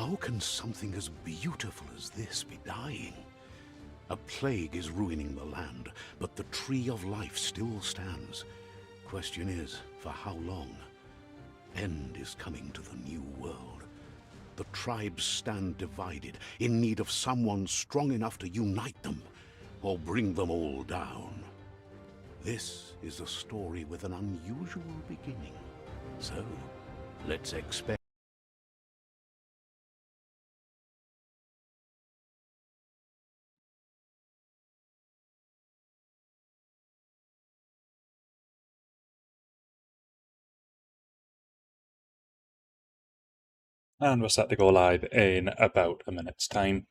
How can something as beautiful as this be dying? A plague is ruining the land, but the tree of life still stands. Question is, for how long? End is coming to the new world. The tribes stand divided, in need of someone strong enough to unite them, or bring them all down. This is a story with an unusual beginning. So, let's expect... And we're set to go live in about a minute's time.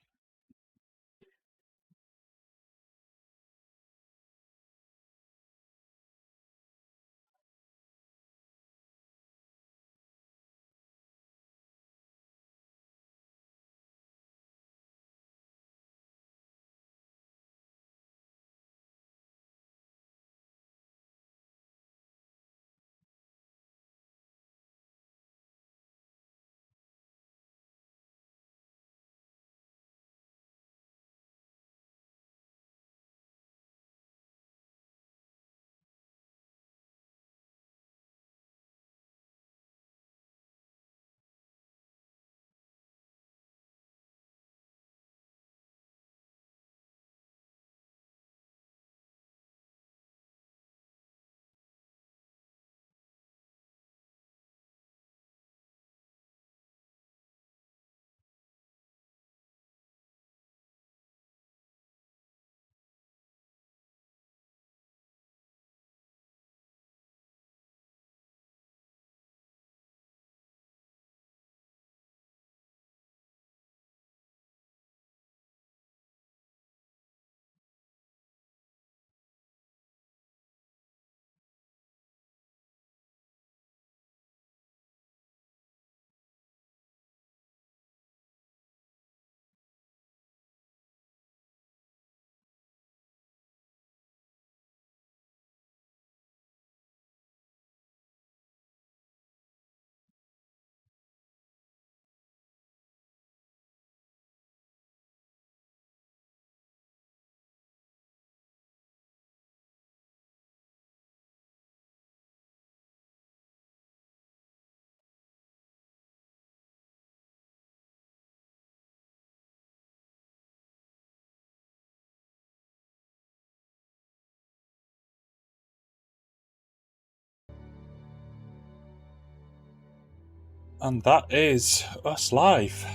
And that is us live.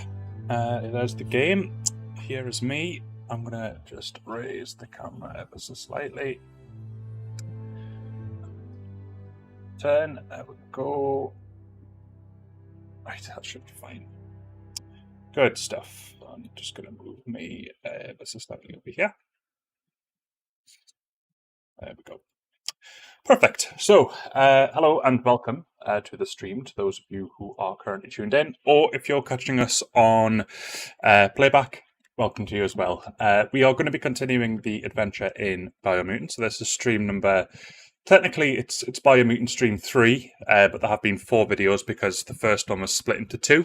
There's the game. Here is me. I'm going to just raise the camera ever so slightly. Turn. There we go. Right, that should be fine. Good stuff. I'm just going to move me ever so slightly over here. There we go. Perfect. So, hello and welcome to the stream to those of you who are currently tuned in, or if you're catching us on playback, welcome to you as well. We are going to be continuing the adventure in Biomutant. So this is stream number, technically it's Biomutant stream 3, but there have been 4 videos because the first one was split into 2.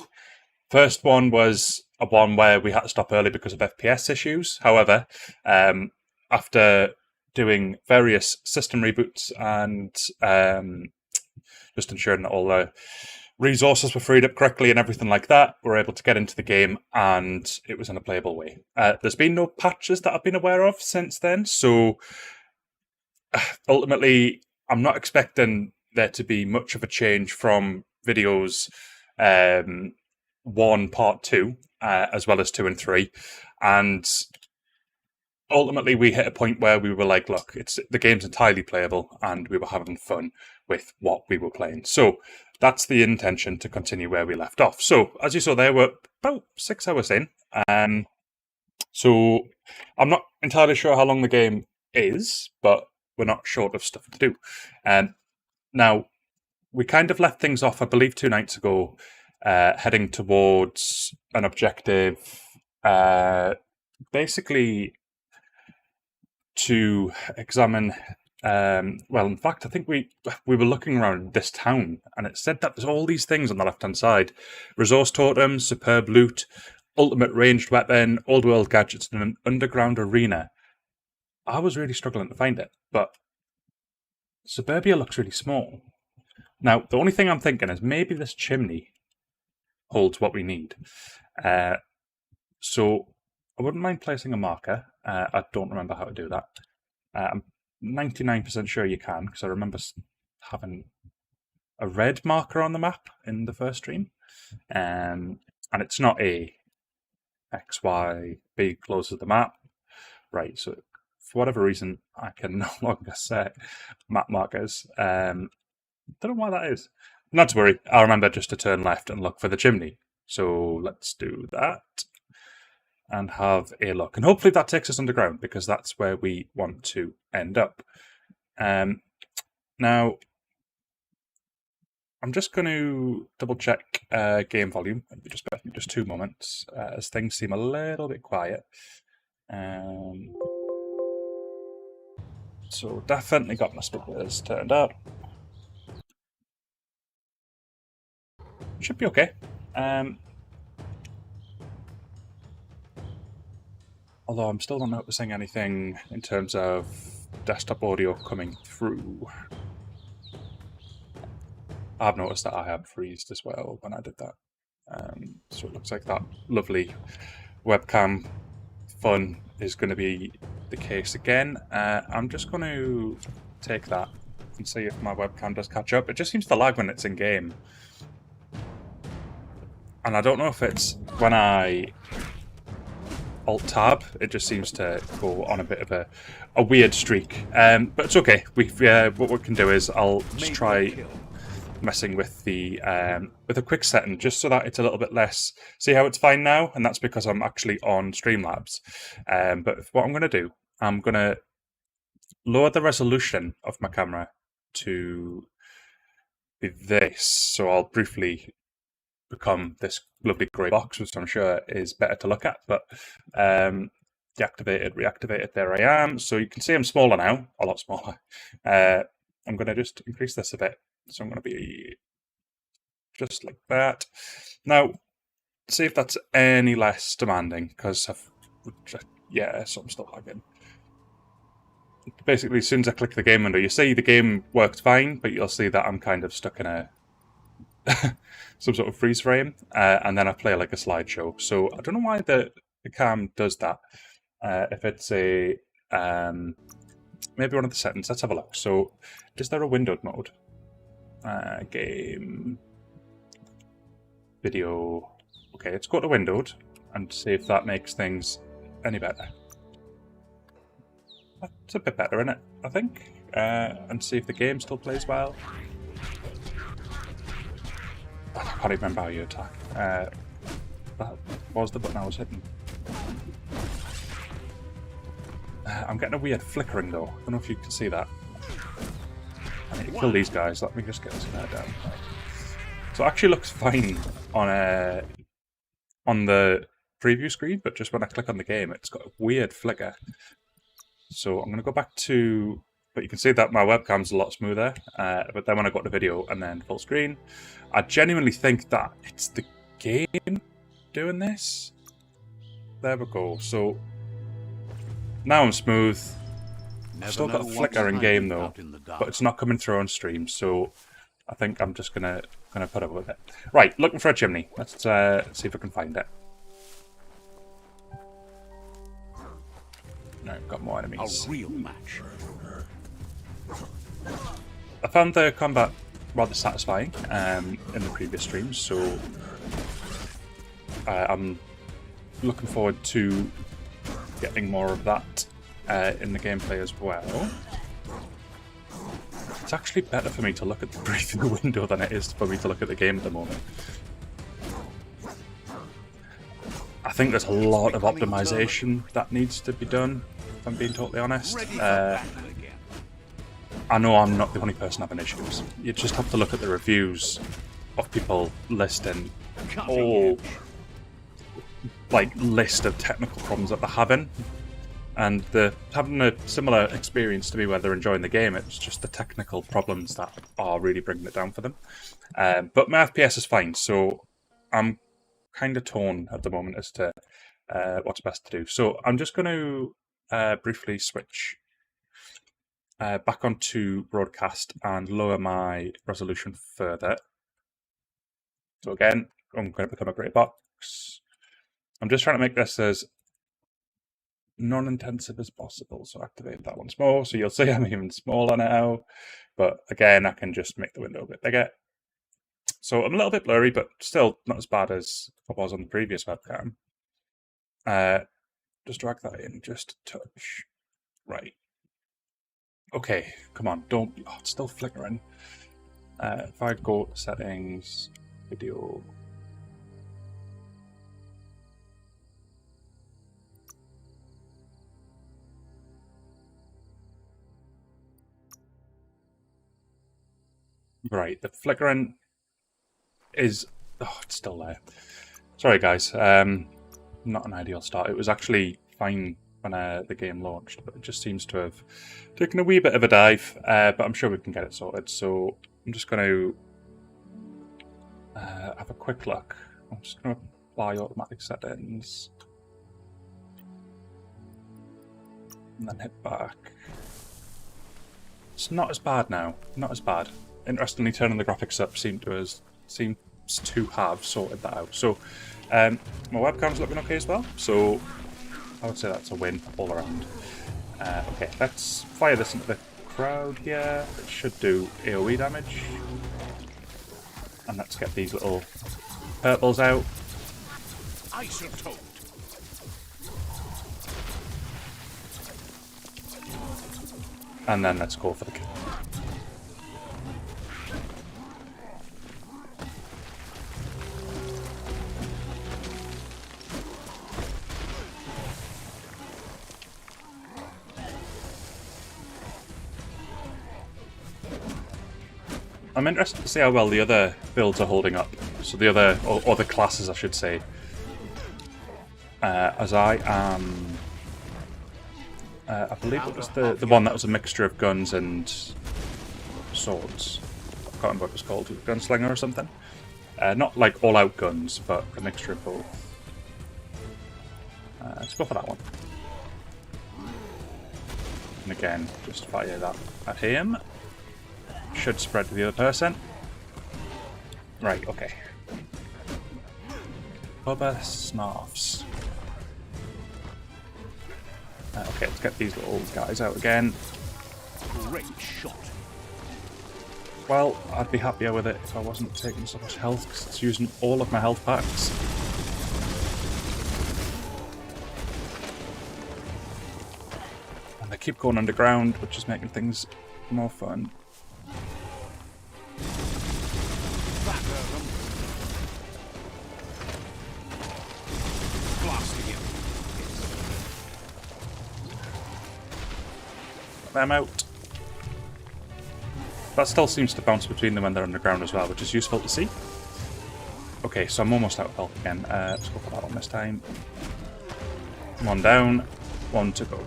First one was a one where we had to stop early because of FPS issues. However, after doing various system reboots and just ensuring that all the resources were freed up correctly and everything like that, we're able to get into the game and it was in a playable way. There's been no patches that I've been aware of since then, so ultimately I'm not expecting there to be much of a change from videos 1 part 2 as well as 2 and 3, and ultimately we hit a point where we were like, look, the game's entirely playable and we were having fun with what we were playing. So that's the intention, to continue where we left off. So as you saw there, we're about 6 hours in. So I'm not entirely sure how long the game is, but we're not short of stuff to do. Now, we kind of left things off, I believe, 2 nights ago, heading towards an objective, basically to examine well, in fact, I think we were looking around this town, and it said that there's all these things on the left-hand side. Resource totems, superb loot, ultimate ranged weapon, old world gadgets, and an underground arena. I was really struggling to find it, but Suburbia looks really small. Now, the only thing I'm thinking is maybe this chimney holds what we need. So I wouldn't mind placing a marker. I don't remember how to do that. I'm 99% sure you can, because I remember having a red marker on the map in the first stream. And it's not A, X, Y, B closes the map. Right, so for whatever reason, I can no longer set map markers. Don't know why that is. Not to worry, I'll remember just to turn left and look for the chimney. So let's do that and have a look. And hopefully that takes us underground, because that's where we want to end up. Now, I'm just going to double check game volume. Just 2 moments, as things seem a little bit quiet. So definitely got my speakers turned up. Should be okay. Although I'm still not noticing anything in terms of desktop audio coming through. I've noticed that I have freezed as well when I did that. So it looks like that lovely webcam fun is going to be the case again. I'm just going to take that and see if my webcam does catch up. It just seems to lag when it's in game. And I don't know if it's when I Alt-Tab, it just seems to go on a bit of a weird streak. But it's okay. What we can do is I'll just try messing with with a quick setting, just so that it's a little bit less. See how it's fine now? And that's because I'm actually on Streamlabs. But what I'm going to do, I'm going to lower the resolution of my camera to be this. So I'll briefly become this lovely grey box, which I'm sure is better to look at. But deactivated, reactivated, there I am. So you can see I'm smaller now, a lot smaller. I'm going to just increase this a bit. So I'm going to be just like that. Now, see if that's any less demanding, because yeah, so I'm still lagging. Basically, as soon as I click the game window, you see the game works fine, but you'll see that I'm kind of stuck in a some sort of freeze frame, and then I play like a slideshow. So I don't know why the cam does that. If it's a maybe one of the settings, let's have a look. So is there a windowed mode? Game, video. Okay, let's go to windowed and see if that makes things any better. That's a bit better, isn't it? I think. And see if the game still plays well. I can't even remember how you attack. That was the button I was hitting. I'm getting a weird flickering though. I don't know if you can see that. I need to kill these guys. Let me just get this guy down. So it actually looks fine on the preview screen, but just when I click on the game, it's got a weird flicker. So I'm going to go back to, but you can see that my webcam's a lot smoother. But then when I got the video and then full screen, I genuinely think that it's the game doing this. There we go. So now I'm smooth. I've still got a flicker in game though, but it's not coming through on stream, so I think I'm just gonna put up with it. Right, looking for a chimney. Let's see if I can find it. No, got more enemies. A real match. I found the combat rather satisfying in the previous streams, so I'm looking forward to getting more of that in the gameplay as well. It's actually better for me to look at the brief in the window than it is for me to look at the game at the moment. I think there's a lot of optimization that needs to be done, if I'm being totally honest. I know I'm not the only person having issues. You just have to look at the reviews of people listing whole list of technical problems that they're having. and they're having a similar experience to me where they're enjoying the game. It's just the technical problems that are really bringing it down for them. But my FPS is fine, so I'm kind of torn at the moment as to what's best to do. So I'm just going to briefly switch back onto broadcast and lower my resolution further. So again, I'm going to become a grey box. I'm just trying to make this as non-intensive as possible. So activate that once more. So you'll see I'm even smaller now. But again, I can just make the window a bit bigger. So I'm a little bit blurry, but still not as bad as I was on the previous webcam. Just drag that in just a touch. Right. Okay, come on, don't... Oh, it's still flickering. If I go to settings, video... Right, the flickering is... Oh, it's still there. Sorry, guys. Not an ideal start. It was actually fine when the game launched, but it just seems to have taken a wee bit of a dive, but I'm sure we can get it sorted. So I'm just going to have a quick look. I'm just going to apply automatic settings and then hit back. It's not as bad now, not as bad. Interestingly, turning the graphics up seems to have sorted that out. So my webcam's looking okay as well, so I would say that's a win all around. Okay, let's fire this into the crowd here. It should do AoE damage. And let's get these little purples out. Isotope. And then let's go for the kill. I'm interested to see how well the other builds are holding up. So the other, or the classes I should say. As I am... I believe it was the one that was a mixture of guns and swords. I can't remember what it was called, Gunslinger or something. Not like all-out guns, but a mixture of both. Let's go for that one. And again, just fire that at him. Should spread to the other person. Right, okay. Bubba Snarfs. Okay, let's get these little guys out again. Great shot. Well, I'd be happier with it if I wasn't taking so much health, because it's using all of my health packs. And they keep going underground, which is making things more fun. Them out. That still seems to bounce between them when they're underground as well, which is useful to see. Okay, so I'm almost out of health again. Let's go for that one this time. One down, one to go.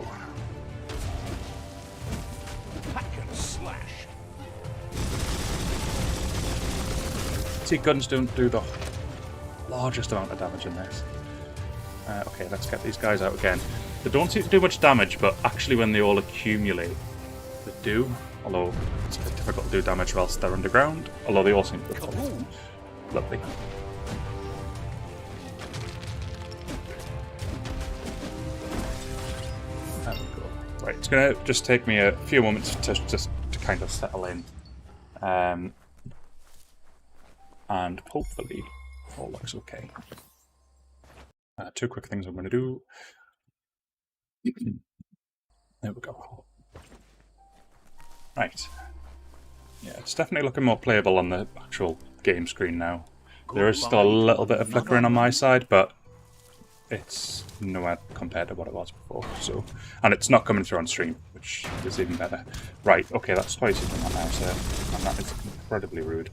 Hack and slash. See, guns don't do the largest amount of damage in this. Okay, let's get these guys out again. They don't seem to do much damage, but actually when they all accumulate, they do. Although it's a bit difficult to do damage whilst they're underground. Although they all seem to be fun. Lovely. There we go. Right, it's going to just take me a few moments to kind of settle in. And hopefully all looks okay. Two quick things I'm going to do. There we go. Right. Yeah, it's definitely looking more playable on the actual game screen now. There is still a little bit of flickering on my side, but it's nowhere compared to what it was before. So, and it's not coming through on stream, which is even better. Right, okay, that's twice you've done that now, sir. And that is incredibly rude.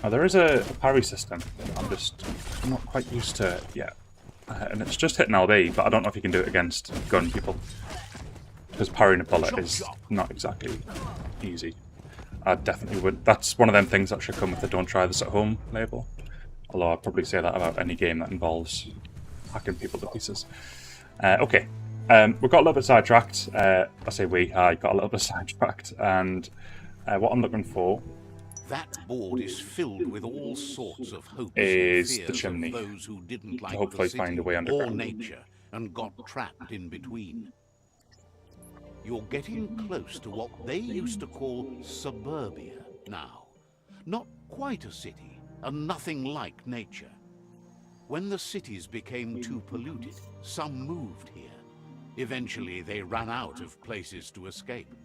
Now, there is a parry system. I'm not quite used to it yet. And it's just hitting LB, but I don't know if you can do it against gun people. Because parrying a bullet is not exactly easy. I definitely would. That's one of them things that should come with the "Don't try this at home" label. Although I'd probably say that about any game that involves hacking people to pieces. Okay. We got a little bit sidetracked. I say I got a little bit sidetracked. And what I'm looking for... That board is filled with all sorts of hopes is and fears the chimney. of those who didn't like Hopefully the city find a way or underground. nature and got trapped in between. You're getting close to what they used to call suburbia now. Not quite a city, and nothing like nature. When the cities became too polluted, some moved here. Eventually, they ran out of places to escape.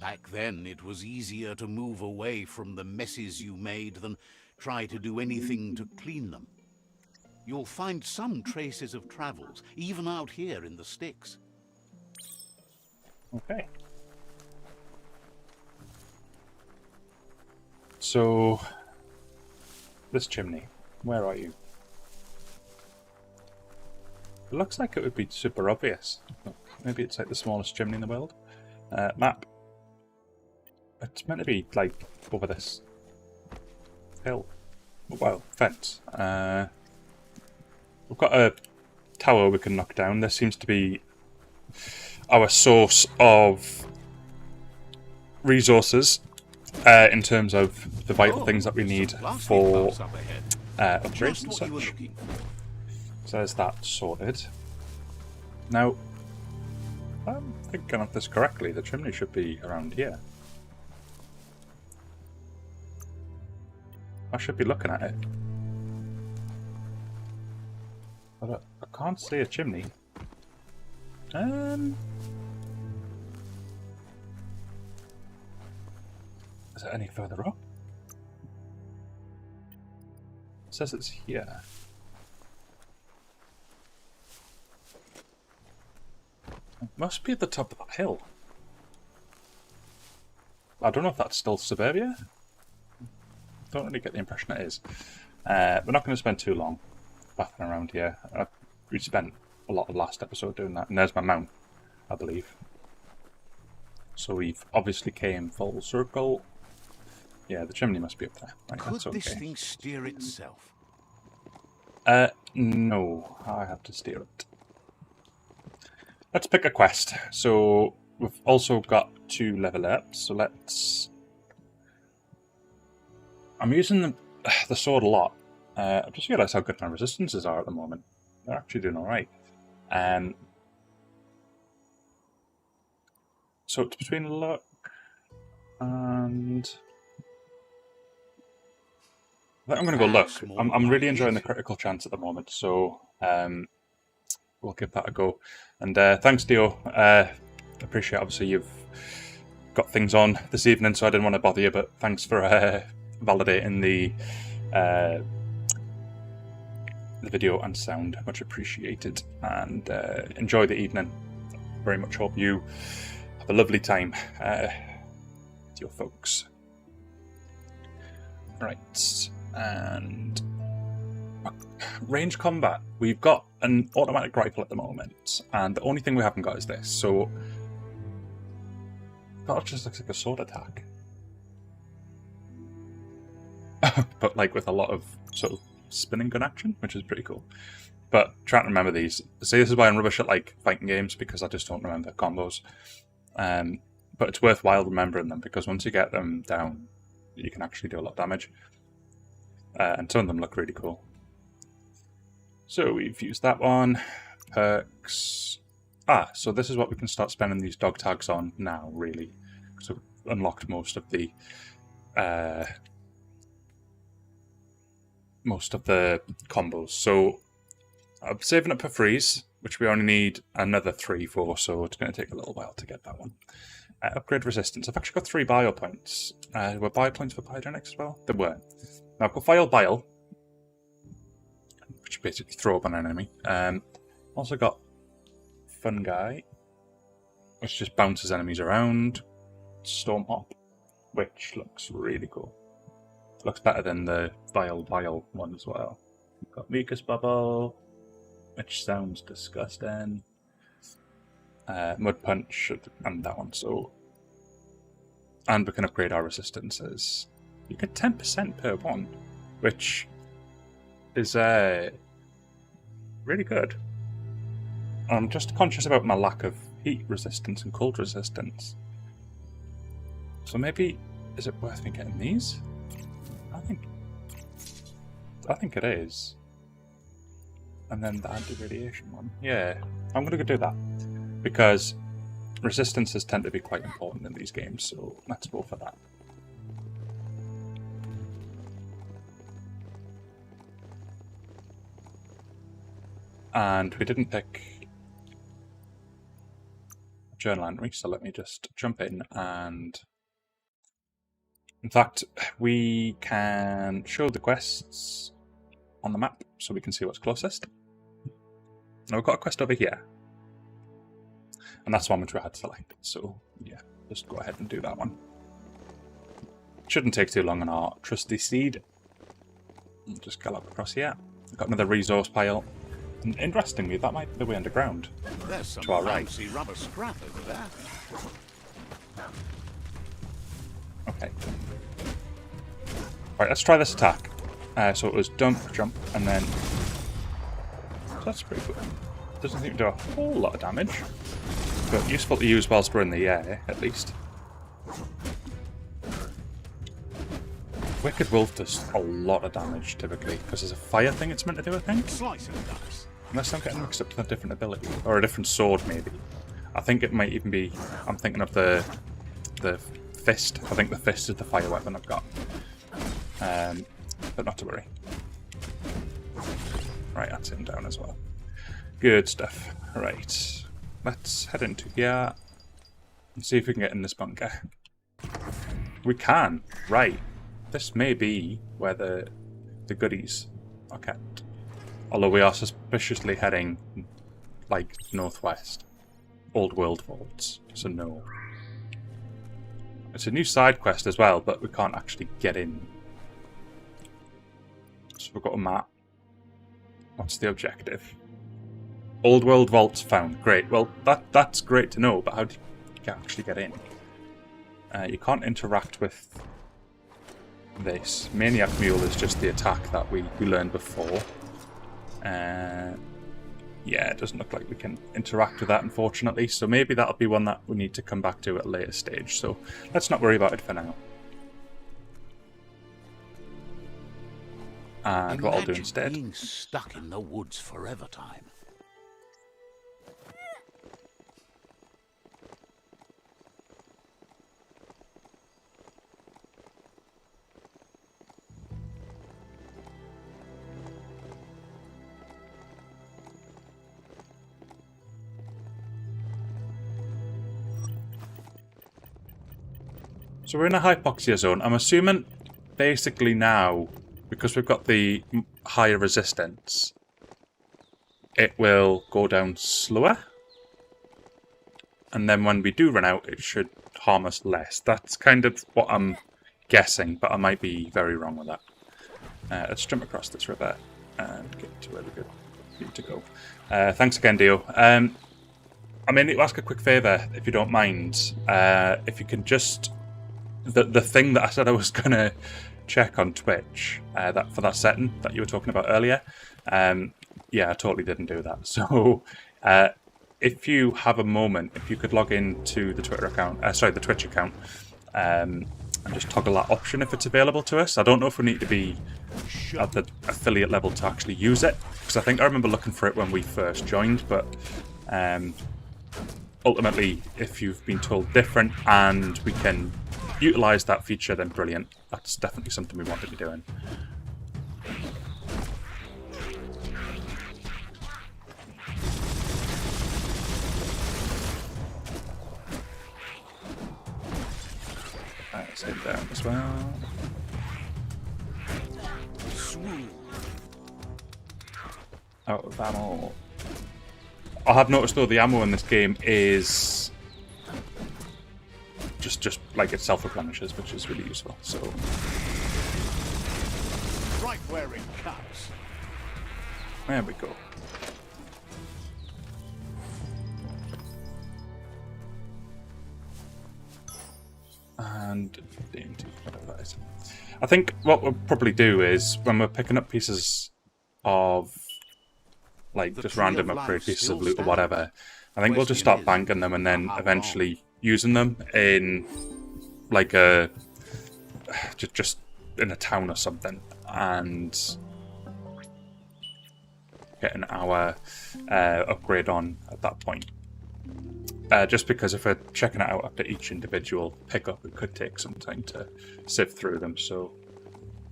Back then, it was easier to move away from the messes you made than try to do anything to clean them. You'll find some traces of travels, even out here in the sticks. Okay. So, this chimney, where are you? It looks like it would be super obvious. Maybe it's like the smallest chimney in the world. Map. It's meant to be like over this hill. Well, fence. We've got a tower we can knock down. This seems to be our source of resources in terms of the vital things that we need for upgrades and such. So there's that sorted. Now, if I'm thinking of this correctly, the chimney should be around here. I should be looking at it. But I can't see a chimney. Is it any further up? It says it's here. It must be at the top of that hill. I don't know if that's still suburbia. Don't really get the impression it is. We're not going to spend too long bathing around here. We spent a lot of last episode doing that, and there's my mount, I believe. So we've obviously came full circle. Yeah, the chimney must be up there. Right, Could that's okay. this thing steer itself? No, I have to steer it. Let's pick a quest. So we've also got 2 level ups. So let's. I'm using the sword a lot. I've just realised how good my resistances are at the moment. They're actually doing alright. So it's between luck and... I think I'm going to go luck. I'm really enjoying the critical chance at the moment, so we'll give that a go. And thanks, Dio. Appreciate, obviously, you've got things on this evening, so I didn't want to bother you, but thanks for validating the video and sound. Much appreciated. And enjoy the evening. Very much hope you have a lovely time with your folks. Right. And range combat. We've got an automatic rifle at the moment, and the only thing we haven't got is this. So that just looks like a sword attack, but like with a lot of sort of spinning gun action, which is pretty cool. But trying to remember these. See, this is why I'm rubbish at like fighting games, because I just don't remember combos. But it's worthwhile remembering them, because once you get them down, you can actually do a lot of damage. And some of them look really cool. So we've used that one. Perks. So this is what we can start spending these dog tags on now, really. So we've unlocked most of the combos. So I'm saving up for freeze, which we only need another 3 for, so it's going to take a little while to get that one. Upgrade resistance. I've actually got 3 bio points. Were bio points for Biogenics as well? There were. Now I've got Vile Bile, which basically throw up on an enemy. Also got Fungi, which just bounces enemies around. Stormhop, which looks really cool. Looks better than the Bile one as well. We've got Mucus Bubble, which sounds disgusting. Mud Punch, and that one. So, and we can upgrade our resistances. You get 10% per one, which is really good. I'm just conscious about my lack of heat resistance and cold resistance. So maybe, is it worth me getting these? I think it is. And then the anti-radiation one. Yeah, I'm going to go do that. Because resistances tend to be quite important in these games, so let's go for that. And we didn't pick a journal entry, so let me just jump in and... In fact, we can show the quests on the map so we can see what's closest. Now we've got a quest over here. And that's one which we had selected, so yeah, just go ahead and do that one. Shouldn't take too long on our trusty steed. We'll just gallop across here. We've got another resource pile. And interestingly, that might be the way underground. There's some to our right. fancy rubber scrap over there. Okay. Right, let's try this attack. So it was dump, jump, and then... So that's pretty good. Doesn't seem to do a whole lot of damage. But useful to use whilst we're in the air, at least. Wicked Wolf does a lot of damage, typically, because there's a fire thing it's meant to do, I think. Slice and dice. Unless I'm getting mixed up with a different ability. Or a different sword, maybe. I think it might even be... I'm thinking of the fist. I think the fist is the fire weapon I've got. But not to worry. Right, that's him down as well. Good stuff. Right. Let's head into here and see if we can get in this bunker. We can. Right. This may be where the goodies are kept. Although we are suspiciously heading, like, northwest. Old World Vaults. So no. It's a new side quest as well, but we can't actually get in. So we've got a map. What's the objective? Old World Vaults found. Great. Well, that's great to know, but how do you actually get in? You can't interact with this. Maniac Mule is just the attack that we learned before. Yeah, it doesn't look like we can interact with that, unfortunately. So maybe that'll be one that we need to come back to at a later stage. So let's not worry about it for now. And what I'll do instead... being stuck in the woods forever time. So we're in a Hypoxia Zone. I'm assuming basically now, because we've got the higher resistance, it will go down slower. And then when we do run out, it should harm us less. That's kind of what I'm guessing, but I might be very wrong with that. Let's jump across this river and get to where we need to go. Thanks again, Dio. I may need to ask a quick favour, if you don't mind. If you can just... The thing that I said I was going to check on Twitch, that for that setting that you were talking about earlier, yeah, I totally didn't do that. So, if you have a moment, if you could log into the Twitter account, the Twitch account, and just toggle that option if it's available to us. I don't know if we need to be at the affiliate level to actually use it, because I think I remember looking for it when we first joined, but ultimately, if you've been told different and we can utilise that feature, then brilliant. That's definitely something we want to be doing. Let's head down as well. Out of ammo. I have noticed though the ammo in this game is just like it self-replenishes, which is really useful. So Right where it cuts. there we go. And DMT, whatever that is. I think what we'll probably do is when we're picking up pieces of like just random upgrade pieces of loot or whatever, I think we'll just start banking them and then eventually using them in like a just in a town or something and getting our upgrade on at that point. Just because if we're checking it out after each individual pickup, it could take some time to sift through them, so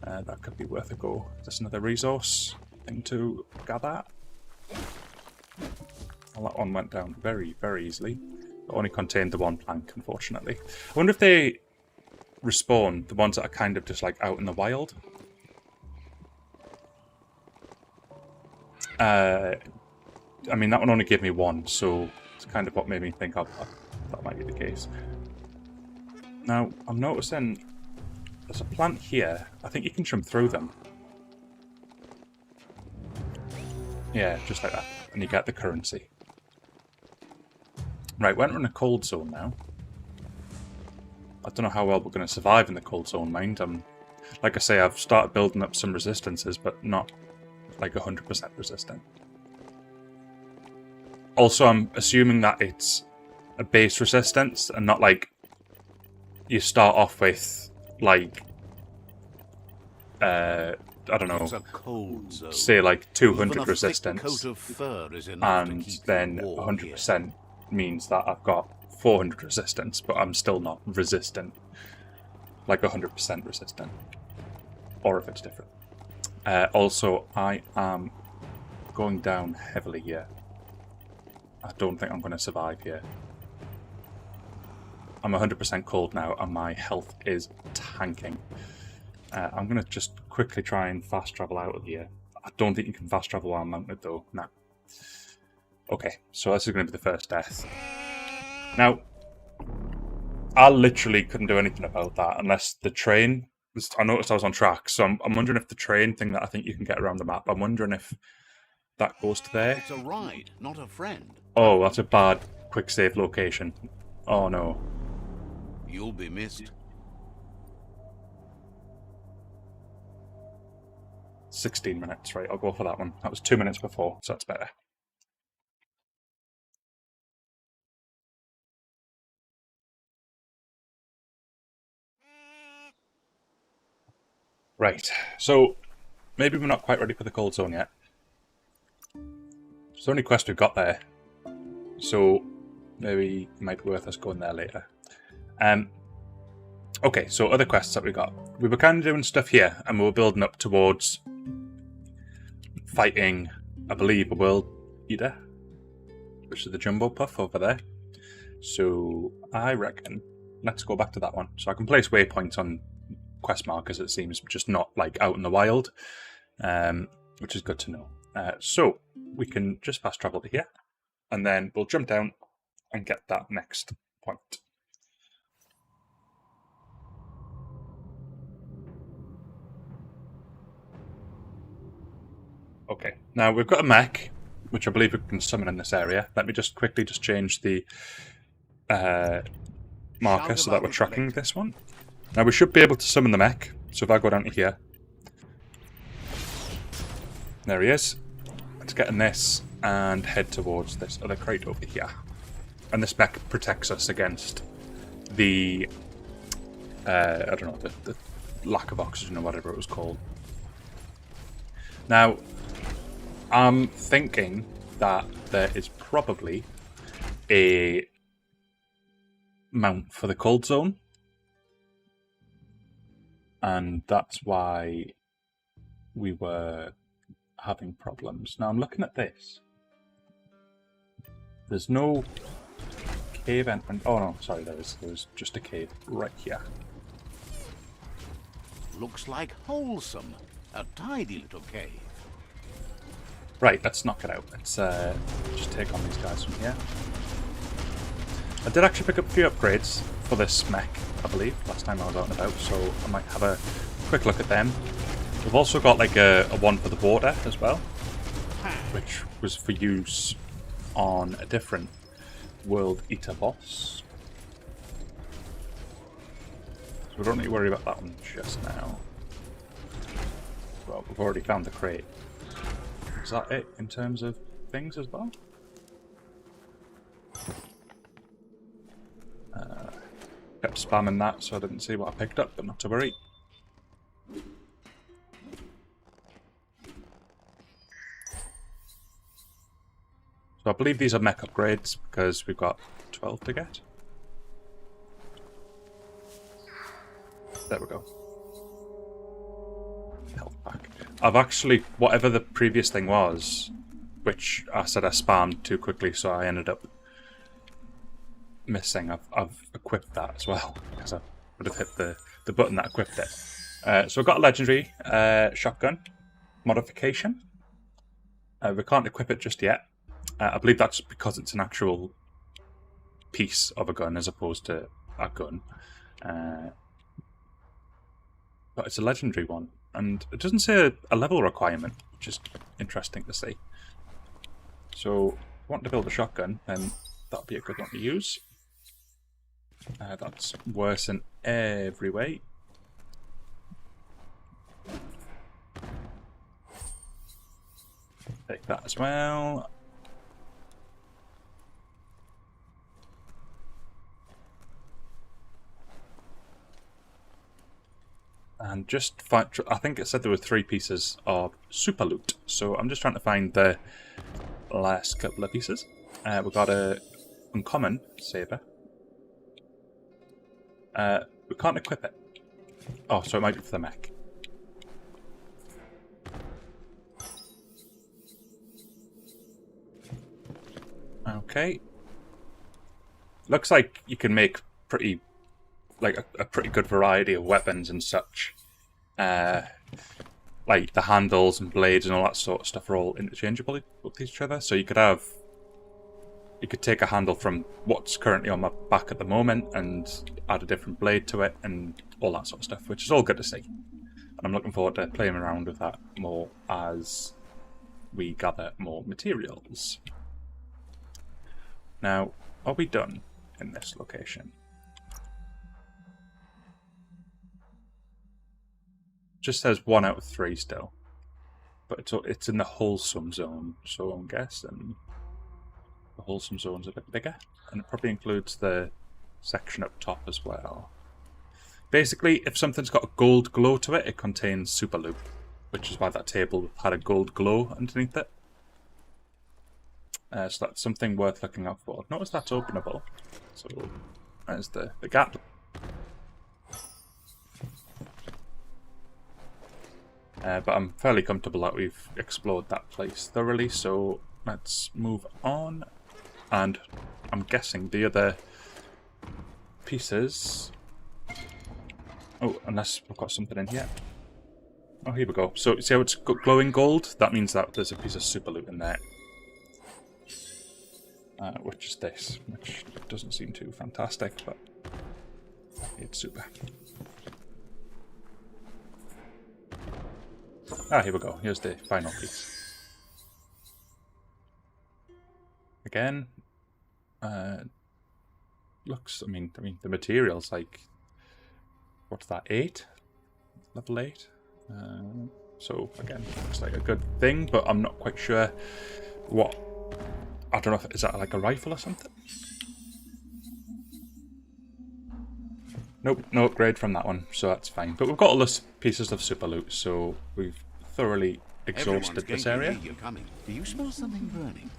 that could be worth a go. There's another resource thing to gather. Well, that one went down very, very easily. It only contained the one plank, unfortunately. I wonder if they respawn, the ones that are kind of just like out in the wild. I mean, that one only gave me one, so it's kind of what made me think of that might be the case. Now, I'm noticing there's a plant here. I think you can trim through them. Yeah, just like that. And you get the currency. Right, we're in a cold zone now. I don't know how well we're going to survive in the cold zone, mind. Like I say, I've started building up some resistances, but not like 100% resistant. Also, I'm assuming that it's a base resistance and not like you start off with like I don't know, say like 200 resistance, and then 100% means that I've got 400 resistance, but I'm still not resistant, like 100% resistant, or if it's different. Also, I am going down heavily here. I don't think I'm going to survive here. I'm 100% cold now, and my health is tanking. I'm going to just quickly try and fast travel out of here. I don't think you can fast travel while mounted, though. No. Okay, so this is going to be the first death. Now, I literally couldn't do anything about that unless the train... I noticed I was on track, so I'm wondering if the train thing that I think you can get around the map, I'm wondering if that goes to there. It's a ride, not a friend. Oh, that's a bad quick save location. Oh no. You'll be missed. 16 minutes, right, I'll go for that one. That was 2 minutes before, so that's better. Right, so maybe we're not quite ready for the cold zone yet. It's the only quest we've got there, so maybe it might be worth us going there later. Okay, so other quests that we got. We were kind of doing stuff here, and we were building up towards fighting, I believe, a world eater, which is the jumbo puff over there. So I reckon let's go back to that one. So I can place waypoints on quest markers, it seems, just not like out in the wild, which is good to know. So we can just fast travel to here, and then we'll jump down and get that next point. Okay, now we've got a mech, which I believe we can summon in this area. Let me just quickly change the marker so that we're tracking this one. Now we should be able to summon the mech, so if I go down to here. There he is. Let's get in this and head towards this other crate over here. And this mech protects us against the, I don't know, the lack of oxygen or whatever it was called. Now, I'm thinking that there is probably a mount for the cold zone. And that's why we were having problems. Now I'm looking at this. There's no cave entrance. Oh no, sorry, there's just a cave right here. Looks like wholesome. A tidy little cave. Right, let's knock it out. Let's just take on these guys from here. I did actually pick up a few upgrades for this mech, I believe, last time I was out and about, so I might have a quick look at them. We've also got like a one for the border as well, which was for use on a different World Eater boss. So we don't need to worry about that one just now. Well, we've already found the crate. Is that it in terms of things as well? Kept spamming that so I didn't see what I picked up, but not to worry. So I believe these are mech upgrades because we've got 12 to get. There we go. Health pack. I've actually, whatever the previous thing was, which I said I spammed too quickly, so I ended up missing. I've equipped that as well because I would have hit the button that equipped it. So I've got a legendary shotgun modification. We can't equip it just yet. I believe that's because it's an actual piece of a gun as opposed to a gun. But it's a legendary one, and it doesn't say a level requirement, which is interesting to see. So if you want to build a shotgun, then that'd be a good one to use. That's worse in every way. Take that as well. And just find, I think it said there were 3 pieces of super loot, so I'm just trying to find the last couple of pieces. We've got a uncommon saber. We can't equip it. Oh, so it might be for the mech. Okay. Looks like you can make pretty, like a pretty good variety of weapons and such. Like the handles and blades and all that sort of stuff are all interchangeable with each other. So you could take a handle from what's currently on my back at the moment and add a different blade to it and all that sort of stuff, which is all good to see. And I'm looking forward to playing around with that more as we gather more materials. Now, are we done in this location? Just says 1 out of 3 still. But it's in the wholesome zone, so I'm guessing the wholesome zone's a bit bigger, and it probably includes the section up top as well. Basically, if something's got a gold glow to it, it contains super loot, which is why that table had a gold glow underneath it. So that's something worth looking out for. Notice that's openable, so there's the gap. But I'm fairly comfortable that we've explored that place thoroughly, so let's move on. And I'm guessing the other pieces... Oh, unless we've got something in here. Oh, here we go. So, see how it's glowing gold? That means that there's a piece of super loot in there. Which is this, which doesn't seem too fantastic, but it's super. Ah, here we go. Here's the final piece. Again, looks. I mean, the material's like, what's that? 8, level 8. So again, looks like a good thing, but I'm not quite sure what. I don't know if is that like a rifle or something. Nope, no upgrade from that one, so that's fine. But we've got all those pieces of super loot, so we've thoroughly exhausted this area. Do you smell something burning?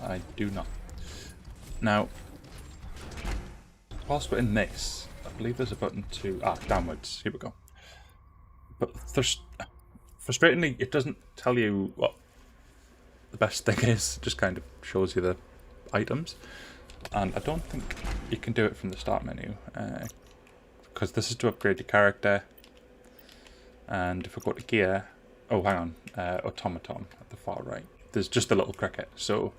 I do not. Now, whilst we're in this, I believe there's a button to... downwards. Here we go. But frustratingly, it doesn't tell you what the best thing is. It just kind of shows you the items. And I don't think you can do it from the start menu. Because this is to upgrade your character. And if we go to gear... Oh, hang on. Automaton at the far right. There's just a little cricket. So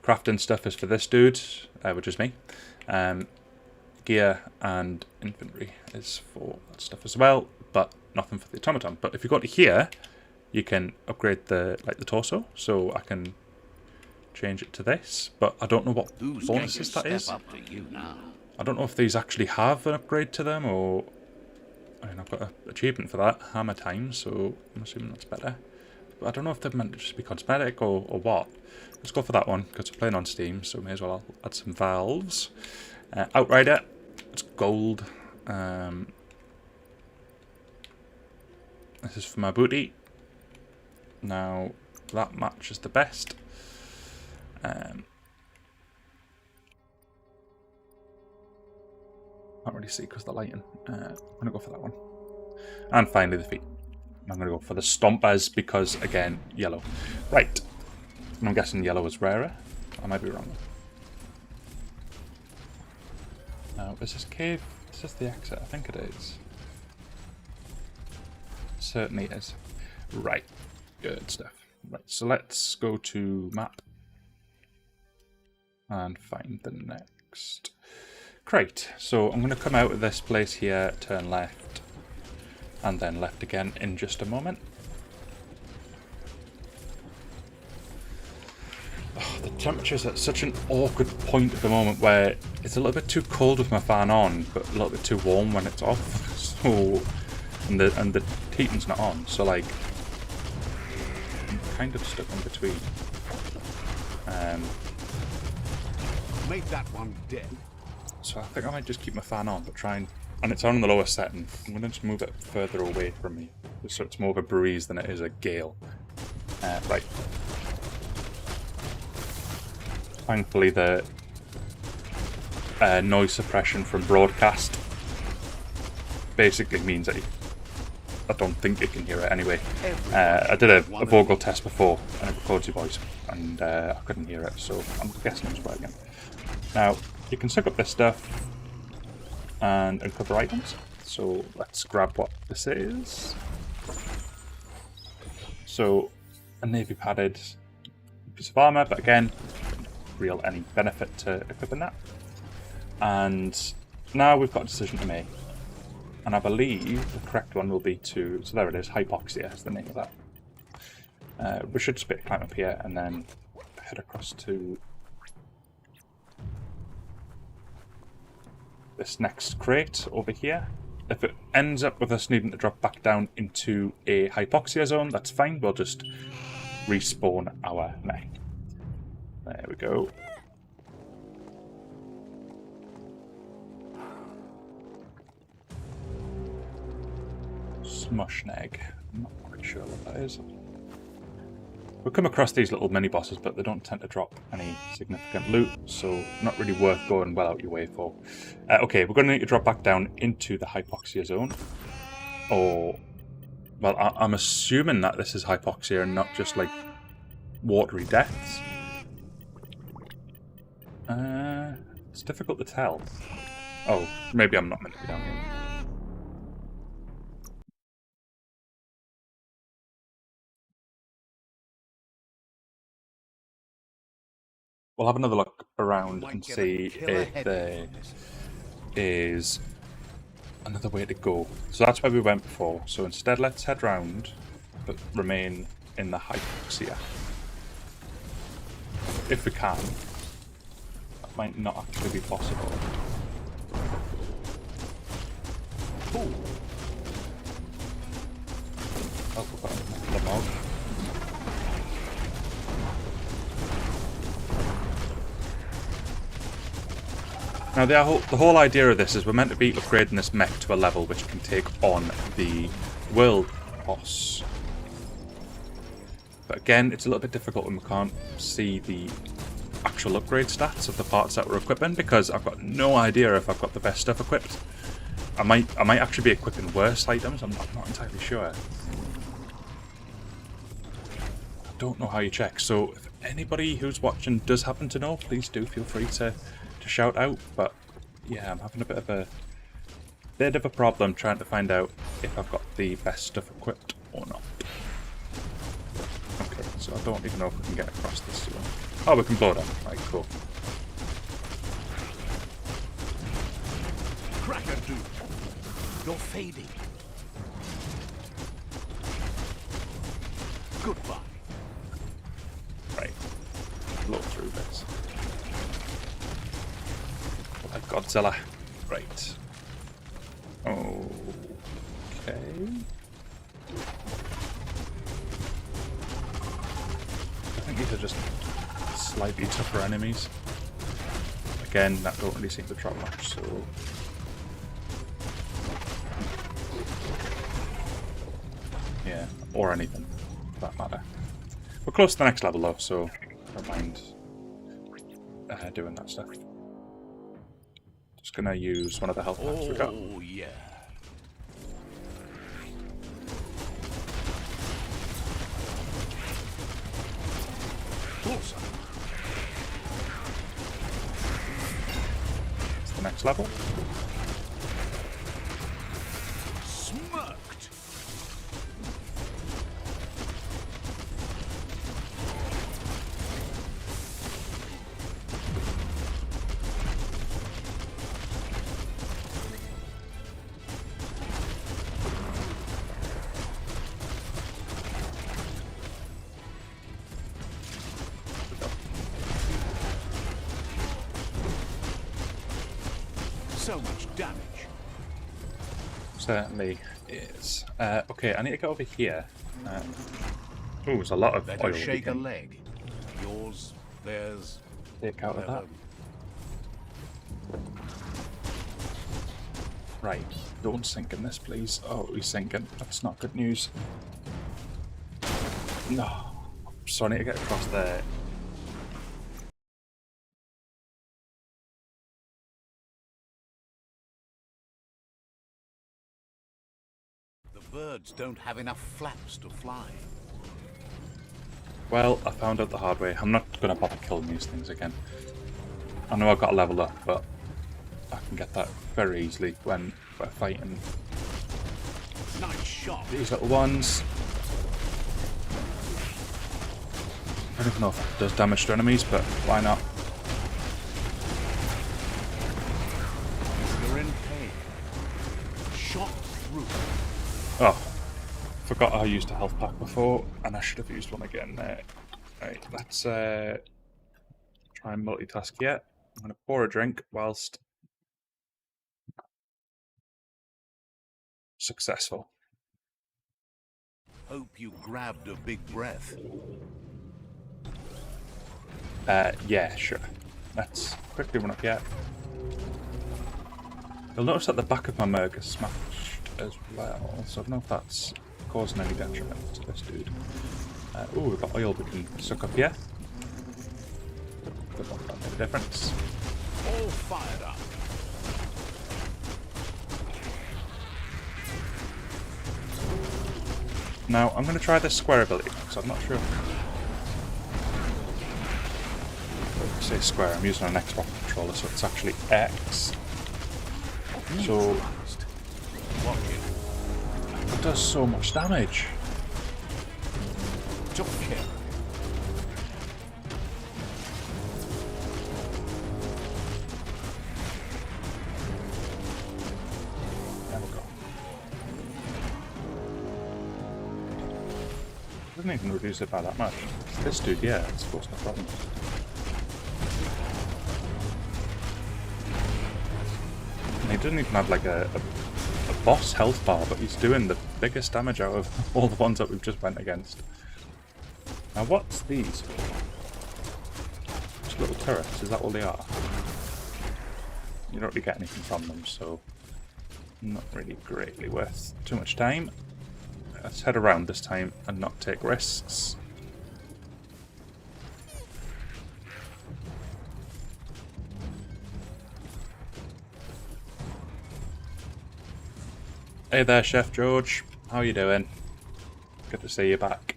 Crafting stuff is for this dude, which is me. Gear and infantry is for that stuff as well, but nothing for the automaton. But if you go to here, you can upgrade the torso, so I can change it to this. But I don't know what bonuses that is. I don't know if these actually have an upgrade to them, or I mean, I've got an achievement for that, hammer time, so I'm assuming that's better. But I don't know if they're meant to just be cosmetic or what. Let's go for that one, because we're playing on Steam, so may as well add some valves. Outrider, it's gold. This is for my booty. Now, that matches the best. Can't really see because of the lighting. I'm going to go for that one. And finally the feet. I'm going to go for the stompers because, again, yellow. Right. And I'm guessing yellow is rarer. I might be wrong. Now, is this cave? Is this the exit? I think it is. It certainly is. Right. Good stuff. Right, so let's go to map. And find the next crate. So I'm going to come out of this place here, turn left, and then left again in just a moment. Oh, the temperature's at such an awkward point at the moment where it's a little bit too cold with my fan on, but a little bit too warm when it's off. So, and the heating's not on, so like I'm kind of stuck in between. Made that one dead. So I think I might just keep my fan on, but try and it's on the lower setting. I'm going to just move it further away from me, so it's more of a breeze than it is a gale. Right. Thankfully, the noise suppression from broadcast basically means that I don't think you can hear it anyway. I did a vocal test before, and it records your voice, and I couldn't hear it, so I'm guessing it's right again. Now, you can suck up this stuff and uncover items. So let's grab what this is. So, a navy padded piece of armour, but again, real any benefit to equipping that. And now we've got a decision to make. And I believe the correct one will be to, so there it is, Hypoxia is the name of that. We should just climb up here and then head across to this next crate over here. If it ends up with us needing to drop back down into a Hypoxia Zone, that's fine. We'll just respawn our mech. There we go. Smushneg. I'm not quite sure what that is. We'll come across these little mini-bosses, but they don't tend to drop any significant loot, so not really worth going well out your way for. Okay, we're going to need to drop back down into the Hypoxia Zone. Or, well, I'm assuming that this is Hypoxia and not just, like, watery deaths. It's difficult to tell. Oh, maybe I'm not meant to be down here. We'll have another look around and see if there is another way to go. So that's where we went before. So instead, let's head round, but remain in the Hypoxia. If we can. That might not actually be possible. Ooh. Oh, we've got the mod. Now the whole idea of this is we're meant to be upgrading this mech to a level which can take on the world boss. But again, it's a little bit difficult when we can't see the actual upgrade stats of the parts that we're equipping, because I've got no idea if I've got the best stuff equipped. I might actually be equipping worse items, I'm not entirely sure. I don't know how you check, so if anybody who's watching does happen to know, please do feel free to shout out. But yeah, I'm having a bit of a problem trying to find out if I've got the best stuff equipped or not. Okay, so I don't even know if we can get across this sewer. Oh, we can blow it up. Right, cool. Cracker dude, you're fading. Goodbye. Right. Blow through this. Like Godzilla. Right. Okay. I think these are just slightly tougher enemies. Again, that don't really seem to drop much, so... yeah, or anything, for that matter. We're close to the next level though, so don't mind doing that stuff. Just gonna use one of the health packs we got. Oh, yeah. Closer. It's the next level. Smirked. So much damage. Certainly is. Okay, I need to get over here. Oh, there's a lot of Better oil. shake a leg. Yours, theirs. Take out of that. whatever. Right, don't sink in this, please. Oh, he's sinking. That's not good news. No. So I need to get across there. The birds don't have enough flaps to fly. Well, I found out the hard way. I'm not going to bother killing these things again. I know I've got to level up, but I can get that very easily when we're fighting Nice shot. these little ones. I don't even know if it does damage to enemies, but why not? You're in pain. Shot through. Oh, forgot I used a health pack before, and I should have used one again there. Right, let's try and multitask yet. I'm going to pour a drink whilst successful. Hope you grabbed a big breath. Yeah, sure. Let's quickly run up here. You'll notice that the back of my Merc is smashed as well, so I don't know if that's causing any detriment to this dude. Oh, we've got oil we can suck up here. Don't know if that made a difference. All fired up. Now, I'm going to try this square ability, because I'm not sure. When I say square, I'm using an Xbox controller, so it's actually X. So, it does so much damage. Took care. There we go. Doesn't even reduce it by that much. This dude, yeah, it's causing a problem. And he doesn't even have like a boss health bar, but he's doing the biggest damage out of all the ones that we've just went against. Now what's these? Just little turrets, is that all they are? You don't really get anything from them, so not really greatly worth too much time. Let's head around this time and not take risks. Hey there, Chef George. How you doing? Good to see you back.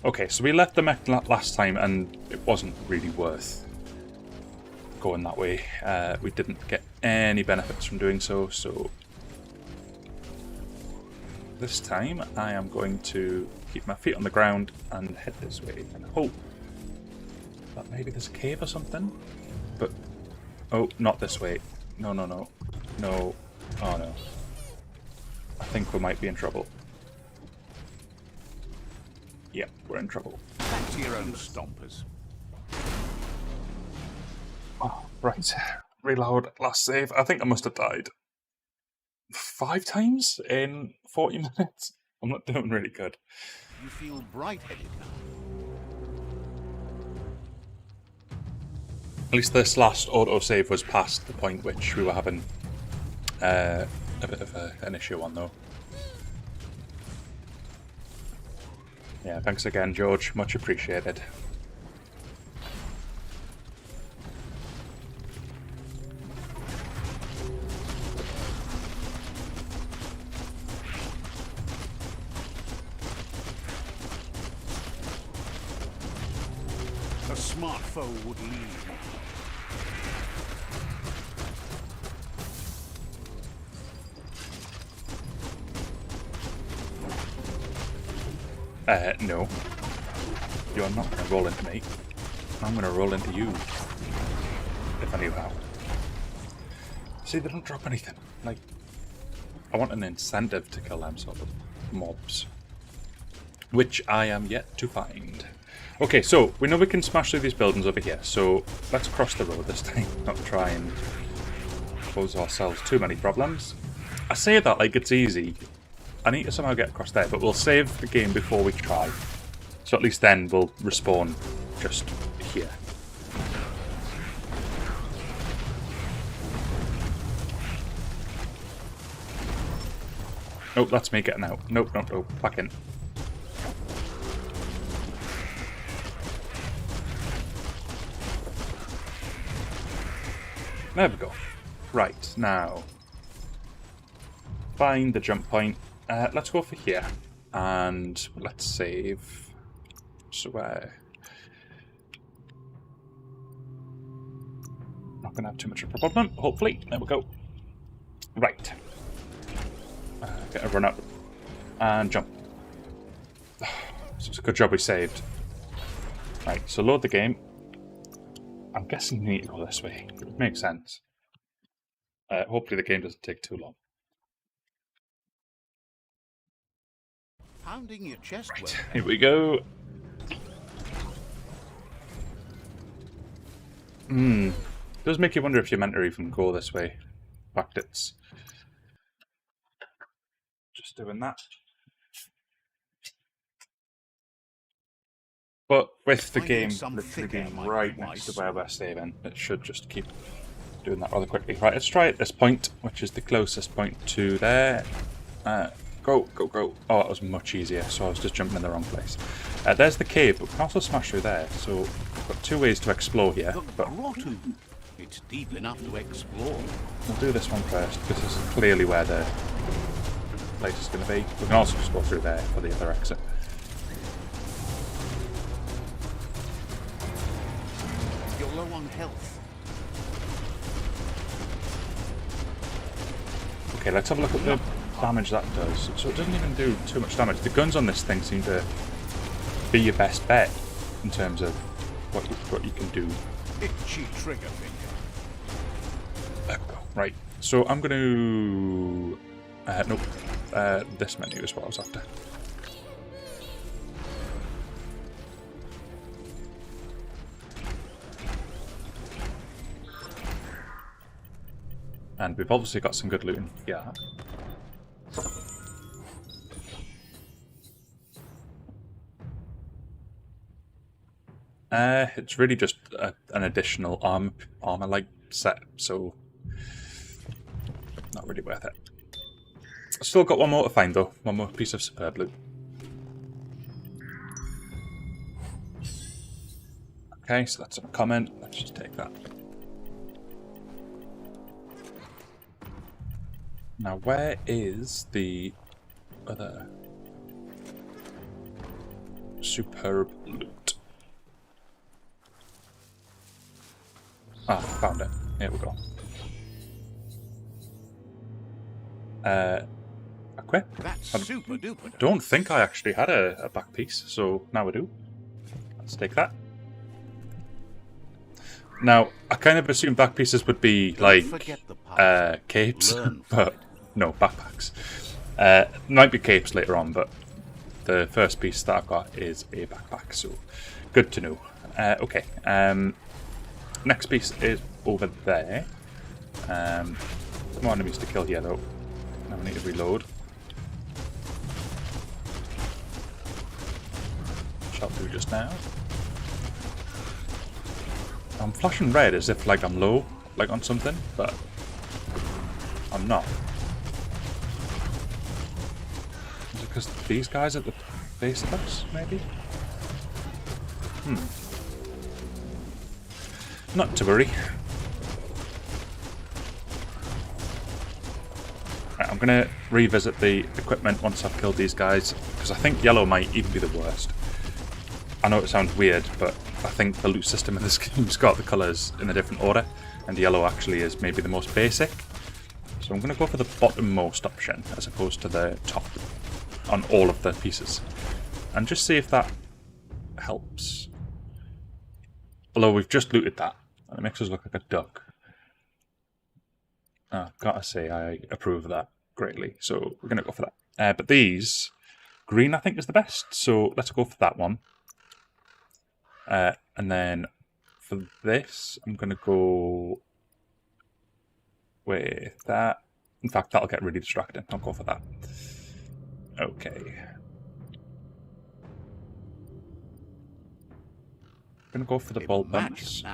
Okay, so we left the mech last time and it wasn't really worth going that way. We didn't get any benefits from doing so, so this time I am going to keep my feet on the ground and head this way and hope that maybe there's a cave or something. But, oh, not this way. No, no, no. No. Oh, no. I think we might be in trouble. Yep, we're in trouble. Back to your own stompers. Oh, right. Reload, last save. I think I must have died 5 times in 40 minutes. I'm not doing really good. You feel bright-headed now. At least this last autosave was past the point which we were having a bit of an issue on, though. Yeah, thanks again, George. Much appreciated. A smart foe would lead. No. You're not going to roll into me. I'm going to roll into you. If I knew how. See, they don't drop anything. Like, I want an incentive to kill them sort of mobs. Which I am yet to find. Okay, so we know we can smash through these buildings over here, so let's cross the road this time, not try and pose ourselves too many problems. I say that like it's easy. I need to somehow get across there, but we'll save the game before we try. So at least then we'll respawn just here. Oh, that's me getting out. Nope, nope, nope. Back in. There we go. Right, now. Find the jump point. Let's go for here. And let's save. So, not going to have too much of a problem, hopefully. There we go. Right. Get a run up. And jump. So it's a good job we saved. Right, so load the game. I'm guessing you need to go this way. It would make sense. Hopefully the game doesn't take too long. Pounding your chest well. Here we go. Does make you wonder if you're meant to even go this way. In fact, it's just doing that. But with the game literally being right next to where we're saving, it should just keep doing that rather quickly. Right, let's try at this point, which is the closest point to there. Go, go, go. Oh, that was much easier, so I was just jumping in the wrong place. There's the cave, but we can also smash through there. So we've got 2 ways to explore here. But it's deep enough to explore. We'll do this one first, because this is clearly where the place is going to be. We can also just go through there for the other exit. You're low on health. Okay, let's have a look at the damage that does. So it doesn't even do too much damage. The guns on this thing seem to be your best bet in terms of what you can do. Itchy trigger finger. There we go. Right. So I'm going to... nope. This menu is what I was after. And we've obviously got some good looting. Yeah. It's really just an additional armor-like set, so not really worth it. Still got one more to find though, one more piece of superb loot. Okay, so that's a comment. Let's just take that. Now, where is the other superb loot? Ah, found it. Here we go. equip. That's I super duper. don't think I actually had a back piece, so now I do. Let's take that. Now, I kind of assumed back pieces would be like capes, but no, backpacks. Might be capes later on, but the first piece that I've got is a backpack, so good to know. Okay, next piece is over there. More enemies to kill here though. Now I need to reload. Shot through just now. I'm flashing red as if like I'm low, like on something, but I'm not. Is it because these guys at the base of us, maybe? Not to worry. Right, I'm going to revisit the equipment once I've killed these guys, because I think yellow might even be the worst. I know it sounds weird, but I think the loot system in this game's got the colours in a different order, and yellow actually is maybe the most basic. So I'm going to go for the bottommost option, as opposed to the top on all of the pieces. And just see if that helps. Although we've just looted that, and it makes us look like a duck. Gotta say, I approve of that greatly, so we're going to go for that. But these, green I think is the best, so let's go for that one. And then for this, I'm going to go with that. In fact, that'll get really distracting. I'll go for that. Okay. I'm going to go for the bulb bumps.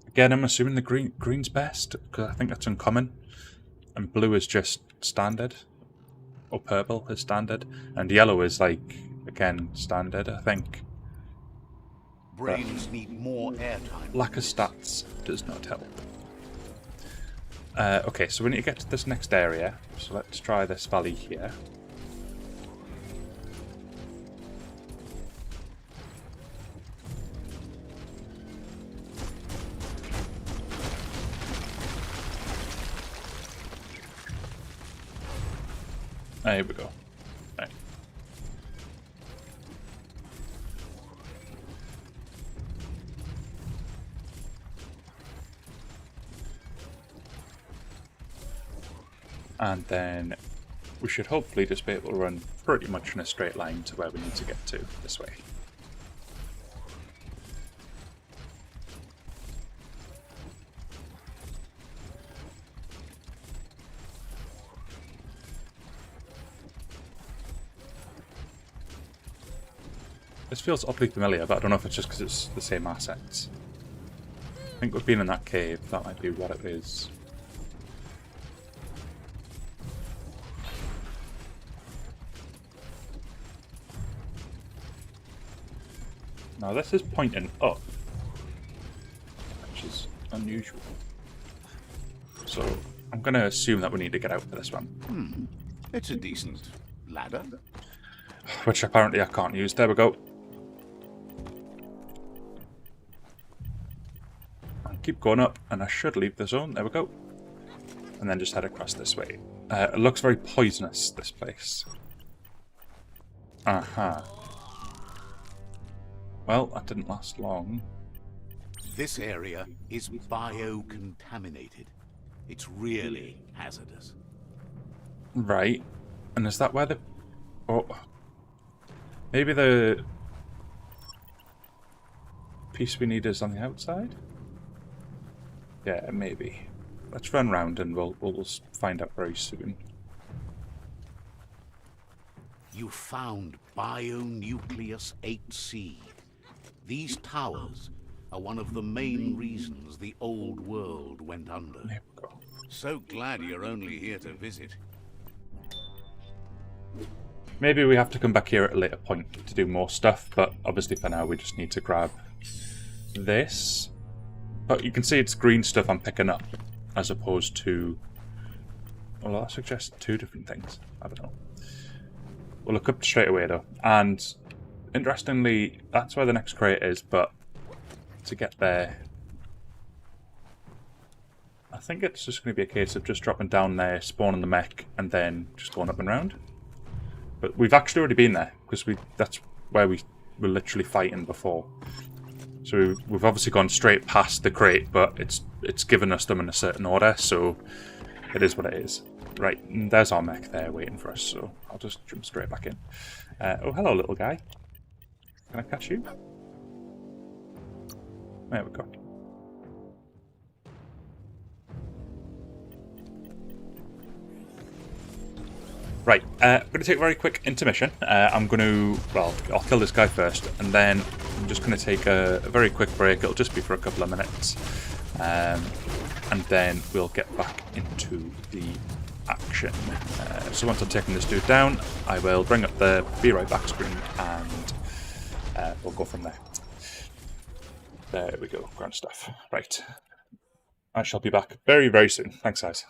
Again, I'm assuming the green's best, because I think that's uncommon. And blue is just standard. Or purple is standard. And yellow is like, again, standard, I think. Brains need more airtime. Lack of stats does not help. Okay, so we need to get to this next area. So let's try this valley here. Here we go. Right. And then we should hopefully just be able to run pretty much in a straight line to where we need to get to this way. This feels oddly familiar, but I don't know if it's just because it's the same assets. I think we've been in that cave, that might be what it is. Now this is pointing up, which is unusual. So I'm going to assume that we need to get out for this one. It's a decent ladder. Which apparently I can't use. There we go. Keep going up, and I should leave the zone. There we go. And then just head across this way. It looks very poisonous, this place. Aha. Well, that didn't last long. This area is biocontaminated. It's really hazardous. Right. And is that where the... Oh. Maybe the piece we need is on the outside? Yeah, maybe. Let's run round and we'll find out very soon. You found Bionucleus 8C. These towers are one of the main reasons the old world went under. There we go. So glad you're only here to visit. Maybe we have to come back here at a later point to do more stuff, but obviously for now we just need to grab this. But you can see it's green stuff I'm picking up, as opposed to... Well, that suggests two different things. I don't know. We'll look up straight away though. And interestingly, that's where the next crate is, but to get there... I think it's just going to be a case of just dropping down there, spawning the mech, and then just going up and round. But we've actually already been there, because that's where we were literally fighting before. So we've obviously gone straight past the crate, but it's given us them in a certain order, so it is what it is. Right, and there's our mech there waiting for us, so I'll just jump straight back in. Oh, hello, little guy. Can I catch you? There we go. Right, I'm going to take a very quick intermission. I'm going to, well, I'll kill this guy first, and then I'm just going to take a very quick break. It'll just be for a couple of minutes. And then we'll get back into the action. So once I've taken this dude down, I will bring up the be right back screen, and we'll go from there. There we go, grand stuff. Right, I shall be back very, very soon. Thanks, guys.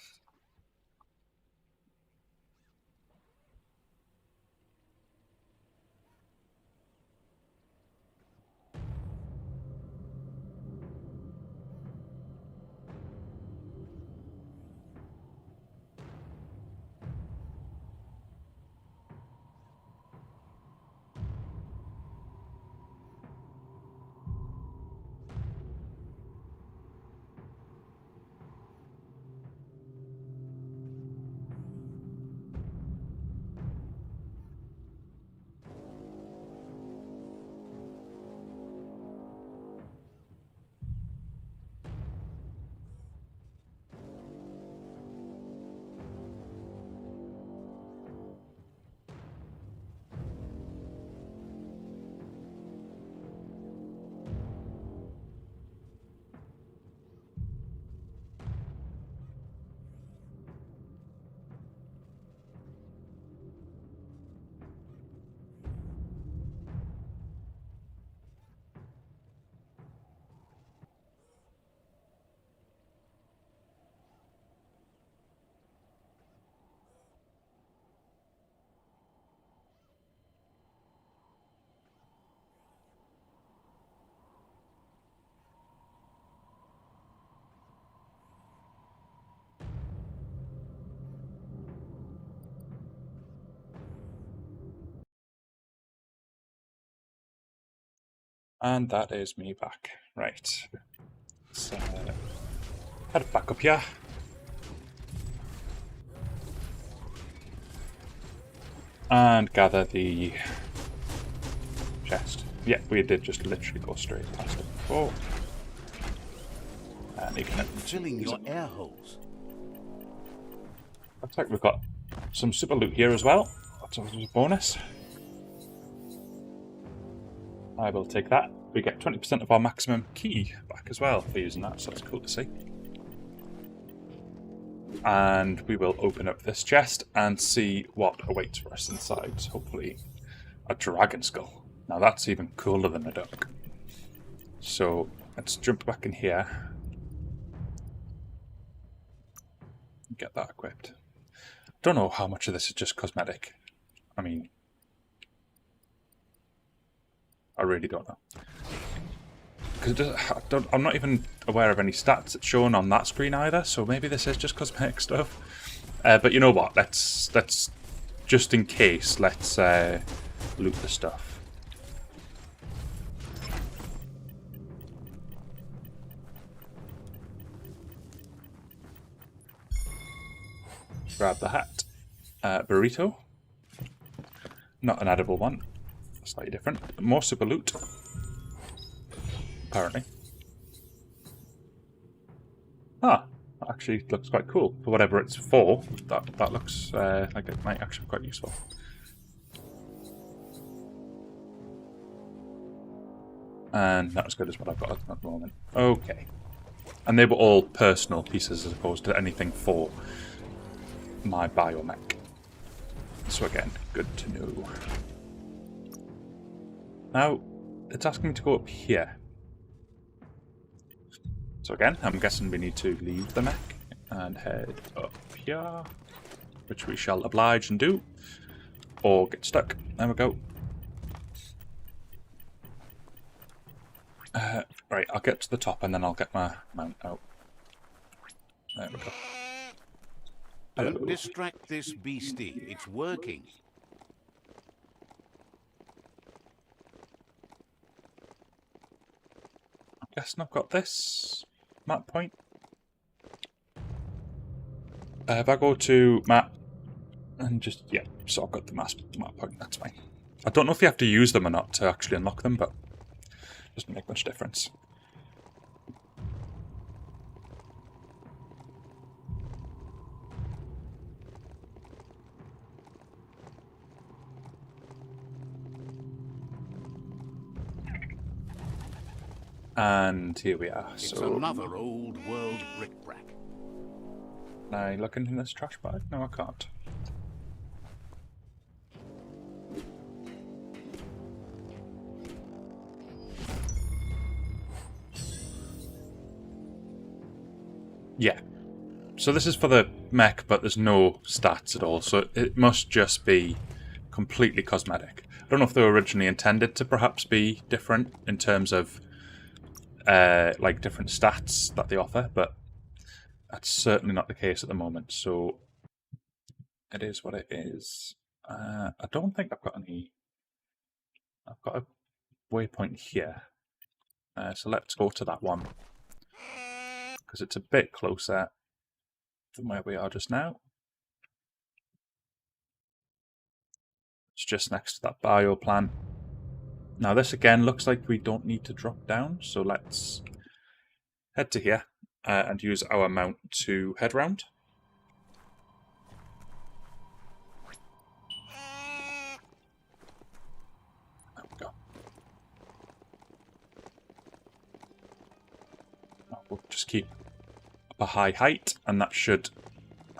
And that is me back. Right. So, head back up here. And gather the chest. Yeah, we did just literally go straight past it before. And you can Filling your air holes. looks like we've got some super loot here as well. That's a bonus. I will take that. We get 20% of our maximum key back as well for using that, so that's cool to see. And we will open up this chest and see what awaits for us inside. Hopefully a dragon skull. Now that's even cooler than a duck. So let's jump back in here. Get that equipped. Don't know how much of this is just cosmetic. I mean, I really don't know. Because I'm not even aware of any stats it's showing on that screen either, so maybe this is just cosmetic stuff. But you know what? Let's just in case, let's loot the stuff. Grab the hat. Burrito. Not an edible one. Slightly different. More super loot. Apparently. Ah, actually looks quite cool. For whatever it's for, that looks like it might actually be quite useful. And not as good as what I've got at the moment. Okay. And they were all personal pieces as opposed to anything for my biomech. So again, good to know. Now, it's asking me to go up here. So again, I'm guessing we need to leave the mech and head up here, which we shall oblige and do, or get stuck. There we go. Right, I'll get to the top and then I'll get my mount out. There we go. Don't distract this beastie. It's working. I'm guessing I've got this map point. If I go to map and just, yeah, so I've got the map point, that's fine. I don't know if you have to use them or not to actually unlock them, but it doesn't make much difference. And here we are. It's So another old world bric-brac. can I look into this trash bag? No, I can't. Yeah. So this is for the mech, but there's no stats at all, so it must just be completely cosmetic. I don't know if they were originally intended to perhaps be different in terms of like different stats that they offer, but that's certainly not the case at the moment, so it is what it is. I don't think I've got any... I've got a waypoint here, so let's go to that one, because it's a bit closer than where we are just now. It's just next to that bio plant. Now this again looks like we don't need to drop down, so let's head to here and use our mount to head round. There we go. Now we'll just keep up a high height, and that should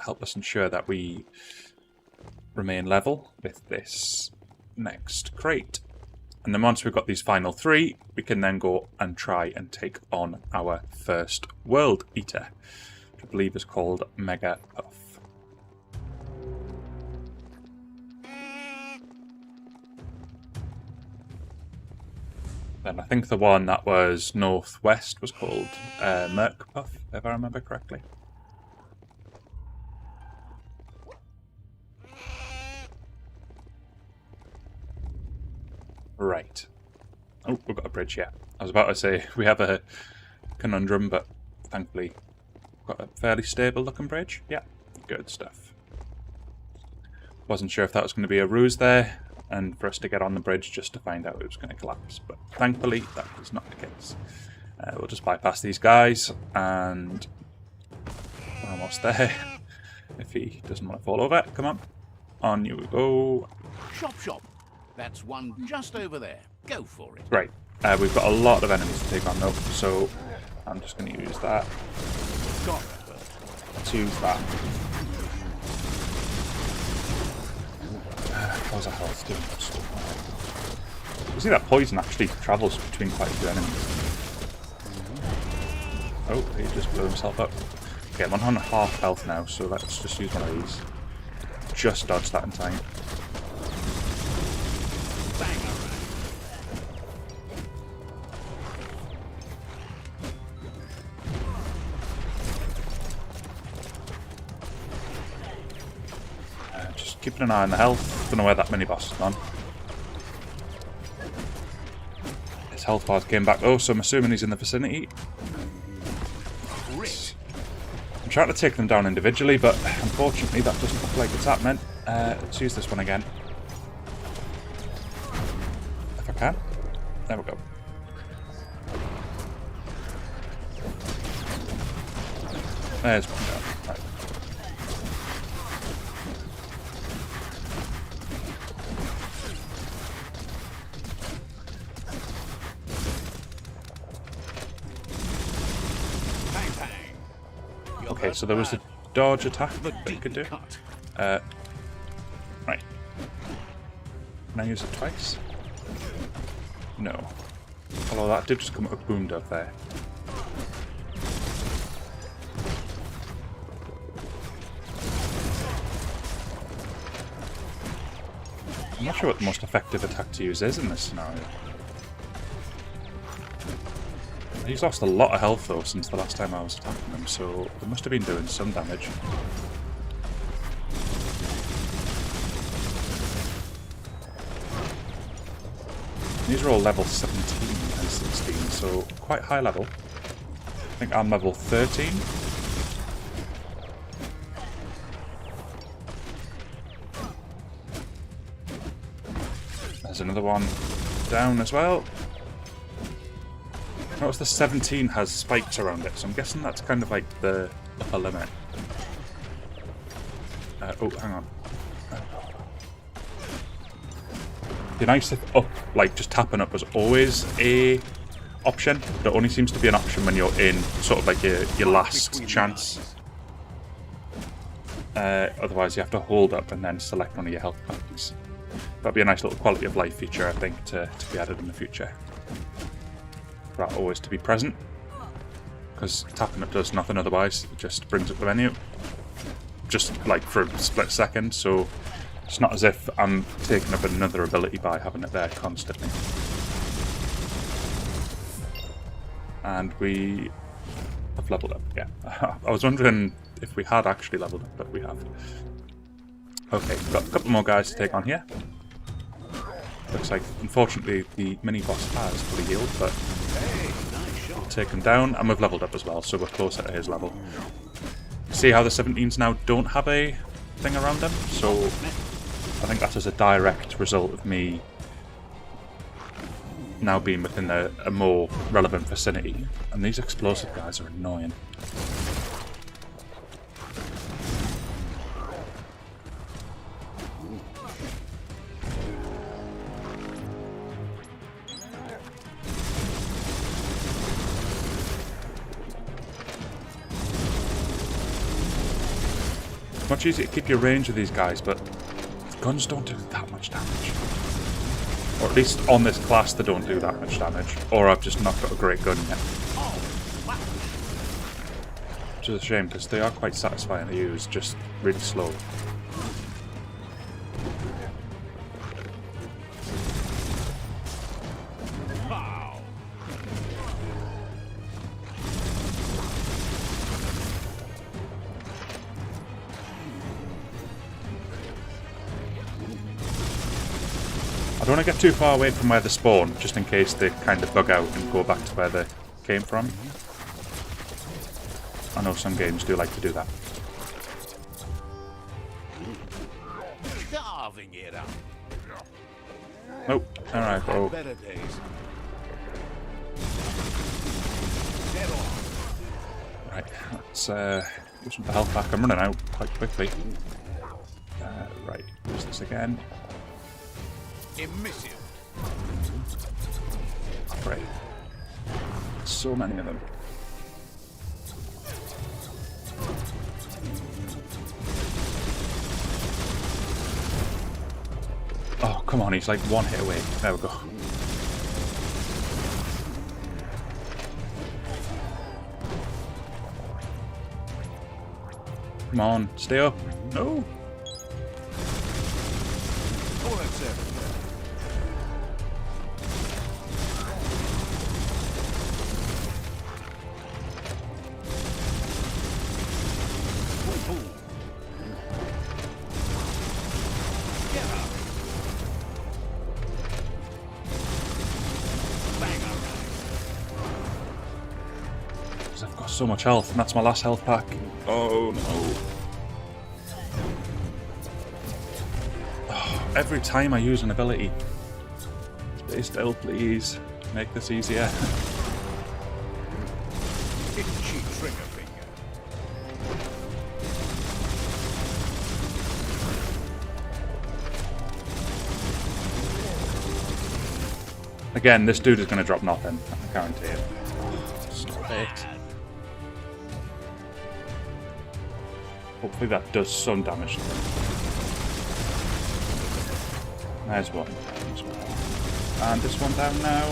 help us ensure that we remain level with this next crate. And then once we've got these final three, we can then go and try and take on our first World Eater, which I believe is called Mega Puff. Then I think the one that was northwest was called Merc Puff, if I remember correctly. Right. Oh, we've got a bridge here. I was about to say we have a conundrum, but thankfully we've got a fairly stable looking bridge. Yeah, good stuff. Wasn't sure if that was going to be a ruse there, and for us to get on the bridge just to find out it was going to collapse, but thankfully that was not the case. We'll just bypass these guys, and we're almost there. If he doesn't want to fall over, come on. On you go. Shop, shop. That's one just over there. Go for it. Right. We've got a lot of enemies to take on though, so I'm just going to use that. Let's use that. How's our health doing? You see that poison actually travels between quite a few enemies. Oh, he just blew himself up. Okay, I'm on half health now, so let's just use one of these. Just dodge that in time. Just keeping an eye on the health. Don't know where that mini boss has gone. His health bars came back though, so I'm assuming he's in the vicinity. I'm trying to take them down individually, but unfortunately that doesn't look like it's happening. Let's use this one again. If I can. There we go. There's one down. Right. Okay, so there was a dodge attack that you could do. Right. Can I use it twice? No. Although that did just come up with Boom Dove there. I'm not sure what the most effective attack to use is in this scenario. He's lost a lot of health though since the last time I was attacking him, so they must have been doing some damage. These are all level 17 and 16, so quite high level. I think I'm level 13. There's another one down as well. Notice the 17 has spikes around it, so I'm guessing that's kind of like the upper limit. Oh, hang on. It'd be nice if up, like just tapping up was always a option, but it only seems to be an option when you're in sort of like your last chance. Otherwise you have to hold up and then select one of your health packs. That'd be a nice little quality of life feature, I think, to be added in the future. For that always to be present. Because tapping up does nothing otherwise, it just brings up the menu. Just like for a split second, so it's not as if I'm taking up another ability by having it there constantly. And we have leveled up, yeah. I was wondering if we had actually leveled up, but we have. Okay, we've got a couple more guys to take on here. Looks like, unfortunately, the mini-boss has fully healed, but we'll take him down, and we've leveled up as well, so we're closer to his level. See how the 17s now don't have a thing around them? So I think that's as a direct result of me now being within a more relevant vicinity. And these explosive guys are annoying. Much easier to keep your range with these guys, but guns don't do that much damage. Or at least on this class they don't do that much damage. Or I've just not got a great gun yet. Which is a shame, because they are quite satisfying to use, just really slow. I don't want to get too far away from where they spawn, just in case they kind of bug out and go back to where they came from. I know some games do like to do that. Oh, alright, bro. Right, let's use some health back. I'm running out quite quickly. Right, use this again. Great. So many of them. Oh, come on, he's like one hit away. There we go. Come on, stay up. No. I've got so much health, and that's my last health pack. Oh no. Oh, every time I use an ability. Stay still, please. Make this easier. Itchy trigger finger. Again, this dude is going to drop nothing. I guarantee it. Stop it. Hopefully that does some damage to them. There's one. And this one down now.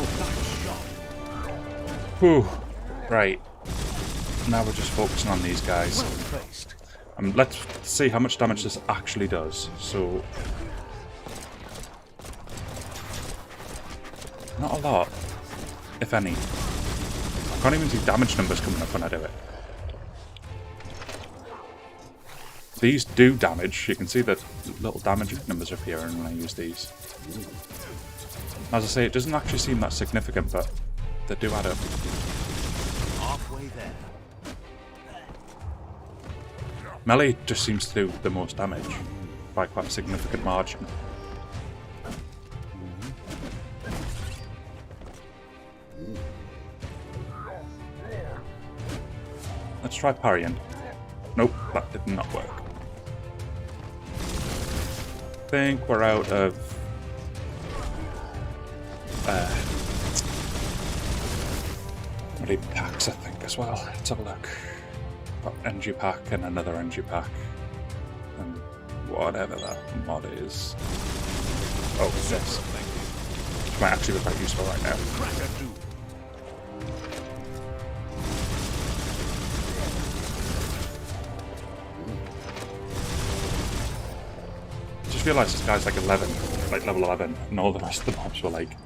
Whew. Right. Now we're just focusing on these guys. Let's see how much damage this actually does. So, not a lot, if any. I can't even see damage numbers coming up when I do it. These do damage. You can see the little damage numbers appearing when I use these. As I say, it doesn't actually seem that significant, but they do add up. Halfway there. Melee just seems to do the most damage by quite a significant margin. Let's try parrying. Nope, that did not work. I think we're out of packs, I think, as well. Let's have a look. Got NG pack and another NG pack. And whatever that mod is. Oh, this. Which might actually be quite useful right now. I just realised this guy's like 11, like level 11, and all the rest of the mobs were like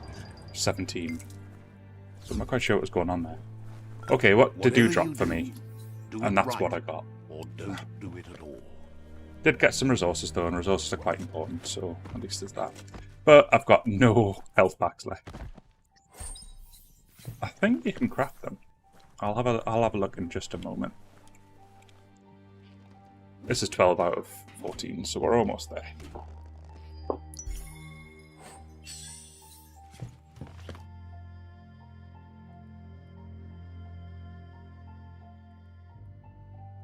17. So I'm not quite sure what was going on there. Okay, what did you drop for me? And that's what I got. Or don't do it at all. Did get some resources though, and resources are quite important, so at least there's that. But I've got no health packs left. I think you can craft them. I'll have a look in just a moment. This is 12 out of 14, so we're almost there.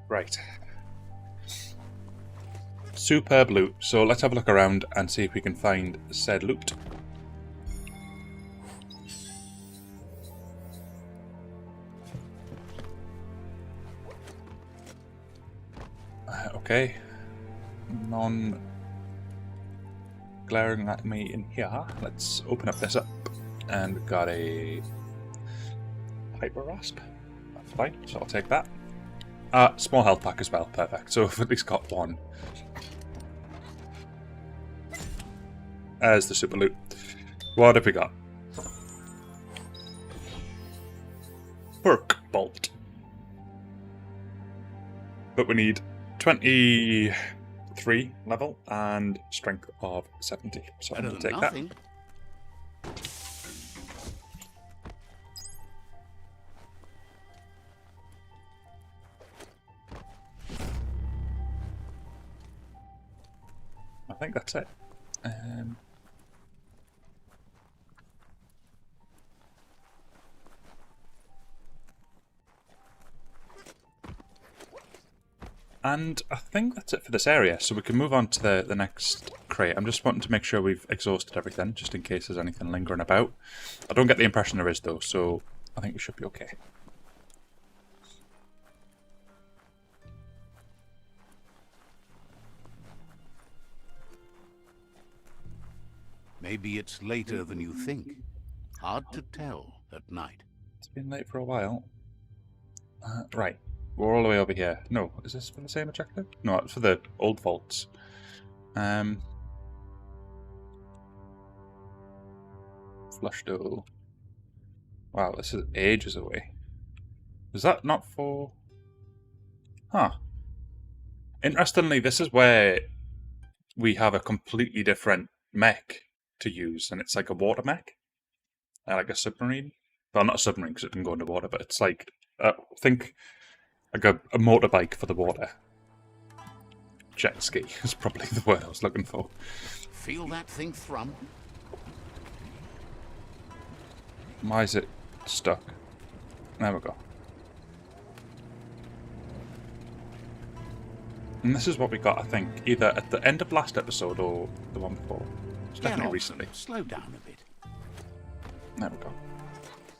Right. Superb loot. So let's have a look around and see if we can find said loot. Okay. None glaring at me in here. Let's open up this up. And we've got a Hyper Rasp. That's fine, so I'll take that. Small health pack as well, perfect. So I've at least got one. There's the super loot. What have we got? Perk Bolt. But we need 23 level and strength of 70. So I'm going to take that. I think that's it. And I think that's it for this area, so we can move on to the next crate. I'm just wanting to make sure we've exhausted everything, just in case there's anything lingering about. I don't get the impression there is, though, so I think we should be okay. Maybe it's later than you think. Hard to tell at night. It's been late for a while. Right. We're all the way over here. No, is this for the same objective? No, it's for the old vaults. Flush door. Wow, this is ages away. Is that not for... Huh. Interestingly, this is where we have a completely different mech to use, and it's like a water mech. Like a submarine. Well, not a submarine because it didn't go underwater, but it's like... think... like a motorbike for the water. Jet ski is probably the word I was looking for. Feel that thing thrum? Why is it stuck? There we go. And this is what we got, I think, either at the end of last episode or the one before. It's definitely recently. Slow down a bit. There we go.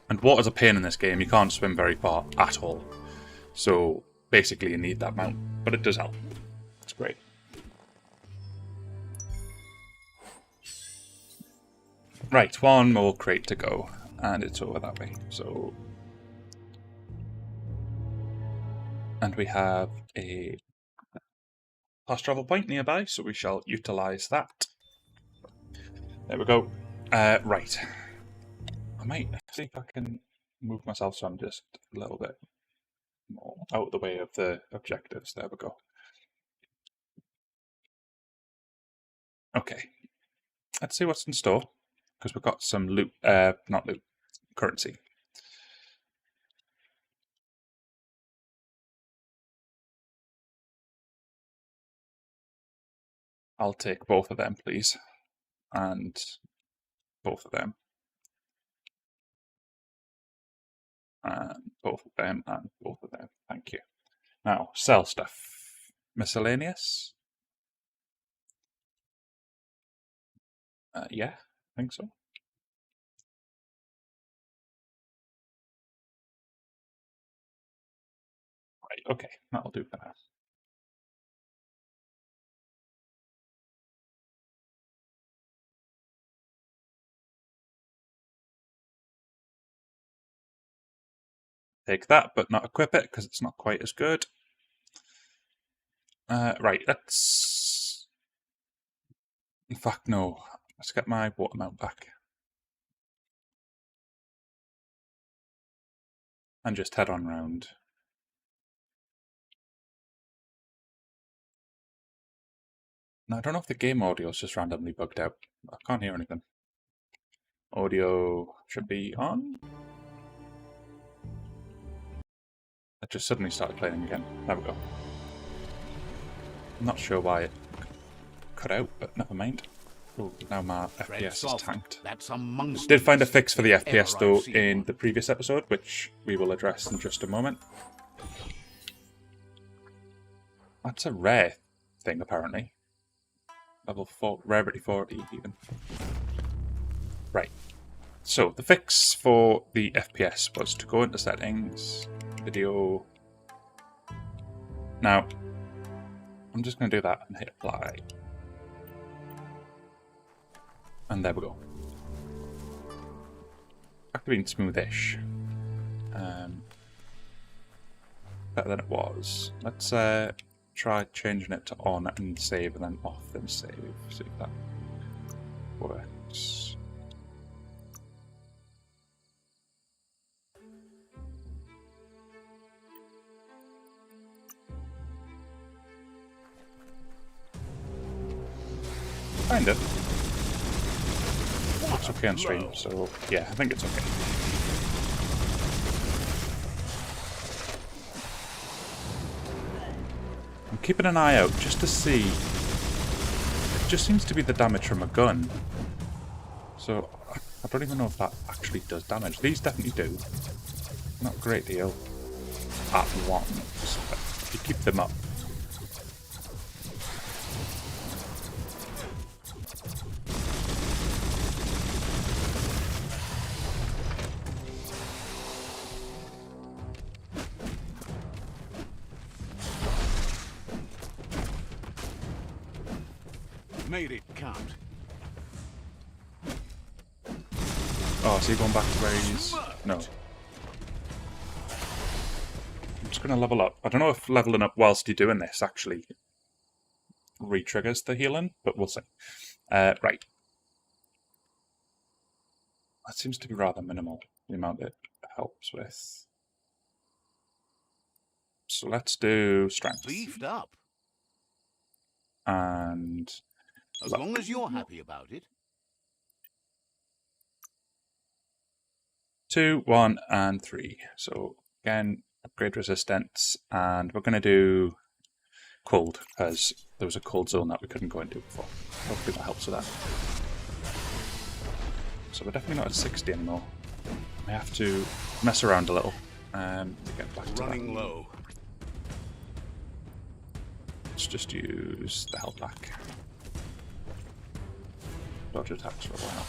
And water's a pain in this game. You can't swim very far at all. So basically you need that mount, but it does help. It's great. Right, one more crate to go, and it's over that way. So, and we have a fast travel point nearby, so we shall utilise that. There we go. Right. I might see if I can move myself so I'm just a little bit more out of the way of the objectives. There we go. Okay, let's see what's in store, because we've got some loot, not loot, currency. I'll take both of them, please, and both of them, and both of them, and both of them. Thank you. Now, sell stuff. Miscellaneous? Yeah, I think so. Right, okay, that'll do for now. Take that, but not equip it, because it's not quite as good. Right, let's... In fact, no. Let's get my water mount back. And just head on round. Now, I don't know if the game audio is just randomly bugged out. I can't hear anything. Audio should be on. It just suddenly started playing again. There we go. I'm not sure why it cut out, but never mind. Ooh, now my FPS is tanked. Did find a fix for the FPS though in the previous episode, which we will address in just a moment. That's a rare thing apparently. Level 4, rarity 40 even. Right. So the fix for the FPS was to go into settings, video. Now, I'm just going to do that and hit apply. And there we go. Back to being smoothish. Better than it was. Let's try changing it to on and save, and then off and save. See if that works. Kind of. Looks okay on stream, so yeah, I think it's okay. I'm keeping an eye out just to see. It just seems to be the damage from a gun. So I don't even know if that actually does damage. These definitely do. Not a great deal at once, but if you keep them up. Made it count. Oh, is he going back to where he's... No. I'm just going to level up. I don't know if leveling up whilst you're doing this actually re-triggers the healing, but we'll see. Right. That seems to be rather minimal, the amount it helps with. So let's do strength. Beefed up. And... As long as you're happy about it. 2, 1, and 3. So again, upgrade resistance, and we're going to do cold, because there was a cold zone that we couldn't go into before. Hopefully that helps with that. So we're definitely not at 60 anymore. I have to mess around a little to get back to Running that. low. Let's just use the health pack. Dodge attacks for a while.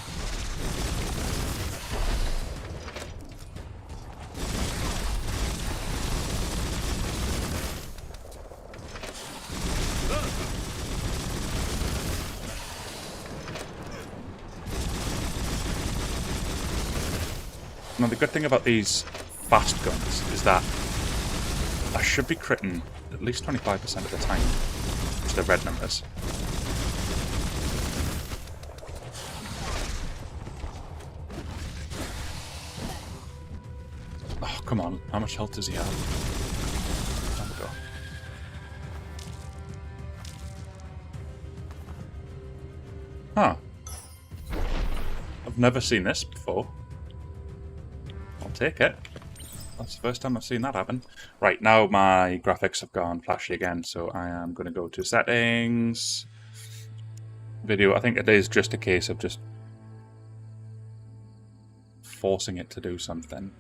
Now the good thing about these fast guns is that I should be critting at least 25% of the time to the red numbers. come on. How much health does he have? There we go. Huh. I've never seen this before. I'll take it. That's the first time I've seen that happen. Right, now my graphics have gone flashy again, so I am going to go to settings. Video, I think it is just a case of just forcing it to do something.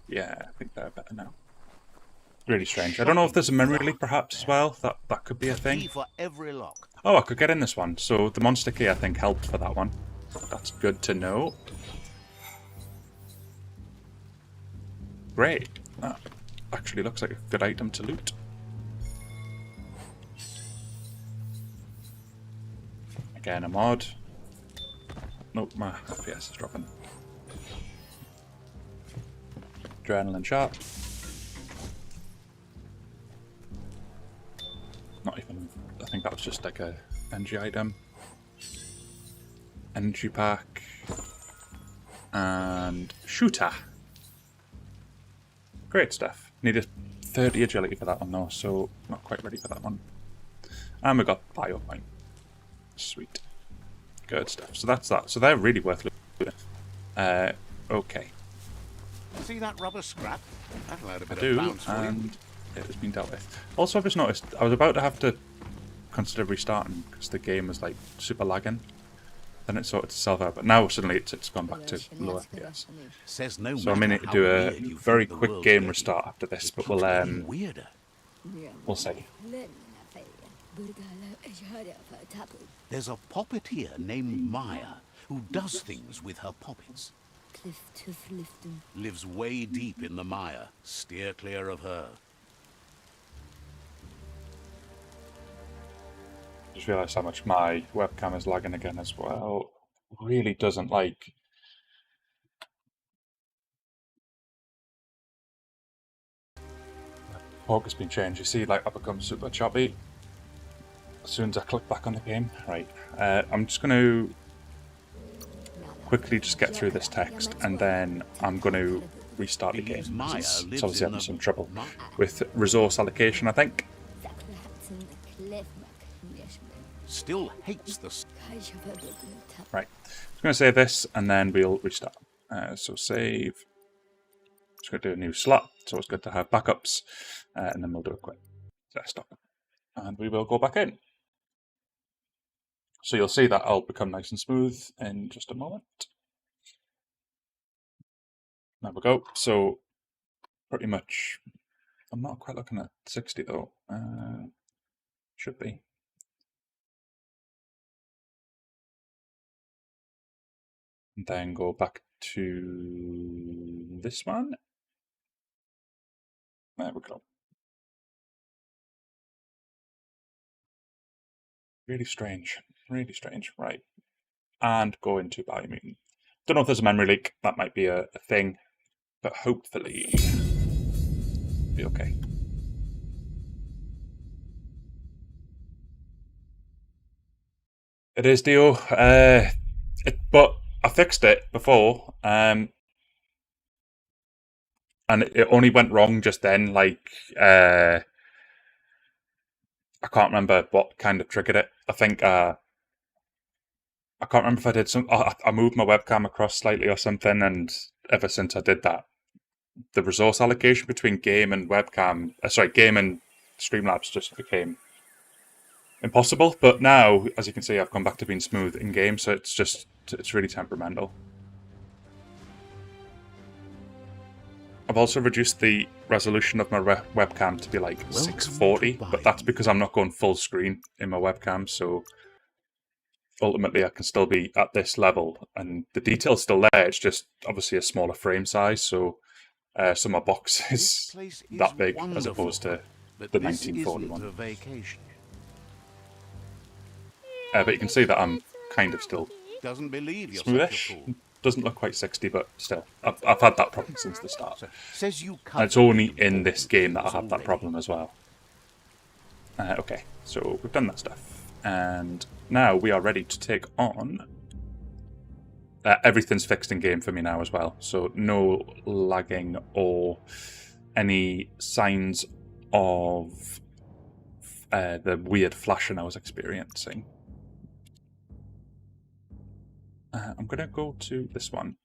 Yeah, I think they're better now. Really strange. I don't know if there's a memory leak perhaps as well. That could be a thing. For every lock. Oh, I could get in this one. So the monster key I think helped for that one. That's good to know. Great. That actually looks like a good item to loot. Again, a mod. Nope, my FPS is dropping. Adrenaline shot. Not even, I think that was just like a NG item. Energy pack. And shooter. Great stuff. Needed 30 agility for that one though, so not quite ready for that one. And we got Biomutant. Sweet. Good stuff. So that's that. So they're really worth looting. Okay. See that rubber scrap? That'll add a bit I do, of bounce for you. and it has been dealt with. Also, I've just noticed I was about to have to consider restarting because the game was like super lagging. Then it sorted itself out, but now suddenly it's gone back to low FPS. Says no So I'm matter in to how do a weird you very think the quick world's game getting, restart after this, it but keeps we'll getting weirder. see. There's a poppet here named Maya who does things with her poppets. Lives way deep in the mire. Steer clear of her. Just realised how much my webcam is lagging again as well. Really doesn't like. Focus been changed. You see, like I become super choppy as soon as I click back on the game. Right. I'm just going to quickly just get through this text, and then I'm going to restart the game. It's obviously having some trouble with resource allocation, I think. Still hates the... Right. I'm going to save this, and then we'll restart. So save. Just going to do a new slot. It's always good to have backups, and then we'll do a quick stop, and we will go back in. So you'll see that I'll become nice and smooth in just a moment. There we go. So pretty much, I'm not quite looking at 60 though. Should be. And then go back to this one. There we go. Really strange. Really strange. Right. And go into Biomutant. Don't know if there's a memory leak. That might be a thing. But hopefully be okay. It is, Dio. But I fixed it before. And it only went wrong just then. Like, I can't remember what kind of triggered it. I think I can't remember if I did some. I moved my webcam across slightly or something, and ever since I did that, the resource allocation between game and webcam, game and Streamlabs just became impossible. But now, as you can see, I've gone back to being smooth in game, so it's really temperamental. I've also reduced the resolution of my webcam to be like 640, but that's because I'm not going full screen in my webcam, so ultimately I can still be at this level, and the detail's still there, it's just obviously a smaller frame size, so my box is that big as opposed to the 1941. But you can see that I'm kind of still smoothish. Doesn't look quite 60, but still, I've had that problem since the start. And it's only in this game that I have that problem as well. Okay, so we've done that stuff, and now we are ready to take on... everything's fixed in game for me now as well, so no lagging or any signs of the weird flashing I was experiencing. I'm going to go to this one,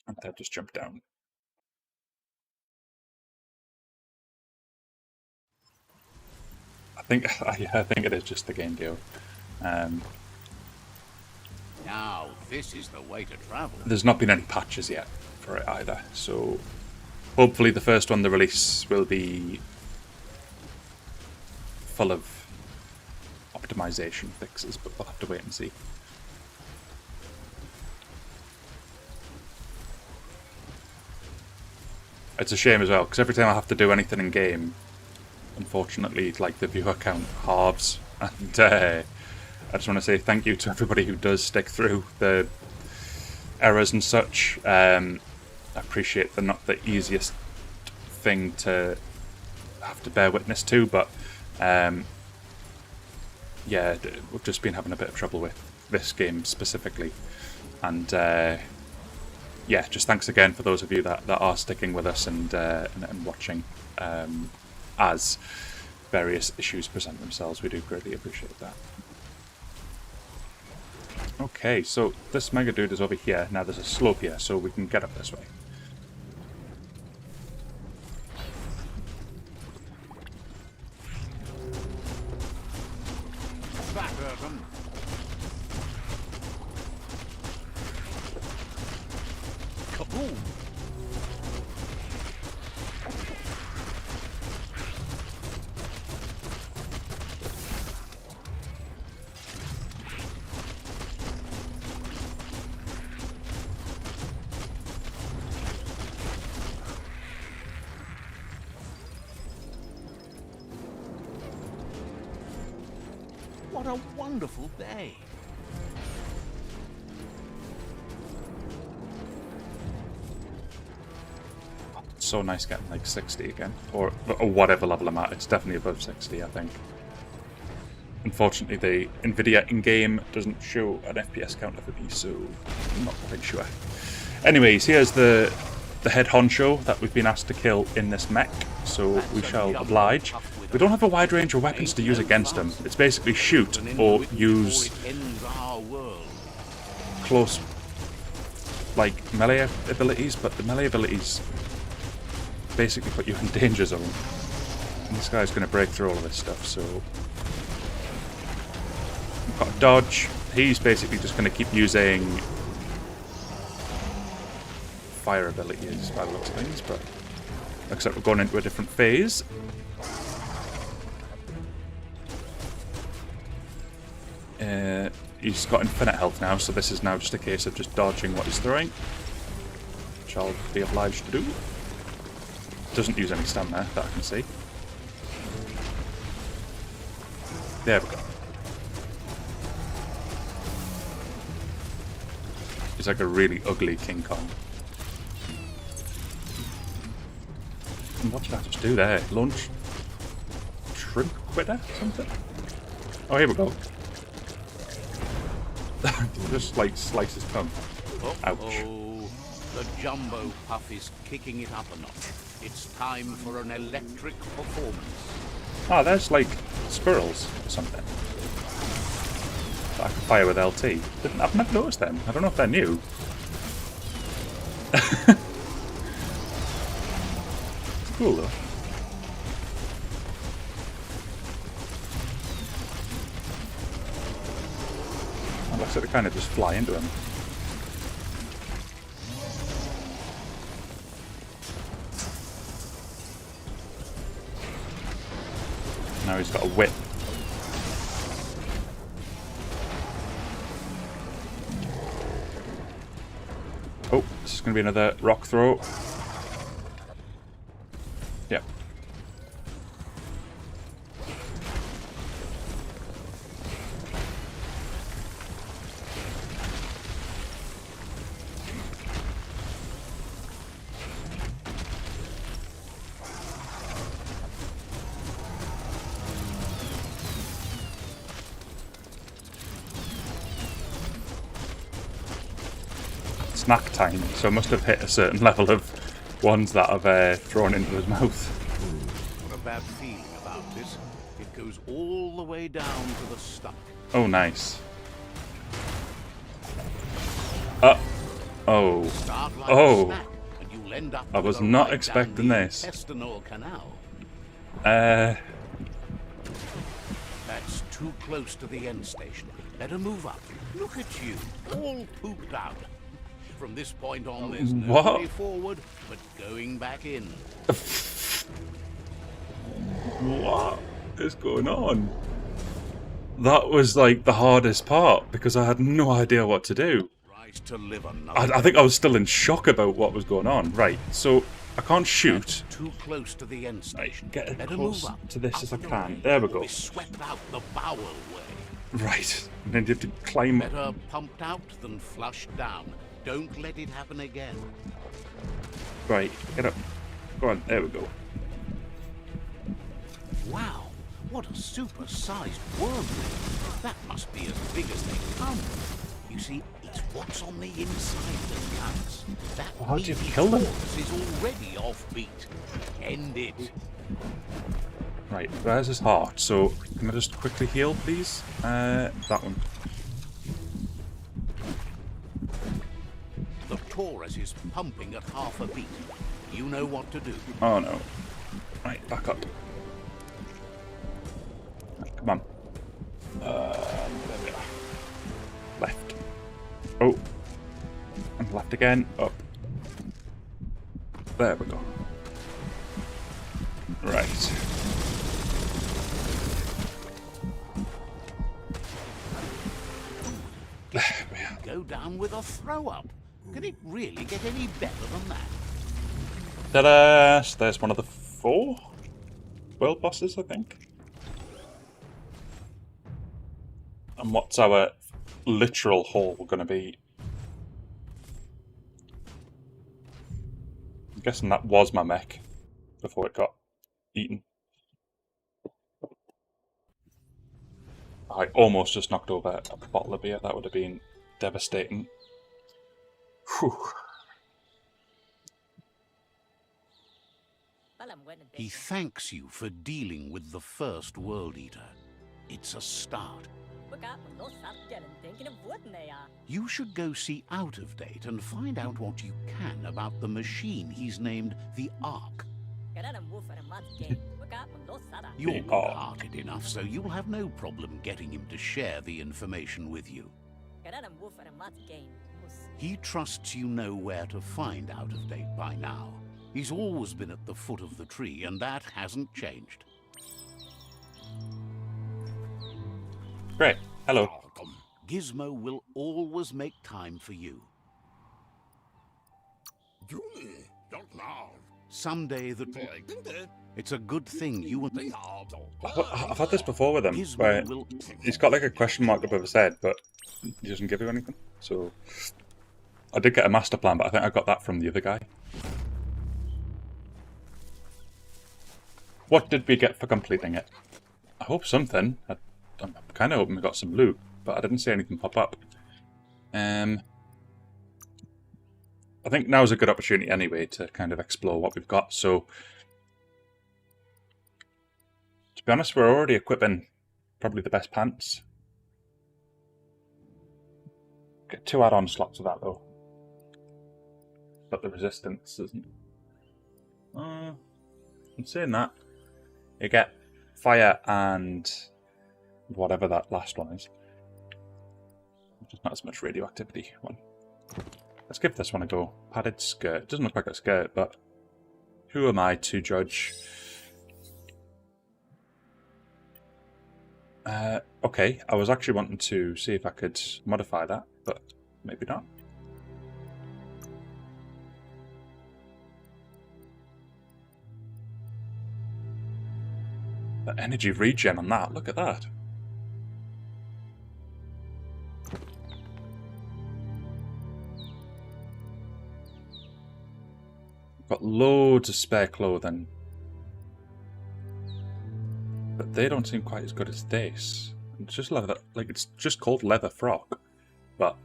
and then just jump down. I think it is just the game deal. Now, this is the way to travel. There's not been any patches yet for it either, so hopefully the first one, the release, will be full of optimization fixes, but we'll have to wait and see. It's a shame as well, because every time I have to do anything in game, unfortunately, like, the viewer count halves, and I just want to say thank you to everybody who does stick through the errors and such. I appreciate they're not the easiest thing to have to bear witness to, but yeah, we've just been having a bit of trouble with this game specifically, and yeah, just thanks again for those of you that are sticking with us and watching as various issues present themselves. We do greatly appreciate that. Okay, so this mega dude is over here. Now there's a slope here, so we can get up this way. That hurt 'em. Kaboom! What a wonderful day. It's so nice getting like 60 again, or whatever level I'm at. It's definitely above 60, I think. Unfortunately, the Nvidia in-game doesn't show an FPS counter for me, so I'm not quite sure. Anyways, here's the head honcho that we've been asked to kill in this mech, so we shall oblige. We don't have a wide range of weapons to use against them. It's basically shoot or use close, like, melee abilities, but the melee abilities basically put you in danger zone. And this guy's going to break through all of this stuff, so... We've got a dodge. He's basically just going to keep using fire abilities by the looks of things, but looks like we're going into a different phase. He's got infinite health now, so this is now just a case of just dodging what he's throwing, which I'll be obliged to do. Doesn't use any stamina, that I can see. There we go. He's like a really ugly King Kong. And what did I just do there? Launch shrimp quitter? Something? Oh, here we go. Just like slice his tongue. Ouch. The jumbo puff is kicking it up a notch. It's time for an electric performance. Ah, there's like squirrels or something that I can fire with LT. I've never noticed them. I don't know if they're new. It's cool though. It looks like they kind of just fly into him. Now he's got a whip. Oh, this is going to be another rock throw. Yep. snack time, so I must have hit a certain level of ones that I've thrown into his mouth. Not a bad feeling about this. It goes all the way down to the stomach. Oh, nice. Oh. Start like Oh. a snack, and you'll end up I with was a not ride expecting down the this. intestinal canal. Uh, That's too close to the end station. Better move up. Look at you, all pooped out. From this point on, there's no What? way forward but going back in. what is going on? That was like the hardest part because I had no idea what to do. Rise to live another I think I was still in shock about what was going on. Right, so I can't shoot. too close to the end station. Get as Better close move up. to this as I Up and can. away. There we go. Be swept out the bowel way. Right, and then you have to climb. Better pumped out than flushed down. Don't let it happen again. Right, get up. Go on, there we go. Wow, what a super-sized worm. That must be as big as they come. You see, it's what's on the inside that counts. That Well, how do you meaty kill them? torus is already offbeat. End it. Right, where's his heart? So, can I just quickly heal, please? That one. The torus is pumping at half a beat. You know what to do. Oh no. Right, back up. Right, come on. There we are. Left. Oh. And left again. Up. There we go. Right. There we are. Go down with a throw-up. Can it really get any better than that? Ta-da! So there's one of the 4 world bosses, I think. And what's our literal haul going to be? I'm guessing that was my mech before it got eaten. I almost just knocked over a bottle of beer. That would have been devastating. Whew. He thanks you for dealing with the first World Eater. It's a start. You should go see Out of Date and find out what you can about the machine he's named the Ark. You're good-hearted enough, so you'll have no problem getting him to share the information with you. He trusts you know where to find Out of Date by now. He's always been at the foot of the tree, and that hasn't changed. Great. Hello. Welcome. Gizmo will always make time for you. Someday it's a good thing you and I've had this before with him, where Gizmo will... he's got like a question mark above his head, but he doesn't give you anything. So I did get a master plan, but I think I got that from the other guy. What did we get for completing it? I hope something. I'm kind of hoping we got some loot, but I didn't see anything pop up. I think now's a good opportunity anyway to kind of explore what we've got. So, to be honest, we're already equipping probably the best pants. Get 2 add-on slots of that though. But the resistance isn't. I'm saying that. You get fire and whatever that last one is. Just not as much radioactivity one. Let's give this one a go. Padded skirt. It doesn't look like a skirt, but who am I to judge? Okay, I was actually wanting to see if I could modify that, but maybe not. The energy regen on that, look at that. Got loads of spare clothing. But they don't seem quite as good as this. It's just leather, like it's just called leather frock. But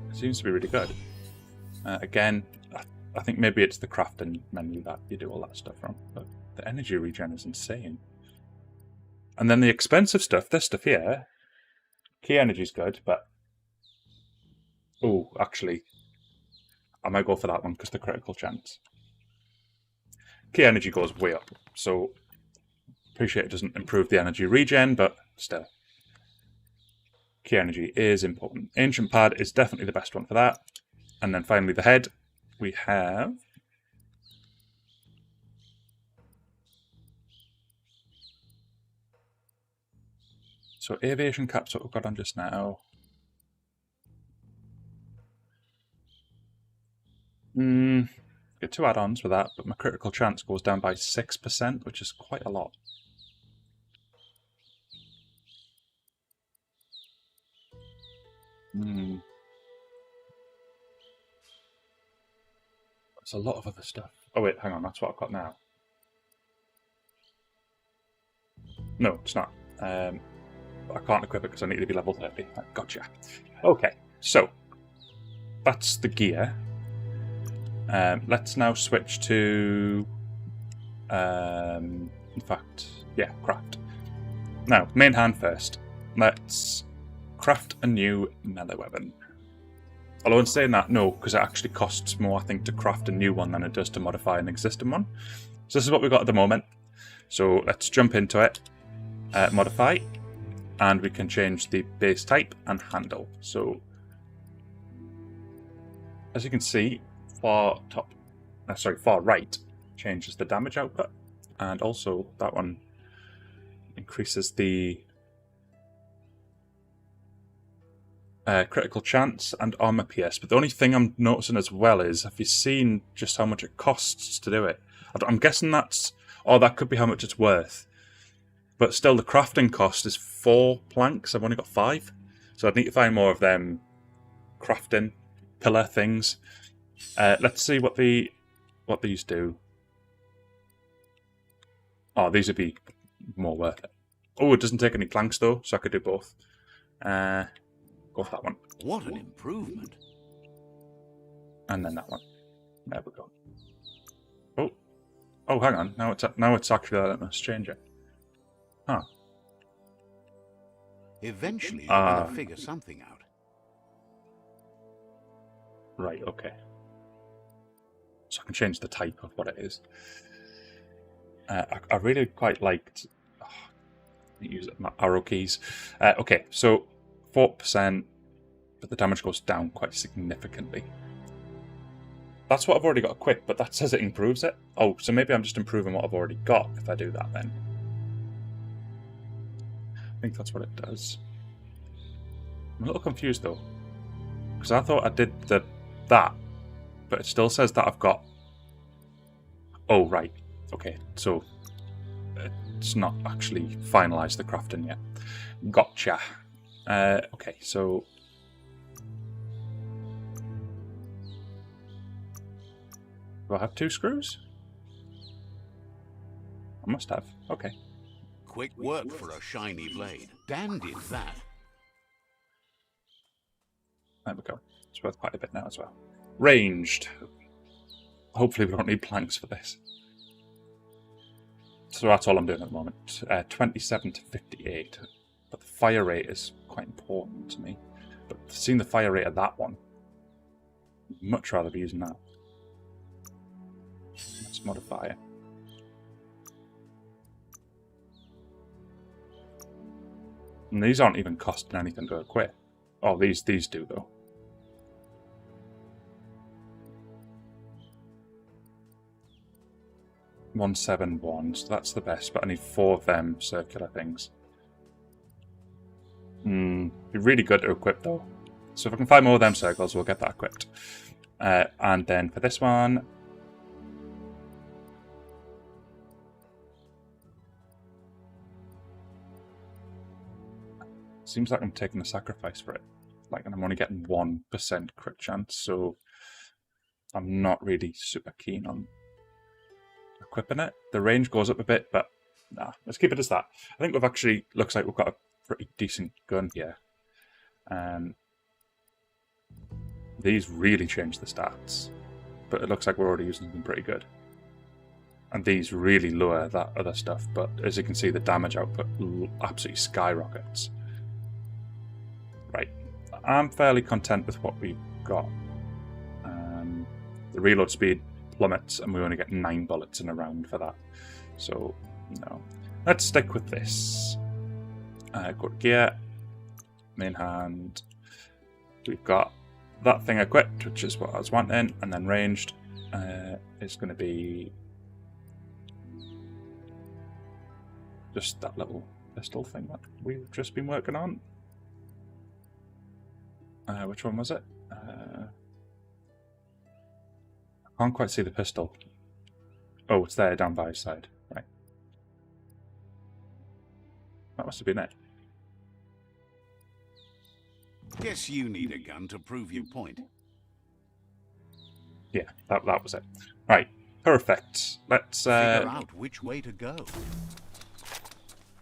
it's seems to be really good. Again, I think maybe it's the crafting menu that you do all that stuff from, but the energy regen is insane. And then the expensive stuff, this stuff here, key energy's good, but... Oh, actually, I might go for that one because the critical chance. Key energy goes way up, so appreciate it doesn't improve the energy regen, but still. Key energy is important. Ancient Pad is definitely the best one for that. And then finally the head, we have... So aviation cap's what we've got on just now. Get 2 add-ons with that, but my critical chance goes down by 6%, which is quite a lot. There's a lot of other stuff. Oh wait, hang on, that's what I've got now. No, it's not. I can't equip it because I need to be level 30. Gotcha. Okay, so that's the gear. Let's now switch to, in fact, yeah, craft. Now, main hand first. Let's craft a new melee weapon. Although in saying that, no, because it actually costs more, I think, to craft a new one than it does to modify an existing one. So this is what we've got at the moment. So let's jump into it, modify, and we can change the base type and handle. So, as you can see, far right changes the damage output, and also that one increases the critical chance and armor PS. But the only thing I'm noticing as well is, have you seen just how much it costs to do it? I'm guessing that's, or that could be how much it's worth. But still, the crafting cost is 4 planks. I've only got 5, so I'd need to find more of them crafting pillar things. Let's see what these do. Oh, these would be more worth it. Oh, it doesn't take any planks though, so I could do both. Go for that one. What an improvement! And then that one. There we go. Oh, hang on. Now it's actually letting us change it. Huh. Eventually, you're going to figure something out. Right. Okay. So I can change the type of what it is. I really quite liked... use my arrow keys. Okay, so 4%, but the damage goes down quite significantly. That's what I've already got equipped, but that says it improves it. Oh, so maybe I'm just improving what I've already got if I do that then. I think that's what it does. I'm a little confused though, because I thought I did that, but it still says that I've got... Oh, right. Okay, so it's not actually finalised the crafting yet. Gotcha. Okay, so... Do I have 2 screws? I must have. Okay. Quick work for a shiny blade. Dandy that. There we go. It's worth quite a bit now as well. Ranged. Hopefully we don't need planks for this. So that's all I'm doing at the moment. 27 to 58. But the fire rate is quite important to me. But seeing the fire rate of that one, I'd much rather be using that. Let's modify it. And these aren't even costing anything to equip. Oh, these do though. $171, so that's the best, but I need 4 of them circular things. Be really good to equip though. So if I can find more of them circles, we'll get that equipped. And then for this one, seems like I'm taking a sacrifice for it. Like, and I'm only getting 1% crit chance, so I'm not really super keen on equipping it. The range goes up a bit, but nah, let's keep it as that. I think we've actually, looks like we've got a pretty decent gun here. These really change the stats, but it looks like we're already using them pretty good. And these really lower that other stuff, but as you can see, the damage output absolutely skyrockets. Right, I'm fairly content with what we've got. The reload speed plummets, and we only get 9 bullets in a round for that. So, no. Let's stick with this. Go to gear, main hand. We've got that thing equipped, which is what I was wanting, and then ranged is going to be just that little pistol thing that we've just been working on. Which one was it? I can't quite see the pistol. Oh, it's there down by his side. Right. That must have been it. Guess you need a gun to prove your point. Yeah, that was it. Right. Perfect. Let's figure out which way to go.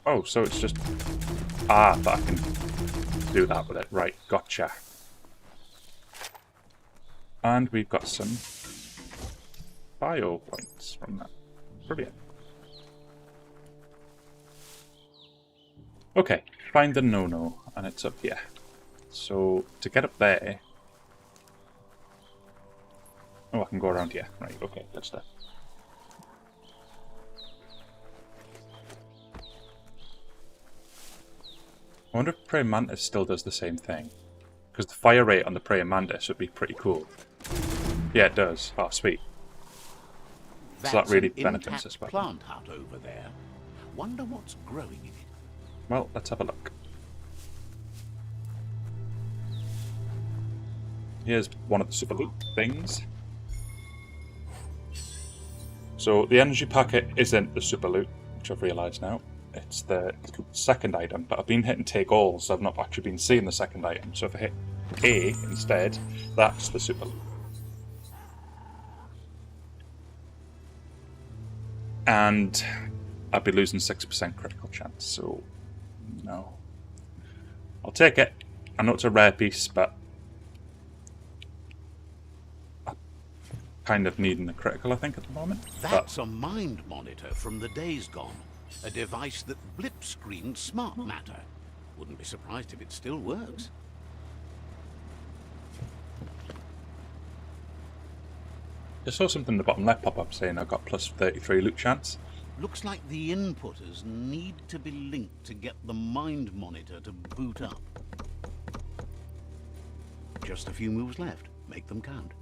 Oh, so it's just... Ah, but I can do that with it. Right, gotcha. And we've got some bio points from that. Brilliant. Okay, find the no-no, and it's up here. So, to get up there... Oh, I can go around here. Right, okay, that's that. I wonder if Praying Mantis still does the same thing. Because the fire rate on the Praying Mantis would be pretty cool. Yeah, it does. Oh, sweet. So that really benefits us. Plant hut over there. Wonder what's growing in it. Well, let's have a look. Here's one of the super loot things. So the energy packet isn't the super loot, which I've realised now. It's the second item, but I've been hitting take all, so I've not actually been seeing the second item. So if I hit A instead, that's the super loot. And I'd be losing 6% critical chance, so no. I'll take it. I know it's a rare piece, but I'm kind of needing the critical, I think, at the moment. That's a mind monitor from the days gone. A device that blip screened smart matter. Wouldn't be surprised if it still works. I saw something in the bottom left pop up saying I've got plus 33 loot chance. Looks like the inputters need to be linked to get the mind monitor to boot up. Just a few moves left. Make them count.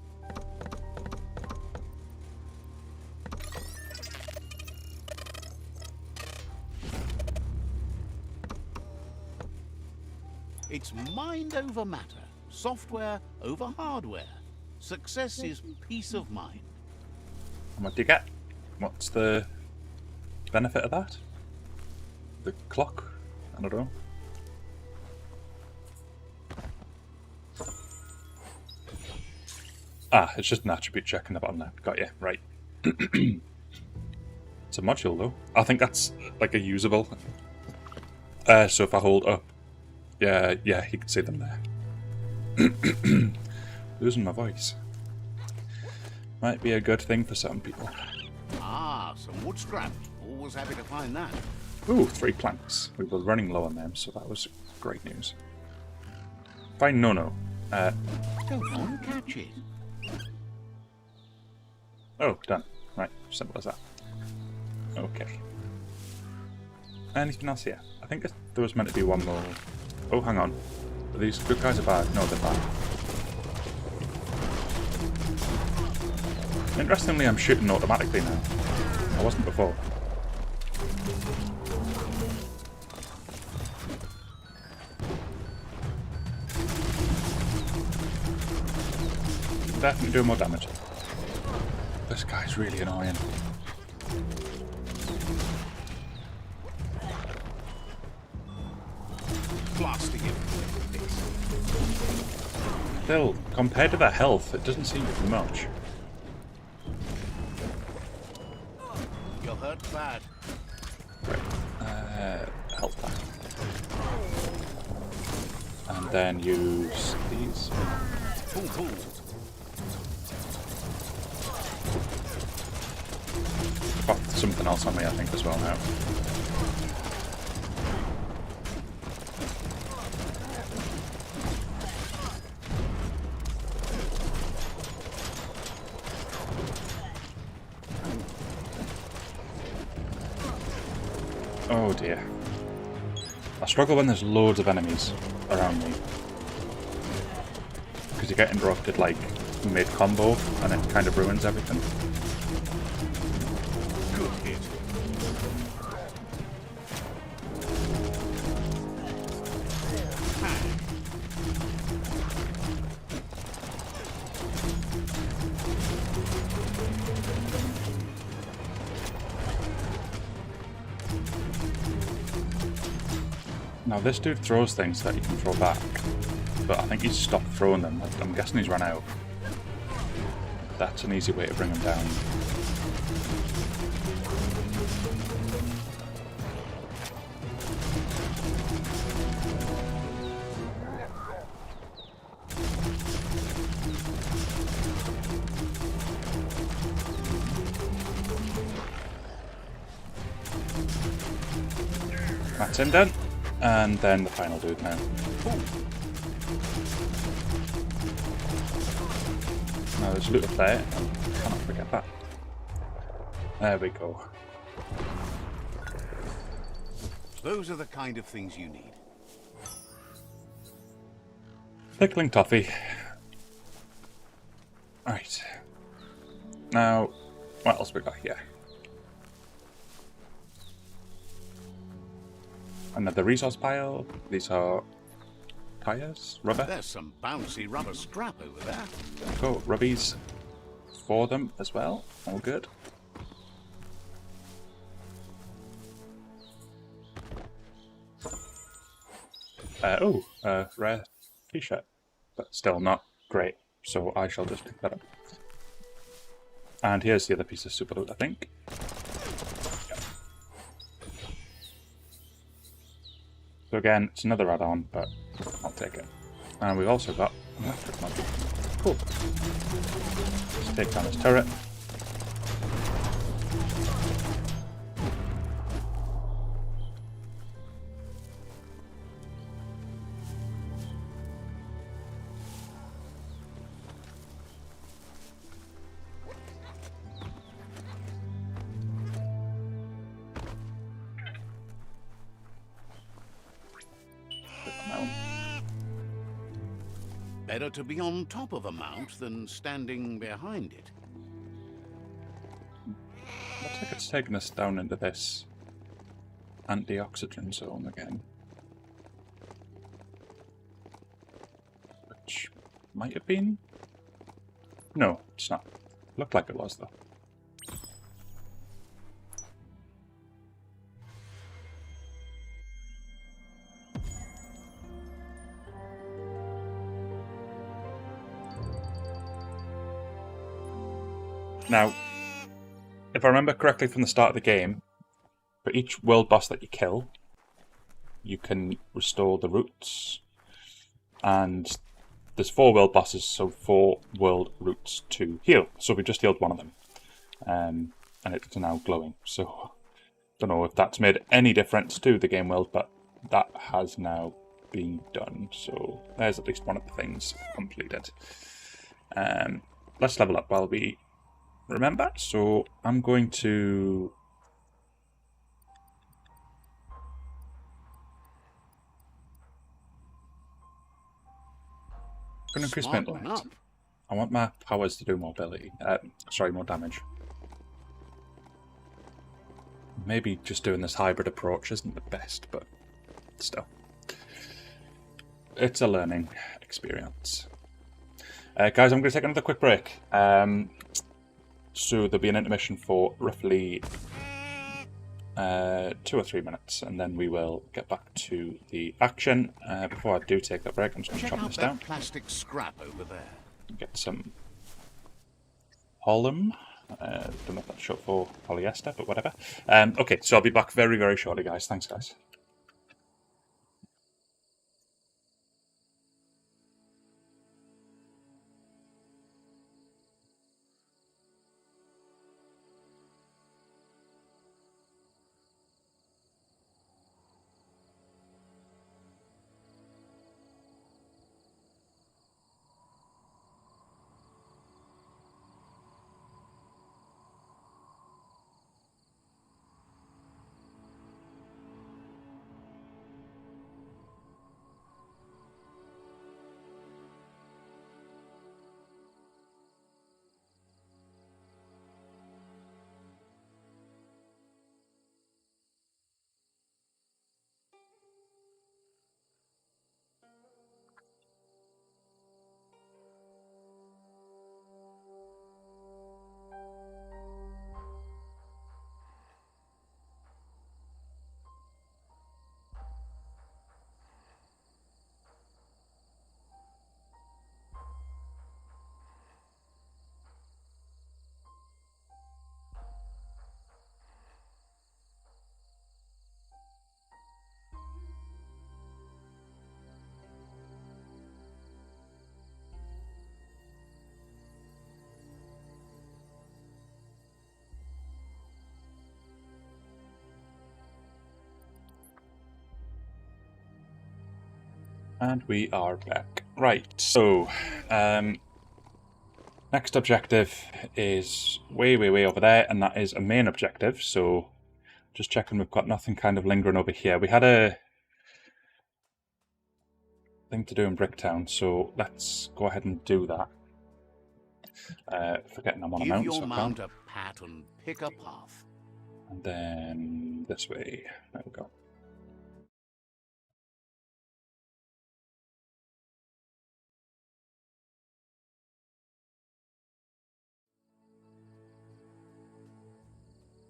It's mind over matter, software over hardware. Success is peace of mind. And what do you get? What's the benefit of that? The clock? I don't know. Ah, it's just an attribute check in the bottom left. Got you. Right. It's a module though. I think that's like a usable. So if I hold up, yeah, you can see them there. Losing my voice. Might be a good thing for some people. Ah, some wood scrap. Always happy to find that. Ooh, 3 planks. We were running low on them, so that was great news. Fine, no. Go on, catch it. Oh, done. Right, simple as that. Okay. Anything else here? I think there was meant to be one more. Oh, hang on. Are these good guys are bad? No, they're bad. Interestingly, I'm shooting automatically now. I wasn't before. Definitely doing more damage. This guy's really annoying. Blasting him. Still, compared to their health, it doesn't seem to be much. You're hurt bad. Right. Health pack. And then use these. Pull, pull. Got something else on me, I think, as well now. Oh dear. I struggle when there's loads of enemies around me. Because you get interrupted like mid-combo and it kind of ruins everything. Good hit. Now this dude throws things that you can throw back, but I think he's stopped throwing them. I'm guessing he's run out. That's an easy way to bring him down. That's him done. And then the final dude now. Now there's loot up there. I cannot forget that. There we go. Those are the kind of things you need. Pickling toffee. Right. Now, what else we got here? Another resource pile. These are tires, rubber. There's some bouncy rubber scrap over there. Go, rubbies for them as well. All good. Rare t-shirt, but still not great. So I shall just pick that up. And here's the other piece of super loot, I think. So again, it's another add-on, but I'll take it. And we've also got an electric module. Cool. Let's take down this turret. Better to be on top of a mount than standing behind it. Looks like it's taking us down into this antioxidant zone again. Which might have been? No, it's not. Looked like it was though. Now, if I remember correctly from the start of the game, for each world boss that you kill, you can restore the roots. And there's 4 world bosses, so 4 world roots to heal. So we just healed one of them. And it's now glowing. So, don't know if that's made any difference to the game world, but that has now been done. So there's at least one of the things completed. Let's level up while we remember. So I'm going to increase my intellect. I want my powers to do more ability. More damage. Maybe just doing this hybrid approach isn't the best, but still. It's a learning experience. Guys, I'm going to take another quick break. So there'll be an intermission for roughly 2 or 3 minutes, and then we will get back to the action. Before I do take that break, I'm just going to chop this down. Plastic scrap over there. Get some Holm. Don't know if that's short for polyester, but whatever. Okay, so I'll be back very, very shortly, guys. Thanks, guys. And we are back. Right, so next objective is way over there, and that is a main objective. So just checking we've got nothing kind of lingering over here. We had a thing to do in Bricktown, so let's go ahead and do that. Forgetting I'm on a Give mount, your so I mount can't. a pat and pick a path. And then this way. There we go.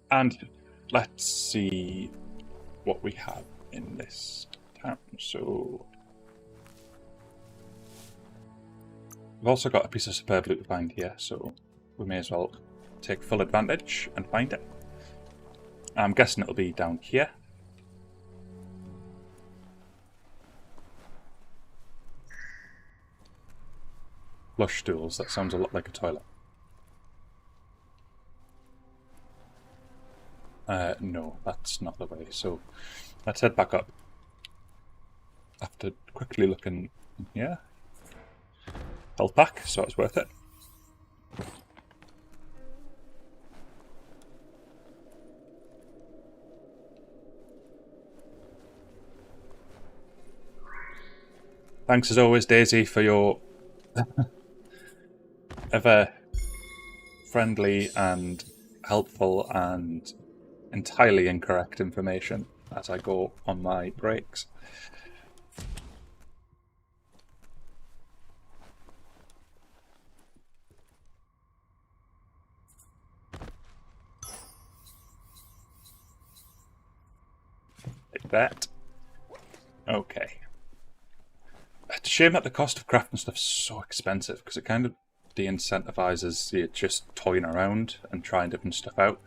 And let's see what we have in this town. So we've also got a piece of superb loot to find here, so we may as well take full advantage and find it. I'm guessing it'll be down here. Lush stools, that sounds a lot like a toilet. No, that's not the way. So let's head back up. After quickly looking in here. Health pack, so it's worth it. Thanks as always, Daisy, for your ever friendly and helpful and entirely incorrect information as I go on my breaks. Like that. Okay. It's a shame that the cost of crafting stuff's so expensive, because it kind of de-incentivizes you just toying around and trying different stuff out.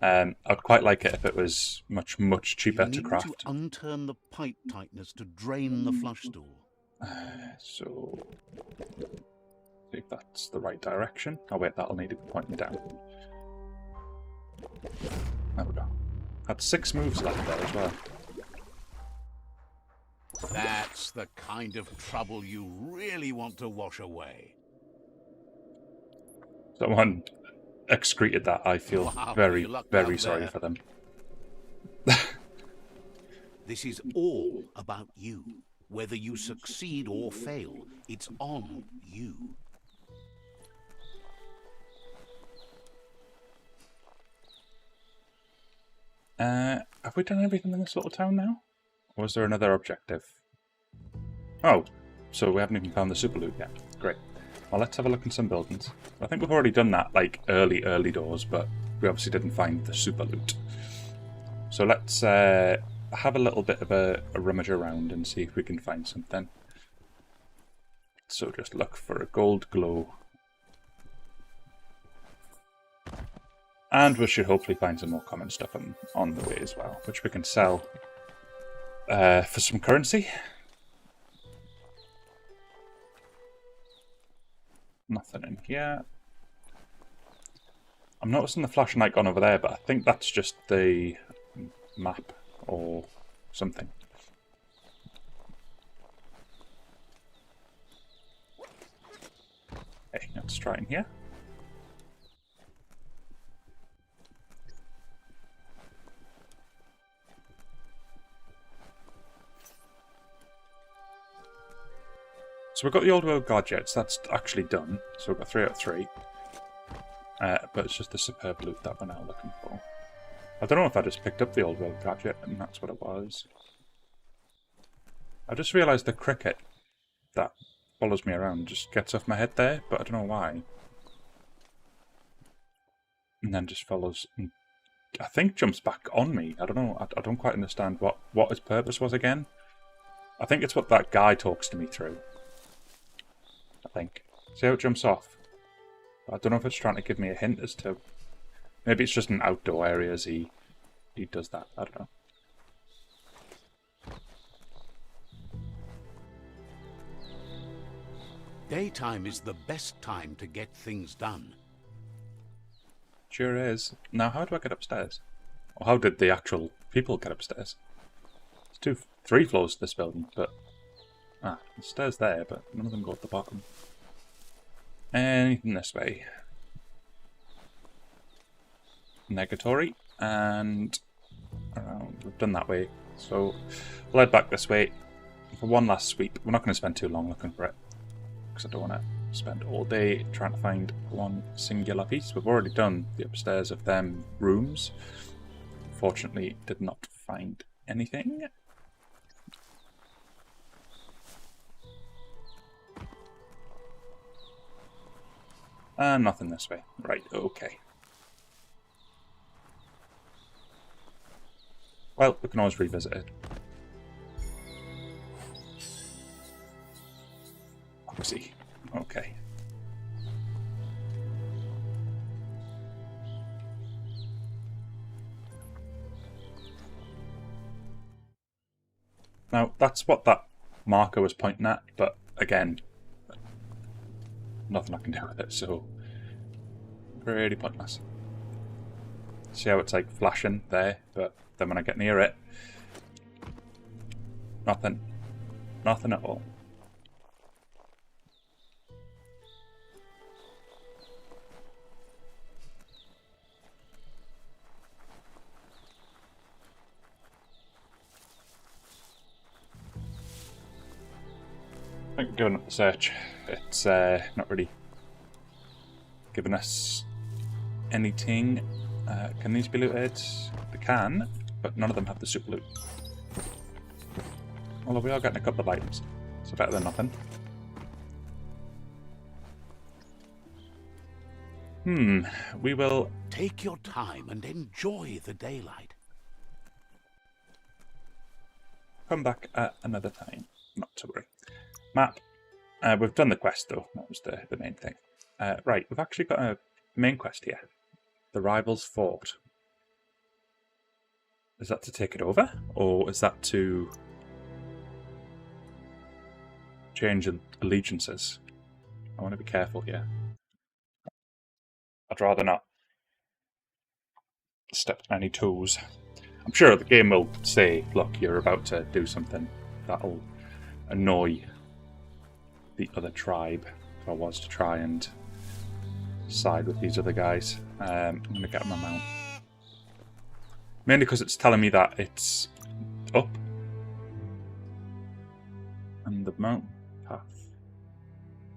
I'd quite like it if it was much cheaper to craft. You need to unturn the pipe tighteners to drain the flush stool. So, see if that's the right direction. Oh wait, that'll need to be pointing down. There we go. Had 6 moves left there as well. That's the kind of trouble you really want to wash away. Someone excreted that. I feel Wow, very you lucked out sorry there. for them. This is all about you. Whether you succeed or fail, it's on you. Have we done everything in this little town now? Or was there another objective? Oh, so we haven't even found the super loot yet. Great. Well, let's have a look in some buildings. I think we've already done that, like, early doors, but we obviously didn't find the super loot. So let's have a little bit of a rummage around and see if we can find something. So just look for a gold glow. And we should hopefully find some more common stuff on the way as well, which we can sell for some currency. Nothing in here. I'm noticing the flashing light gone over there, but I think that's just the map or something. Okay, let's try in here. So we've got the old world gadgets, that's actually done. So we've got 3 out of 3. But it's just the superb loot that we're now looking for. I don't know if I just picked up the old world gadget and that's what it was. I just realised the cricket that follows me around just gets off my head there, but I don't know why. And then just follows, and I think jumps back on me. I don't know, I don't quite understand what its purpose was again. I think it's what that guy talks to me through. I think. See how it jumps off? I don't know if it's trying to give me a hint as to... Maybe it's just in outdoor areas he does that. I don't know. Daytime is the best time to get things done. Sure is. Now, how do I get upstairs? Or how did the actual people get upstairs? It's 3 floors to this building, but Ah, the stairs there, but none of them go at the bottom. Anything this way. Negatory, and around. We've done that way, so we'll head back this way for one last sweep. We're not going to spend too long looking for it, because I don't want to spend all day trying to find one singular piece. We've already done the upstairs of them rooms. Fortunately, did not find anything. And nothing this way. Right, okay. Well, we can always revisit it. Oxy. Okay. Now, that's what that marker was pointing at, but again, nothing I can do with it, so pretty pointless. See how it's like flashing there, but then when I get near it, nothing. Nothing at all. I think we're going up the search. It's not really giving us anything. Can these be looted? They can, but none of them have the super loot. Although we are getting a couple of items, so better than nothing. We will Take your time and enjoy the daylight. come back at another time. Not to worry. Map. We've done the quest though. That was the main thing. Right, we've actually got a main quest here. The Rivals Fort. Is that to take it over? Or is that to change allegiances? I want to be careful here. I'd rather not step on any toes. I'm sure the game will say, look, you're about to do something that'll annoy the other tribe, if I was to try and side with these other guys. I'm going to get my mount. Mainly because it's telling me that it's up. And the mount path.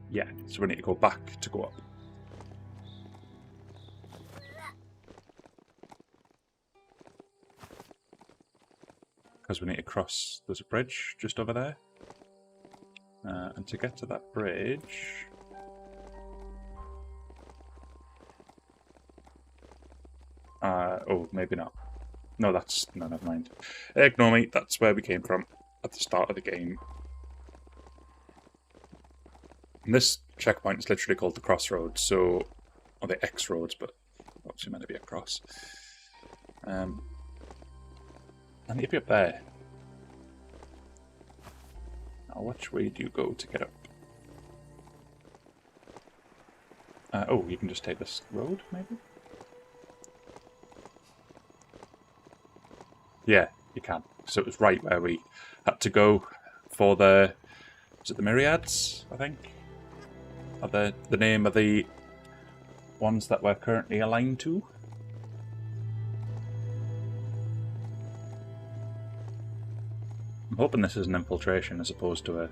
Yeah, so we need to go back to go up. Because we need to cross, there's a bridge just over there. And to get to that bridge... oh, maybe not. No, no, never mind. Ignore me, that's where we came from at the start of the game. And this checkpoint is literally called the Crossroads, so... or the X Roads, but obviously meant to be a cross. I need to be up there. Now, which way do you go to get up? Oh, you can just take this road, maybe? Yeah, you can. So it was right where we had to go for the... was it the Myriads, I think? Or the name of the ones that we're currently aligned to? I'm hoping this is an infiltration as opposed to a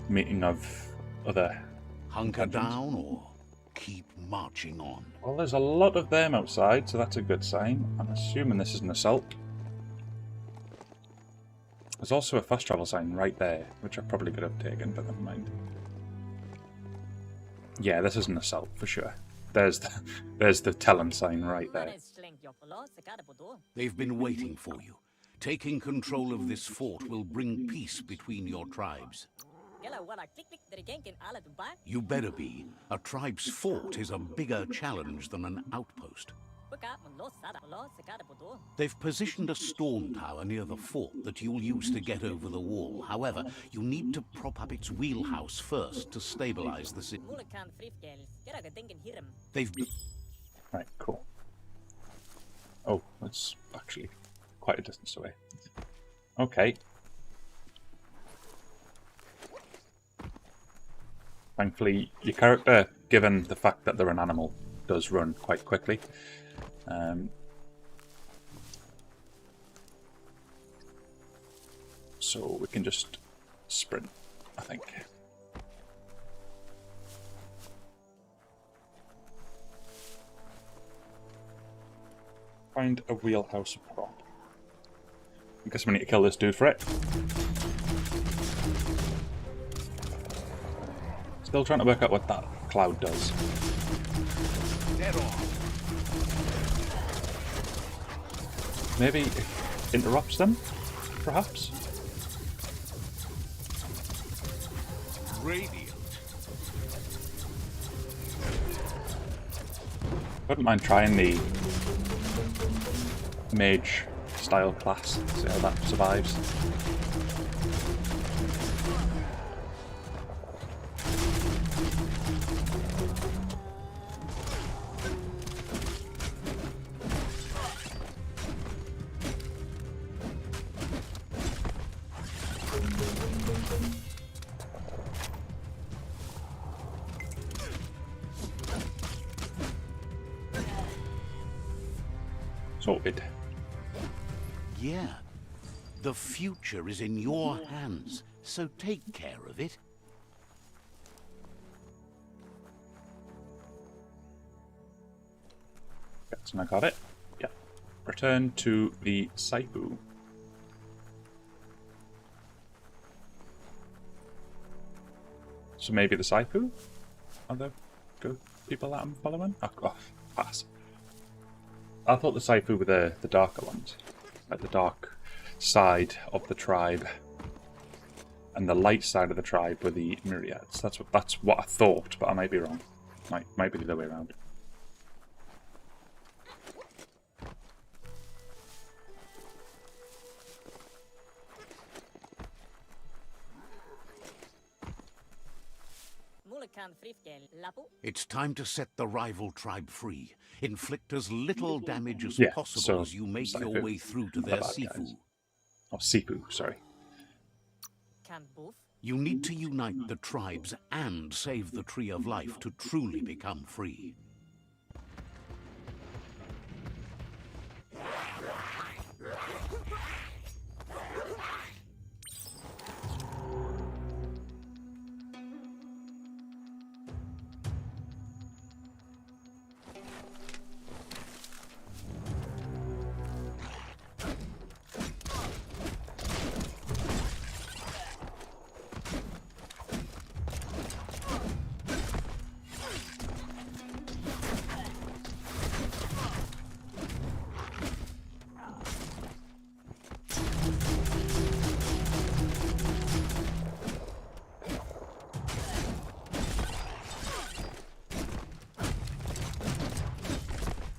meeting of other... Hunker down or keep marching on? Well, there's a lot of them outside, so that's a good sign. I'm assuming this is an assault. There's also a fast travel sign right there, which I probably could have taken, but never mind. Yeah, this is an assault for sure. There's the Talon sign right there. They've been waiting for you. Taking control of this fort will bring peace between your tribes. You better be. A tribe's fort is a bigger challenge than an outpost. They've positioned a storm tower near the fort that you'll use to get over the wall. However, you need to prop up its wheelhouse first to stabilize the city. Right, cool. Oh, that's actually quite a distance away. Okay. Thankfully, your character, given the fact that they're an animal, does run quite quickly. So we can just sprint, I think. Find a wheelhouse prop. I guess we need to kill this dude for it. Still trying to work out what that cloud does. Maybe it interrupts them, perhaps? Radiant. Wouldn't mind trying the mage style class, see how that survives. Sorted. Yeah. The future is in your hands, so take care of it. Yes, and I got it. Yeah. Return to the Saipu. So maybe the Saipu are the good people that I'm following? Oh, pass. I thought the Saipu were the darker ones. Like the dark side of the tribe. And the light side of the tribe were the myriads. That's what I thought, but I might be wrong. Might be the other way around. It's time to set the rival tribe free. Inflict as little damage as Yeah, possible so as you make Saipu, your way through to not their the bad Sifu. guys. Oh, Sipu, sorry. You need to unite the tribes and save the Tree of Life to truly become free.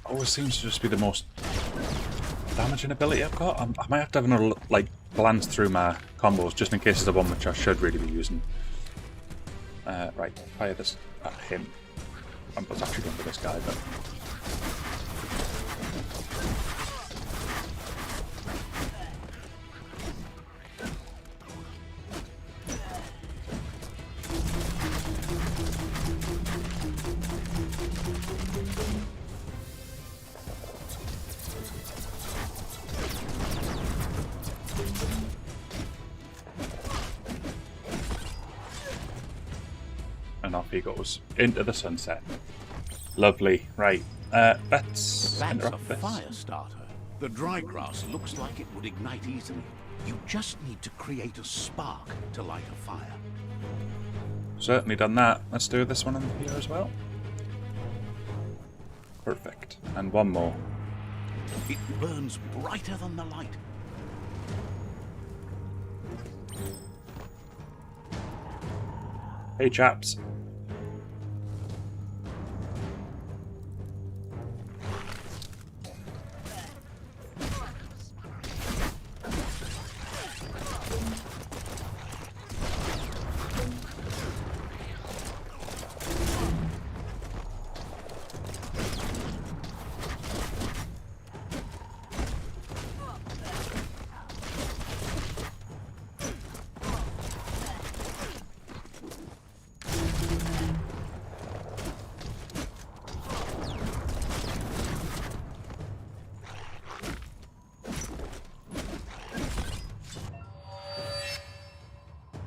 Always seems to just be the most damaging ability I've got. I might have to have another glance through my combos just in case it's the one which I should really be using. Right, fire this at him. I was actually going for this guy, but and off he goes into the sunset. Lovely. Right, let's That's a interrupt this. fire starter. The dry grass looks like it would ignite easily. You just need to create a spark to light a fire. Certainly done that. Let's do this one in here as well. Perfect. And one more. It burns brighter than the light. Hey chaps.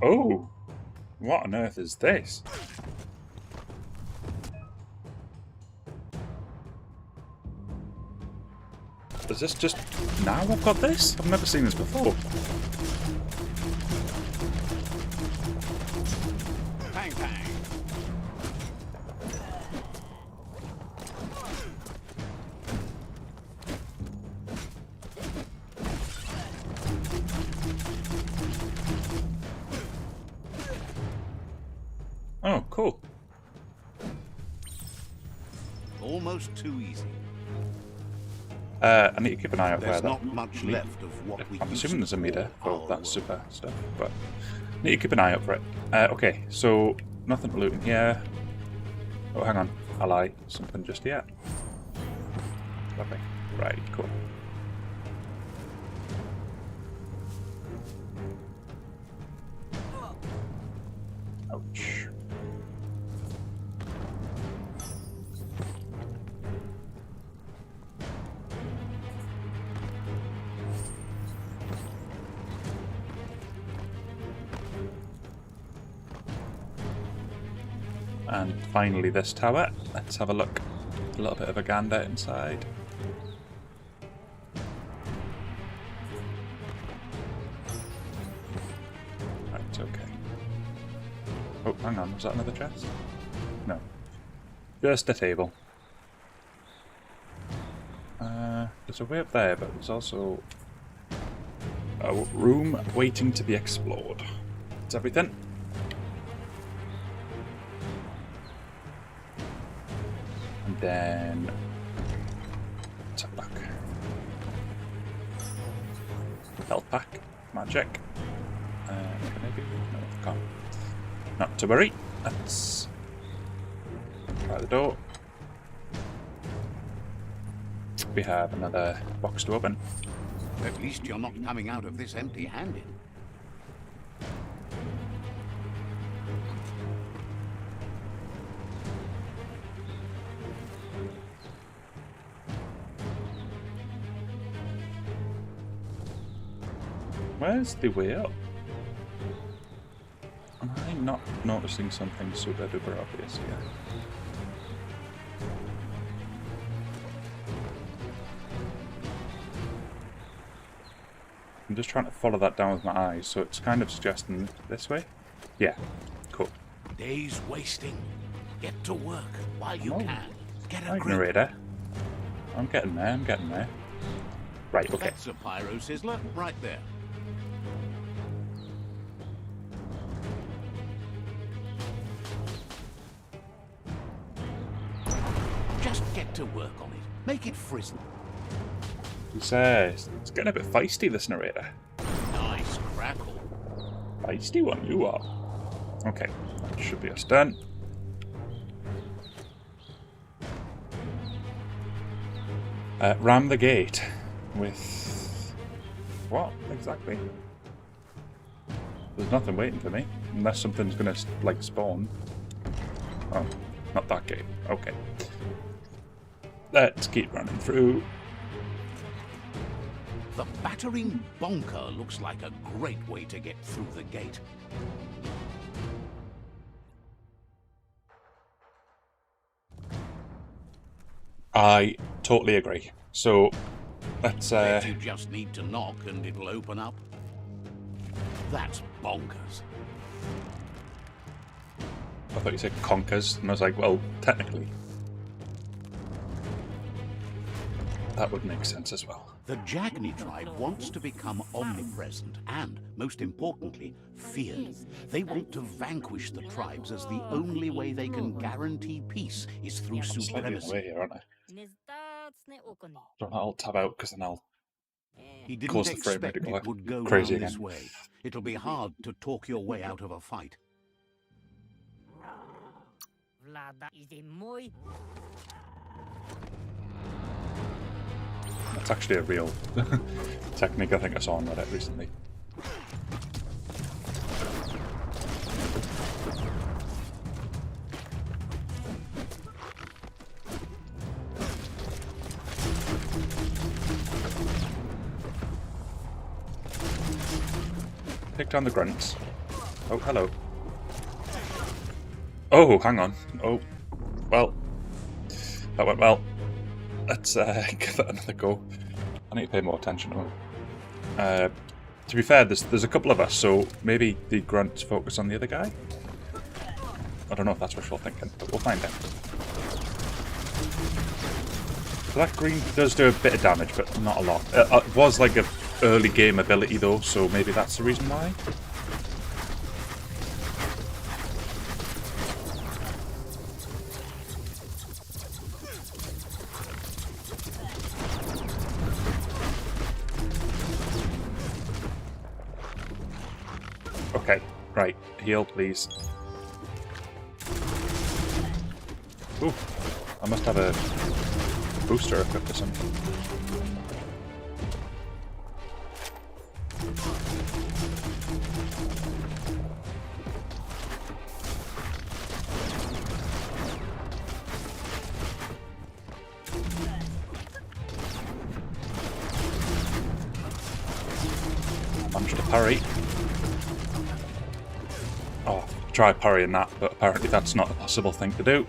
Oh! What on earth is this? Is this just... now I've got this? I've never seen this before. Bang, bang. Oh, cool. Almost too easy. I need to keep an eye out There's where not that... much left of what we I'm used assuming to there's a meter call for our that world. super stuff, but need to keep an eye out for it. Okay, so nothing to loot in here. Oh, hang on. I lie. Something just here. Lovely. Right, cool. Ouch. And finally this tower. Let's have a look. A little bit of a gander inside. Right, okay. Oh, hang on, was that another chest? No. Just a table. There's a way up there, but there's also a room waiting to be explored. That's everything. And then let's have a look. Health pack, magic. Maybe no, can't. Not to worry. Let's try the door. We have another box to open. At least you're not coming out of this empty-handed. Where's the way up? Am I not noticing something super duper obvious here? I'm just trying to follow that down with my eyes, so it's kind of suggesting this way. Yeah, cool. Days wasting. Get to work while you can. Get a Right, grip. narrator. I'm getting there, I'm getting there. Right, okay. That's a pyro sizzler right there. Just get to work on it. Make it frizzle. He says, it's getting a bit feisty, this narrator. Nice crackle. Feisty one, you are. Okay, that should be us done. Ram the gate with... what, exactly? There's nothing waiting for me, unless something's gonna, like, spawn. Oh, not that gate. Okay. Let's keep running through. The battering bonker looks like a great way to get through the gate. I totally agree. So, let's, Bet you just need to knock and it'll open up. That's bonkers. I thought you said conkers, and I was like, well, technically. That would make sense as well. The Jagni tribe wants to become omnipresent and, most importantly, feared. They want to vanquish the tribes as the only way they can guarantee peace is through I'm slightly in the way supremacy. here, aren't I? Don't know, I'll tab out because then I'll He didn't cause the frame rate expect to go it would go crazy down this again. way. It'll be hard to talk your way out of a fight. That's actually a real technique I think I saw on Reddit recently. Pick down the grunts. Oh, hello. Oh, hang on. Oh, well. That went well. Let's give it another go. I need to pay more attention to him. To be fair, there's a couple of us, so maybe the grunts focus on the other guy? I don't know if that's wishful thinking, but we'll find out. So that green does do a bit of damage, but not a lot. It was like an early game ability though, so maybe that's the reason why? Okay, right. Heal, please. Ooh, I must have a booster equipped or something. Managed to parry. Oh, try parrying that, but apparently that's not a possible thing to do.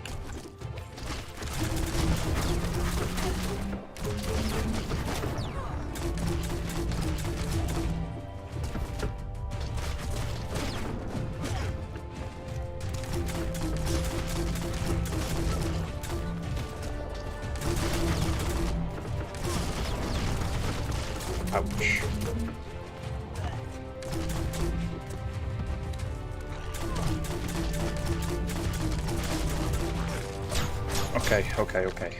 Ouch. Okay.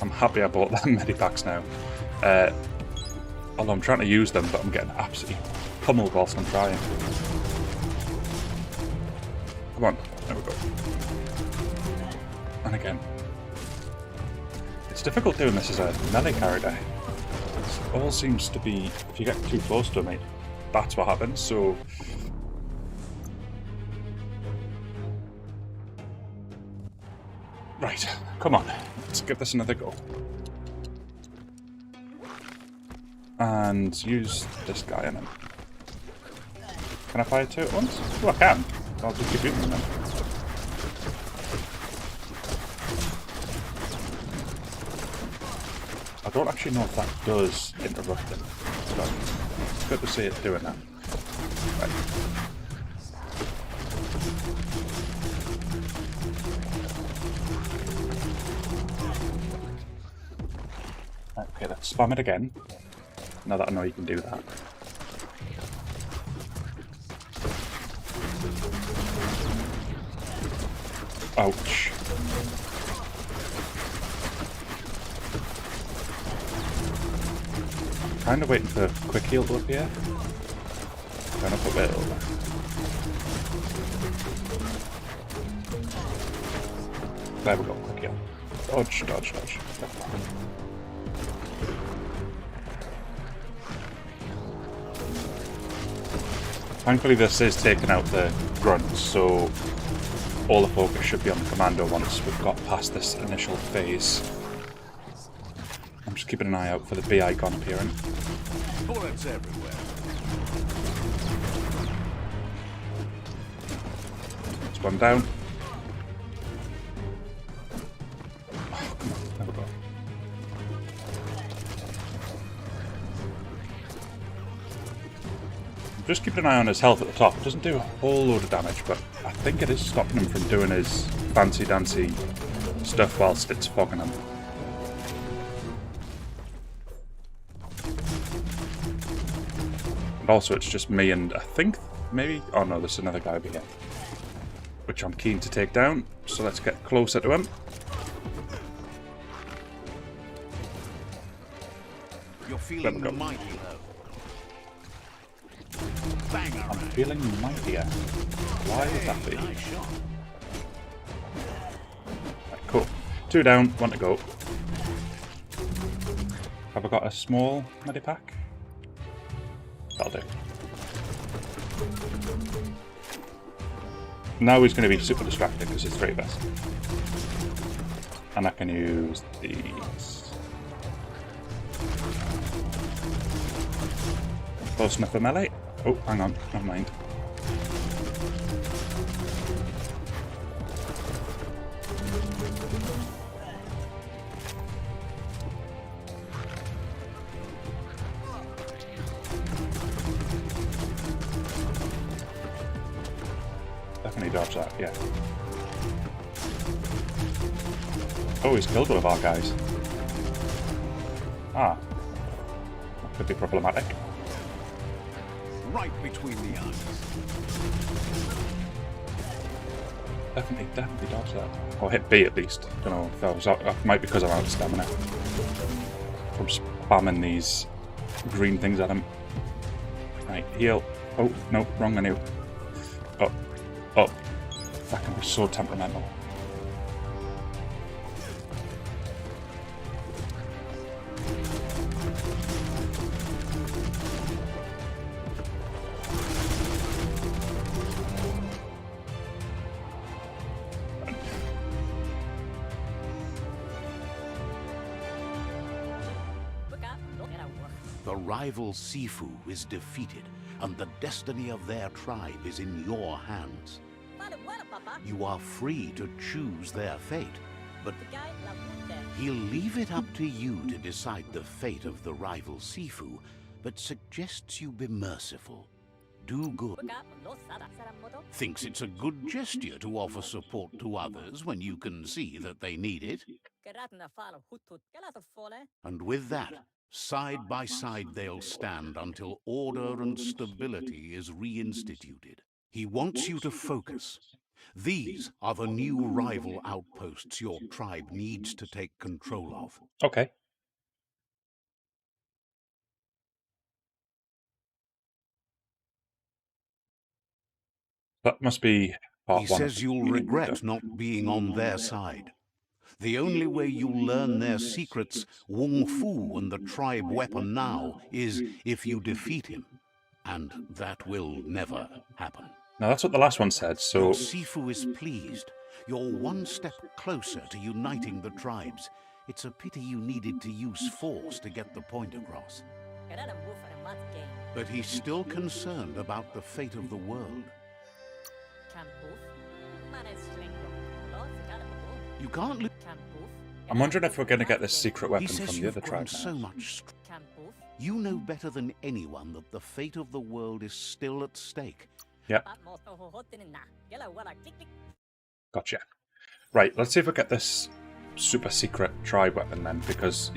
I'm happy I bought them medipacks now. Although I'm trying to use them, but I'm getting absolutely pummeled whilst I'm trying. Come on, there we go. And again. It's difficult doing this as a melee character. It all seems to be, if you get too close to me, that's what happens, so... Right, come on, let's give this another go. And use this guy on him. Can I fire two at once? Oh, I can. I'll just keep using them. I don't actually know if that does interrupt them, but it's good to see it doing that. Right. Okay, let's spam it again. Now that I know you can do that. Ouch. Kind of waiting for quick heal to appear. Going up a bit over. There we go, quick heal. Dodge. Thankfully this is taking out the grunts, so all the focus should be on the commando once we've got past this initial phase. I'm just keeping an eye out for the bee icon appearing. Bullets everywhere. Let's one down. Oh, come on, there we go. Just keeping an eye on his health at the top. It doesn't do a whole load of damage, but I think it is stopping him from doing his fancy-dancy stuff whilst it's fogging him. And also it's just me and I think maybe... Oh no, there's another guy over here. Which I'm keen to take down, so let's get closer to him. You're feeling mighty low. I'm feeling mightier. Why would that be? Nice shot. Right, cool. 2 down, 1 to go. Have I got a small medipack? That'll do. Now he's going to be super distracted because it's 3 of us. And I can use these. Close enough for melee. Oh, hang on, never mind. dodge that, yeah. Oh, he's killed one of our guys. Ah. That could be problematic. Right between the eyes. Definitely dodge that. Or hit B at least. Don't know if that was out. That might be because I'm out of stamina. From spamming these green things at him. Right, heal. Oh, no, wrong menu. Oh, oh. That can be so temperamental. The rival Sifu is defeated, and the destiny of their tribe is in your hands. You are free to choose their fate, but he'll leave it up to you to decide the fate of the rival Sifu, but suggests you be merciful. Do good. Thinks it's a good gesture to offer support to others when you can see that they need it. And with that, side by side they'll stand until order and stability is reinstituted. He wants you to focus. These are the new rival outposts your tribe needs to take control of. Okay. That must be part He one. says you'll regret not being on their side. The only way you'll learn their secrets, Wung Fu and the tribe weapon now, is if you defeat him. And that will never happen. Now that's what the last one said, so... Your Sifu is pleased. You're one step closer to uniting the tribes. It's a pity you needed to use force to get the point across. But he's still concerned about the fate of the world. You can't I'm wondering if we're going to get this secret weapon He says from the you've other grown tribe so now. much. You know better than anyone that the fate of the world is still at stake. Yep. Gotcha. Right, let's see if we get this super secret tribe weapon then, because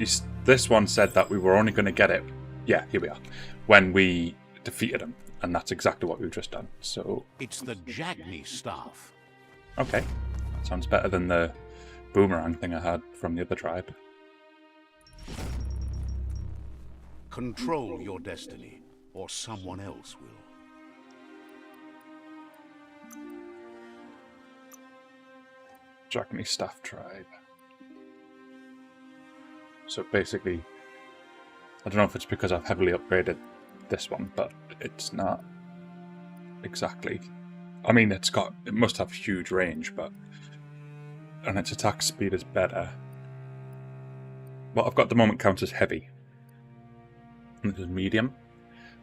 this one said that we were only going to get it, yeah, here we are, when we defeated him, and that's exactly what we've just done, so... It's the Jagni staff. Okay, that sounds better than the boomerang thing I had from the other tribe. Control your destiny, or someone else will. Jagni staff tribe. So basically, I don't know if it's because I've heavily upgraded this one, but it's not exactly. I mean, it must have huge range, but and its attack speed is better. What I've got at the moment counts as heavy, and this is medium,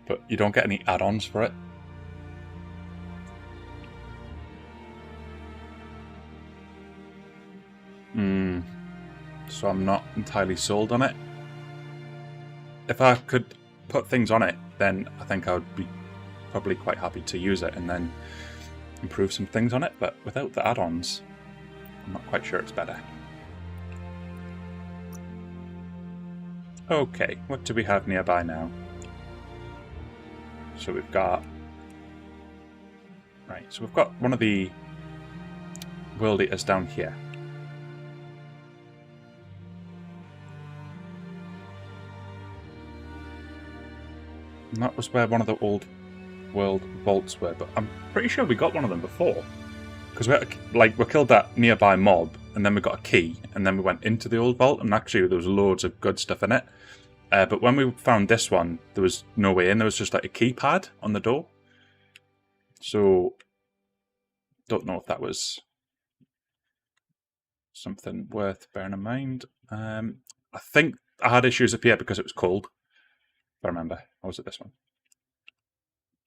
but you don't get any add-ons for it. So I'm not entirely sold on it. If I could put things on it, then I think I would be probably quite happy to use it and then improve some things on it, but without the add-ons, I'm not quite sure it's better. Okay, what do we have nearby now? So we've got... Right, so we've got one of the World Eaters down here. And that was where one of the old world vaults were, but I'm pretty sure we got one of them before. Because we killed that nearby mob, and then we got a key, and then we went into the old vault, and actually there was loads of good stuff in it. But when we found this one, there was no way in, there was just like a keypad on the door. So, don't know if that was something worth bearing in mind. I think I had issues up here because it was cold. If I remember. Or was it this one?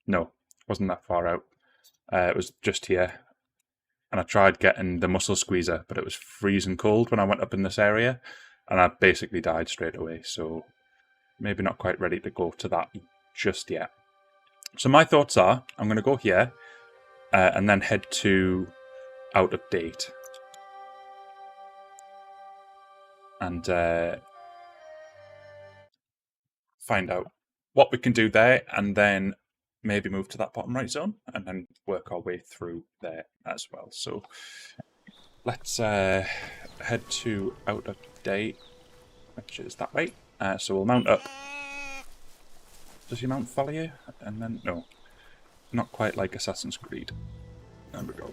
No, it wasn't that far out. It was just here. And I tried getting the muscle squeezer, but it was freezing cold when I went up in this area. And I basically died straight away. So maybe not quite ready to go to that just yet. So my thoughts are, I'm going to go here. and then head to Out of Date. And find out what we can do there, and then maybe move to that bottom right zone, and then work our way through there as well. So let's head to Out of Date, which is that way. So we'll mount up. Does your mount follow you? And then, no. Not quite like Assassin's Creed. There we go.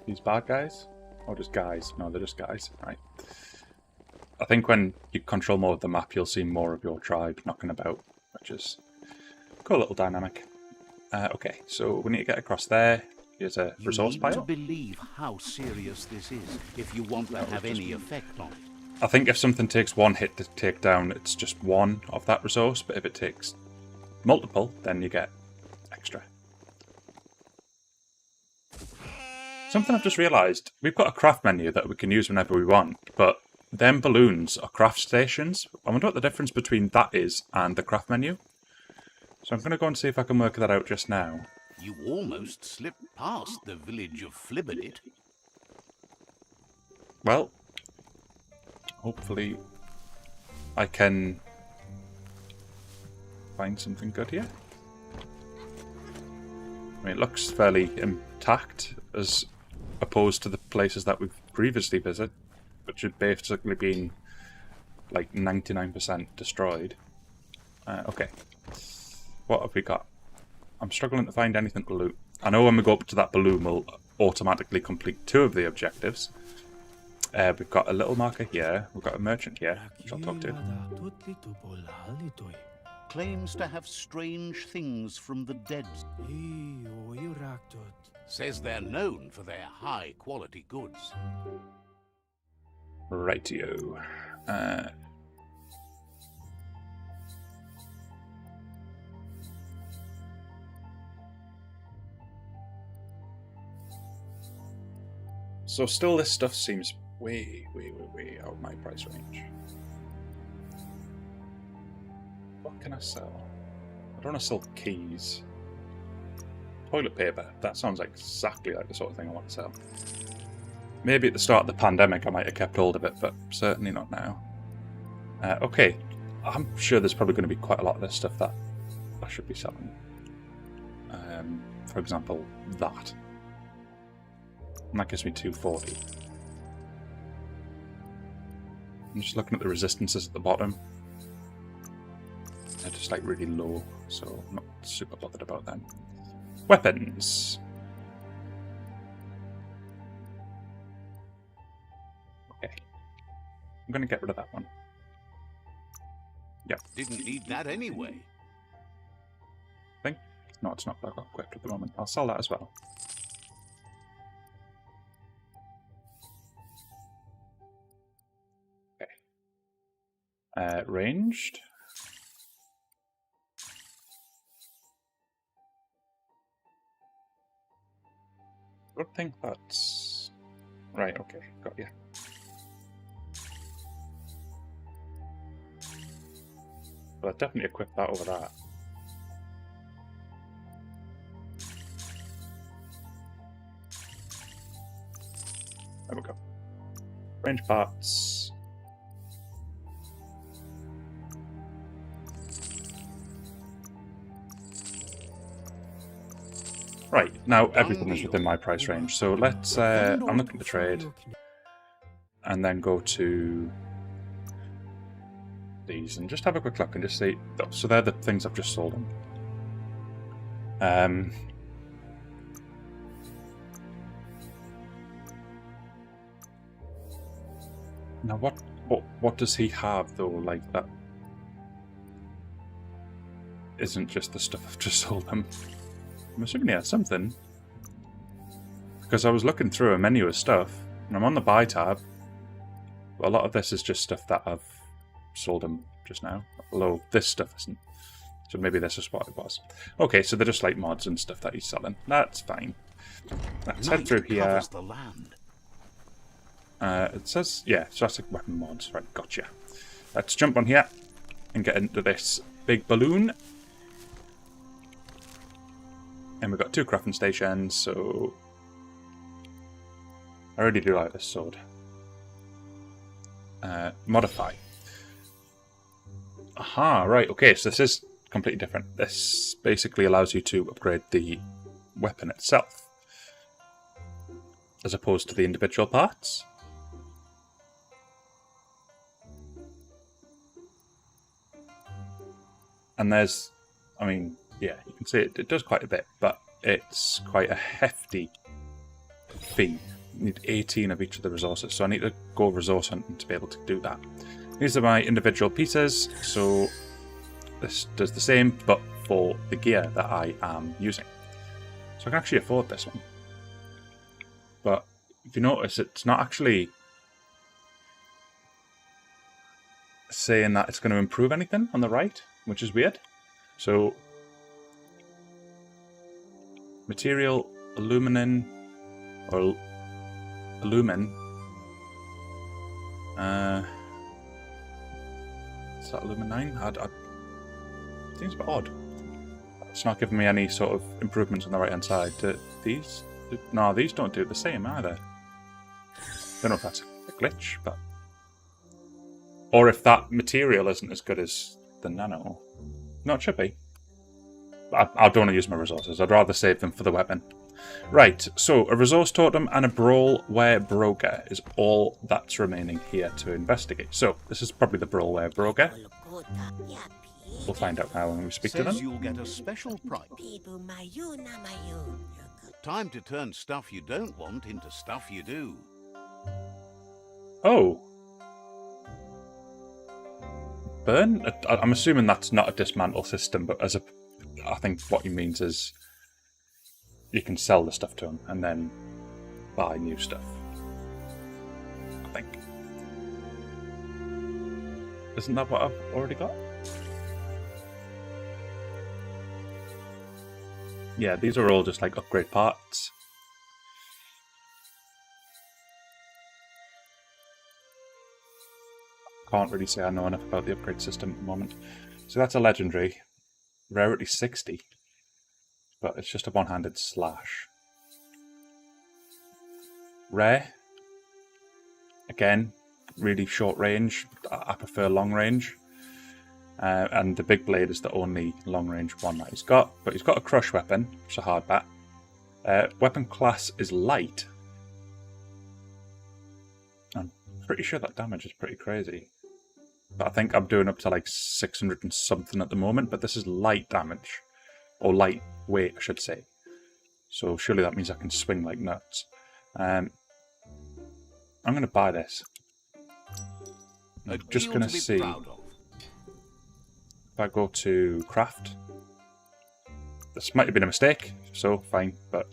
These bad guys? Or just guys? No, they're just guys. Right. I think when you control more of the map, you'll see more of your tribe knocking about, which is a cool little dynamic. Okay, so we need to get across there. Here's a resource pile. You need to believe how serious this is if you want to have any effect on it. I think if something takes one hit to take down, it's just one of that resource, but if it takes multiple, then you get extra. Something I've just realised, we've got a craft menu that we can use whenever we want, but them balloons are craft stations. I wonder what the difference between that is and the craft menu. So I'm going to go and see if I can work that out just now. You almost slipped past the village of Flibberdit. Well, hopefully I can find something good here. I mean, it looks fairly intact as opposed to the places that we've previously visited, which had basically been like 99% destroyed. Okay, what have we got? I'm struggling to find anything to loot. I know when we go up to that balloon, we'll automatically complete 2 of the objectives. We've got a little marker here. We've got a merchant here, which I'll talk to. Claims to have strange things from the dead. Says they're known for their high-quality goods. Rightio. So still this stuff seems way out of my price range. What can I sell? I don't want to sell keys. Toilet paper. That sounds exactly like the sort of thing I want to sell. Maybe at the start of the pandemic I might have kept hold of it, but certainly not now. Okay, I'm sure there's probably going to be quite a lot of this stuff that I should be selling. For example, that. And that gives me 240. I'm just looking at the resistances at the bottom. They're just like really low, so I'm not super bothered about them. Weapons. Okay. I'm going to get rid of that one. Yep. Didn't need that anyway. Think? No, it's not equipped at the moment. I'll sell that as well. Okay. Ranged. I don't think that's... Right, okay, got you. Well, I'd definitely equip that over that. There we go. Range parts. Right, now everything is within my price range, so let's, I'm looking to trade, and then go to these, and just have a quick look and just see, so they're the things I've just sold them. Now what does he have though, like that isn't just the stuff I've just sold him? I'm assuming he has something. Because I was looking through a menu of stuff, and I'm on the buy tab. But a lot of this is just stuff that I've sold him just now. Although this stuff isn't. So maybe this is what it was. Okay, so they're just like mods and stuff that he's selling. That's fine. Let's head through here. It says, yeah, Jurassic Weapon mods. Right, gotcha. Let's jump on here and get into this big balloon. And we've got 2 crafting stations, so I really do like this sword. Modify. Aha, right, okay, so this is completely different. This basically allows you to upgrade the weapon itself, as opposed to the individual parts. And there's, I mean, yeah, you can see it does quite a bit, but it's quite a hefty fee. You need 18 of each of the resources, so I need to go resource hunting to be able to do that. These are my individual pieces, so this does the same, but for the gear that I am using. So I can actually afford this one. But if you notice, it's not actually saying that it's going to improve anything on the right, which is weird. So, material, aluminum, or alumin. Is that aluminine? It seems a bit odd. It's not giving me any sort of improvements on the right hand side. These? No, these don't do the same either. Don't know if that's a glitch, but... Or if that material isn't as good as the nano. No, it should be. I don't want to use my resources. I'd rather save them for the weapon. Right, so a resource totem and a Brawlware Broker is all that's remaining here to investigate. So, this is probably the Brawlware Broker. We'll find out now when we speak to them. You'll get a special price. Time to turn stuff you don't want into stuff you do. Oh. Burn? I'm assuming that's not a dismantle system, but as a... I think what he means is you can sell the stuff to him and then buy new stuff. I think. Isn't that what I've already got? Yeah, these are all just like upgrade parts. Can't really say I know enough about the upgrade system at the moment. So that's a legendary. Rarity 60. But it's just a one-handed slash. Rare. Again, really short range. I prefer long range. And the big blade is the only long range one that he's got. But he's got a crush weapon, which is a hard bat. Weapon class is light. I'm pretty sure that damage is pretty crazy. But I think I'm doing up to like 600 and something at the moment, but this is light damage. Or light weight, I should say. So surely that means I can swing like nuts. I'm going to buy this. I'm just going to see if I go to craft. This might have been a mistake, so fine, but...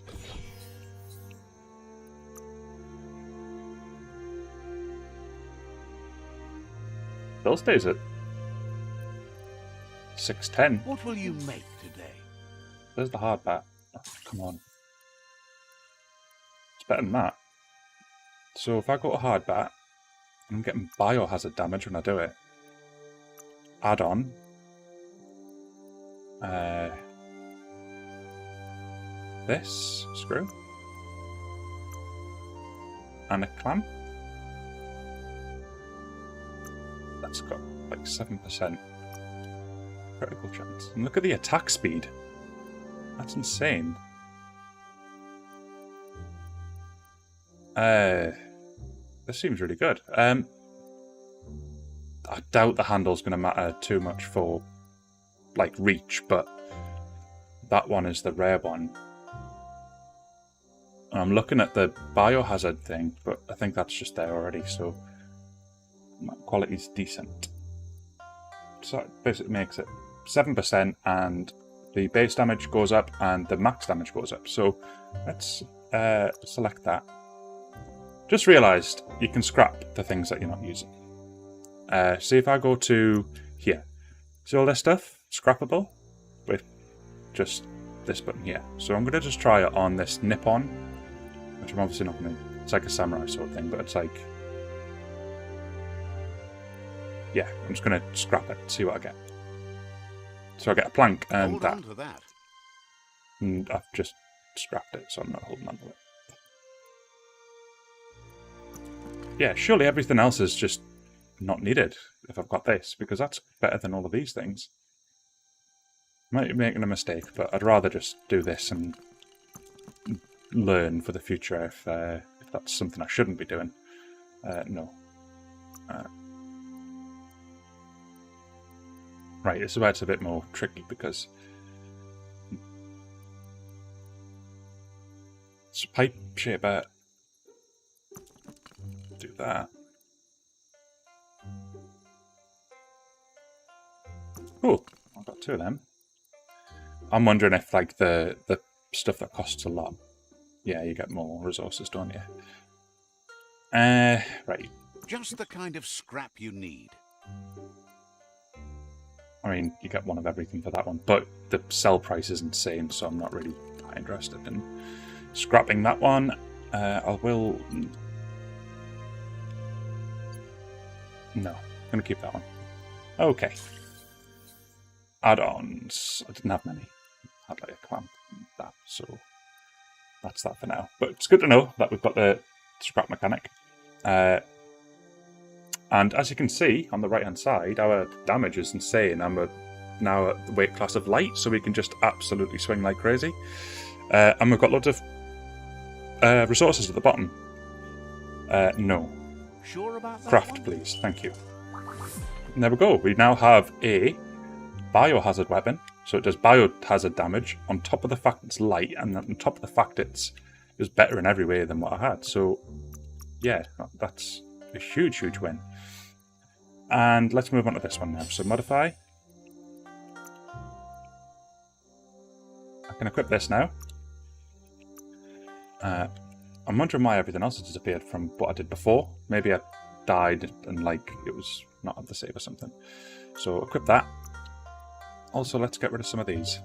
Still stays at 610. What will you make today? There's the hard bat. Oh, come on. It's better than that. So if I go to hard bat, I'm getting biohazard damage when I do it. Add on. This screw. And a clamp. That's got like 7% critical chance. And look at the attack speed. That's insane. This seems really good. I doubt the handle's going to matter too much for like reach, but that one is the rare one. And I'm looking at the biohazard thing, but I think that's just there already, so quality's decent. So it basically makes it 7% and the base damage goes up and the max damage goes up. So let's select that. Just realised you can scrap the things that you're not using. See if I go to here. See all this stuff? Scrappable? With just this button here. So I'm going to just try it on this Nippon, which I'm obviously not going to... It's like a samurai sword thing, but it's like yeah, I'm just going to scrap it, see what I get. So I get a plank and Hold on to that. And I've just scrapped it, so I'm not holding on to it. Yeah, surely everything else is just not needed if I've got this, because that's better than all of these things. Might be making a mistake, but I'd rather just do this and learn for the future if that's something I shouldn't be doing. No. Right, this is where it's a bit more tricky, because it's a pipe shaper. Do that. Oh, I've got 2 of them. I'm wondering if, like, the stuff that costs a lot, yeah, you get more resources, don't you? Right. Just the kind of scrap you need. I mean, you get 1 of everything for that one, but the sell price is insane, so I'm not really that interested in scrapping that one. I will... No, I'm going to keep that one. Okay. Add-ons. I didn't have many. I had like a clamp and that, so that's that for now. But it's good to know that we've got the scrap mechanic. And as you can see on the right-hand side, our damage is insane, and we're now at the weight class of light, so we can just absolutely swing like crazy. And we've got loads of resources at the bottom. No. Sure about that Craft, one? please. Thank you. And there we go. We now have a Biohazard Weapon, so it does biohazard damage on top of the fact it's light, and on top of the fact it's better in every way than what I had. So, yeah, that's a huge, huge win. And let's move on to this one now. So modify. I can equip this now. I'm wondering why everything else has disappeared from what I did before. Maybe I died and like it was not on the save or something. So equip that. Also, let's get rid of some of these.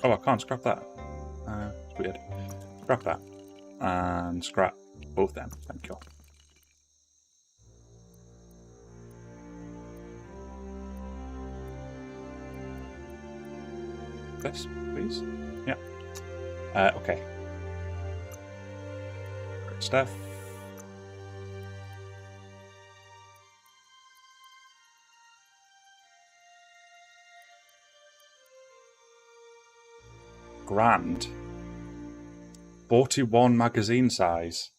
Oh, I can't scrap that. It's weird. Scrap that. And scrap both them. Thank you. This, please. Yeah. Okay. Great stuff. Grand. 41 magazine size.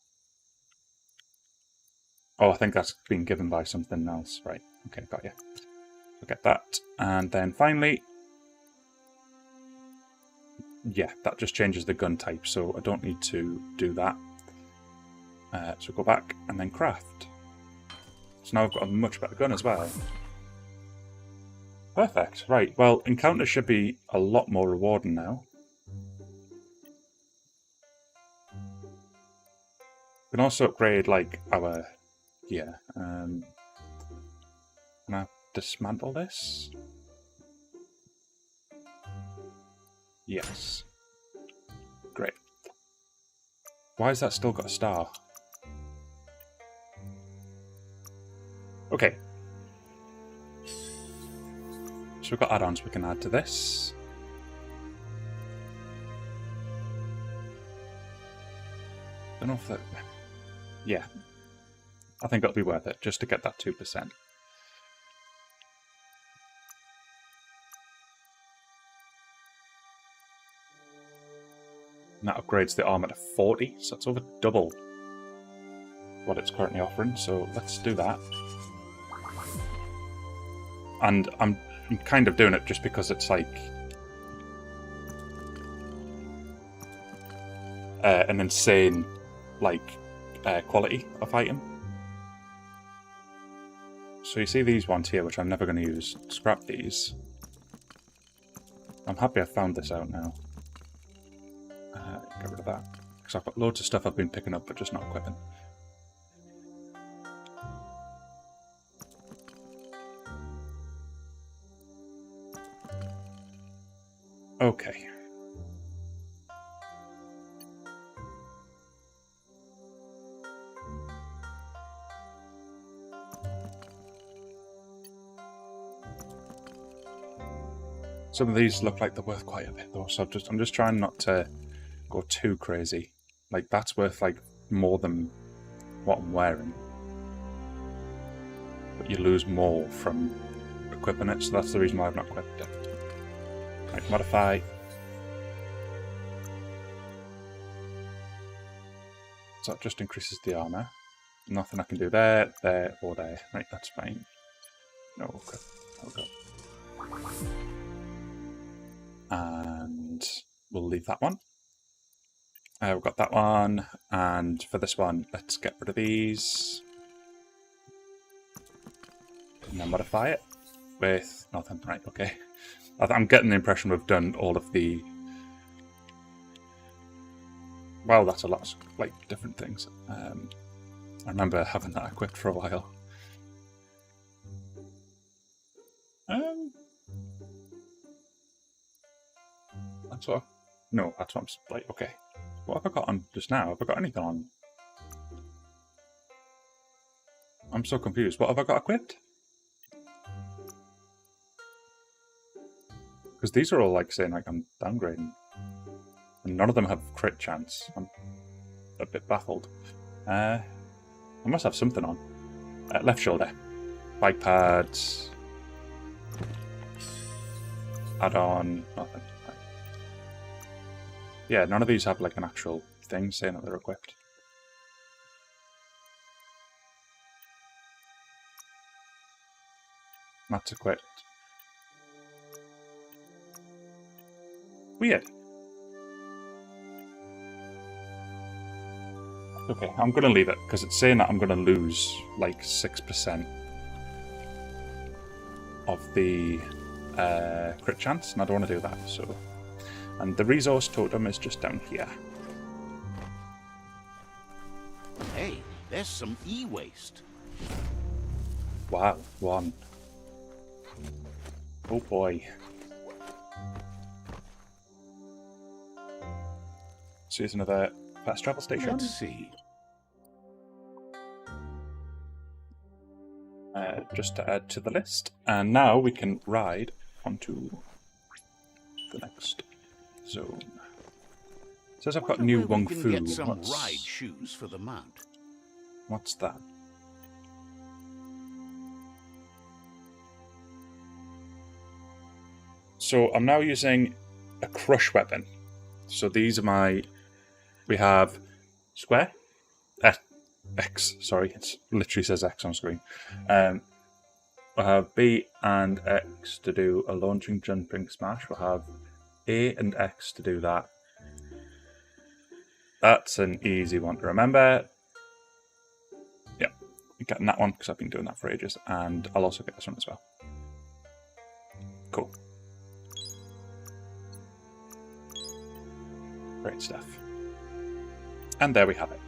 Oh, I think that's been given by something else. Right. Okay, got you. We'll get that. And then finally, yeah, that just changes the gun type, so I don't need to do that. So go back and then craft. So now I've got a much better gun as well. Perfect. Right, well, encounters should be a lot more rewarding now. We can also upgrade, like, our... Yeah, can I dismantle this? Yes. Great. Why has that still got a star? Okay. So we've got add-ons we can add to this. Don't know if that... Yeah. I think it'll be worth it, just to get that 2%. And that upgrades the armor to 40, so that's over double what it's currently offering, so let's do that. And I'm kind of doing it just because it's like an insane like quality of item. So you see these ones here, which I'm never going to use. Scrap these. I'm happy I found this out now. Get rid of that. Because I've got loads of stuff I've been picking up but just not equipping. Okay. Some of these look like they're worth quite a bit though, so I'm just trying not to go too crazy. Like that's worth like more than what I'm wearing. But you lose more from equipping it, so that's the reason why I've not equipped it. Right, modify. So it just increases the armor. Nothing I can do there, there, or there. Right, that's fine. No, okay. Okay. And we'll leave that one. We've got that one, and for this one, let's get rid of these. And then modify it with nothing. Right, okay. I'm getting the impression we've done all of the... Well, that's a lot of like different things. I remember having that equipped for a while. That's what... No, that's what I'm... Like, okay. What have I got on just now? Have I got anything on? I'm so confused. What have I got equipped? Because these are all like saying like I'm downgrading. And none of them have crit chance. I'm a bit baffled. I must have something on. Left shoulder. Bike pads. Add on. Nothing. Right. Yeah, none of these have like an actual thing saying that they're equipped. That's equipped. Weird. Okay, I'm going to leave it, because it's saying that I'm going to lose like 6% of the crit chance, and I don't want to do that, so... And the resource totem is just down here. Hey, there's some e-waste. Wow, one. Oh boy. So here's another fast travel station. Let's see. Just to add to the list. And now we can ride onto the next zone. It says I've got new wung fu. Get some ride shoes for the mount. What's that? So I'm now using a crush weapon. So these are my... We have square, X, sorry, it literally says X on screen. I have B and X to do a launching, jumping, smash. We'll have A and X to do that. That's an easy one to remember. Yeah, I'm getting that one because I've been doing that for ages. And I'll also get this one as well. Cool. Great stuff. And there we have it.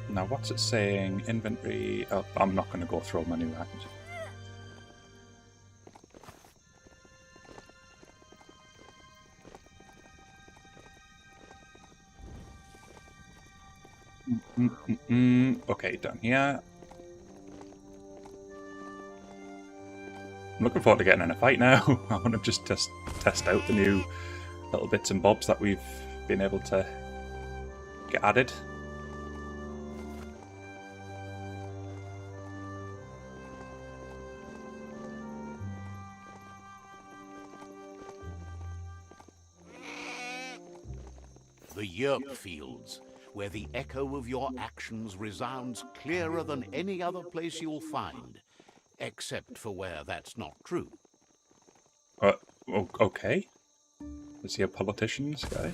Now what's it saying? Inventory... Oh, I'm not going to go through all my new items. Okay, done here. I'm looking forward to getting in a fight now. I want to just test out the new little bits and bobs that we've been able to get added. The yerp fields, where the echo of your actions resounds clearer than any other place you'll find, except for where that's not true. Okay. Is he a politician, this guy?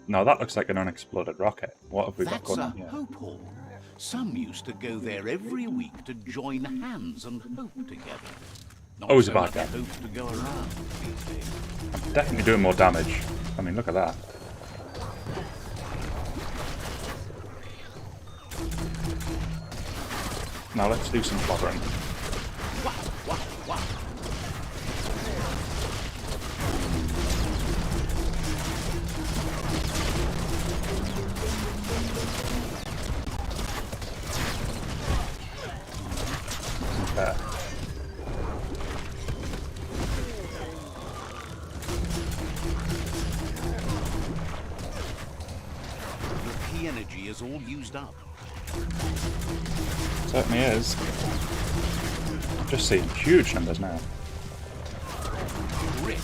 No, that looks like an unexploded rocket. What have we got going on here? That's a hope hall. Some used to go there every week to join hands and hope together. Not Oh, he's so a bad much guy. hope to go around these days. I'm definitely doing more damage. I mean, look at that. Now let's do some clobbering. Wow. Okay. energy is all used up. Certainly is. I'm just seeing huge numbers now. Grit.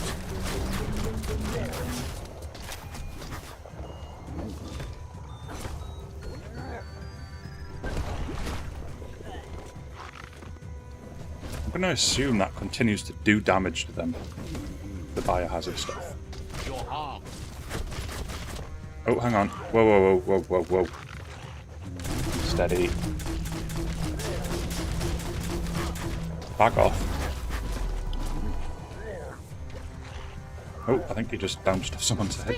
I'm going to assume that continues to do damage to them. The biohazard stuff. Your arm. Oh, hang on. Whoa, whoa, whoa, whoa, whoa, whoa. Steady. Back off. Oh, I think he just bounced off someone's head.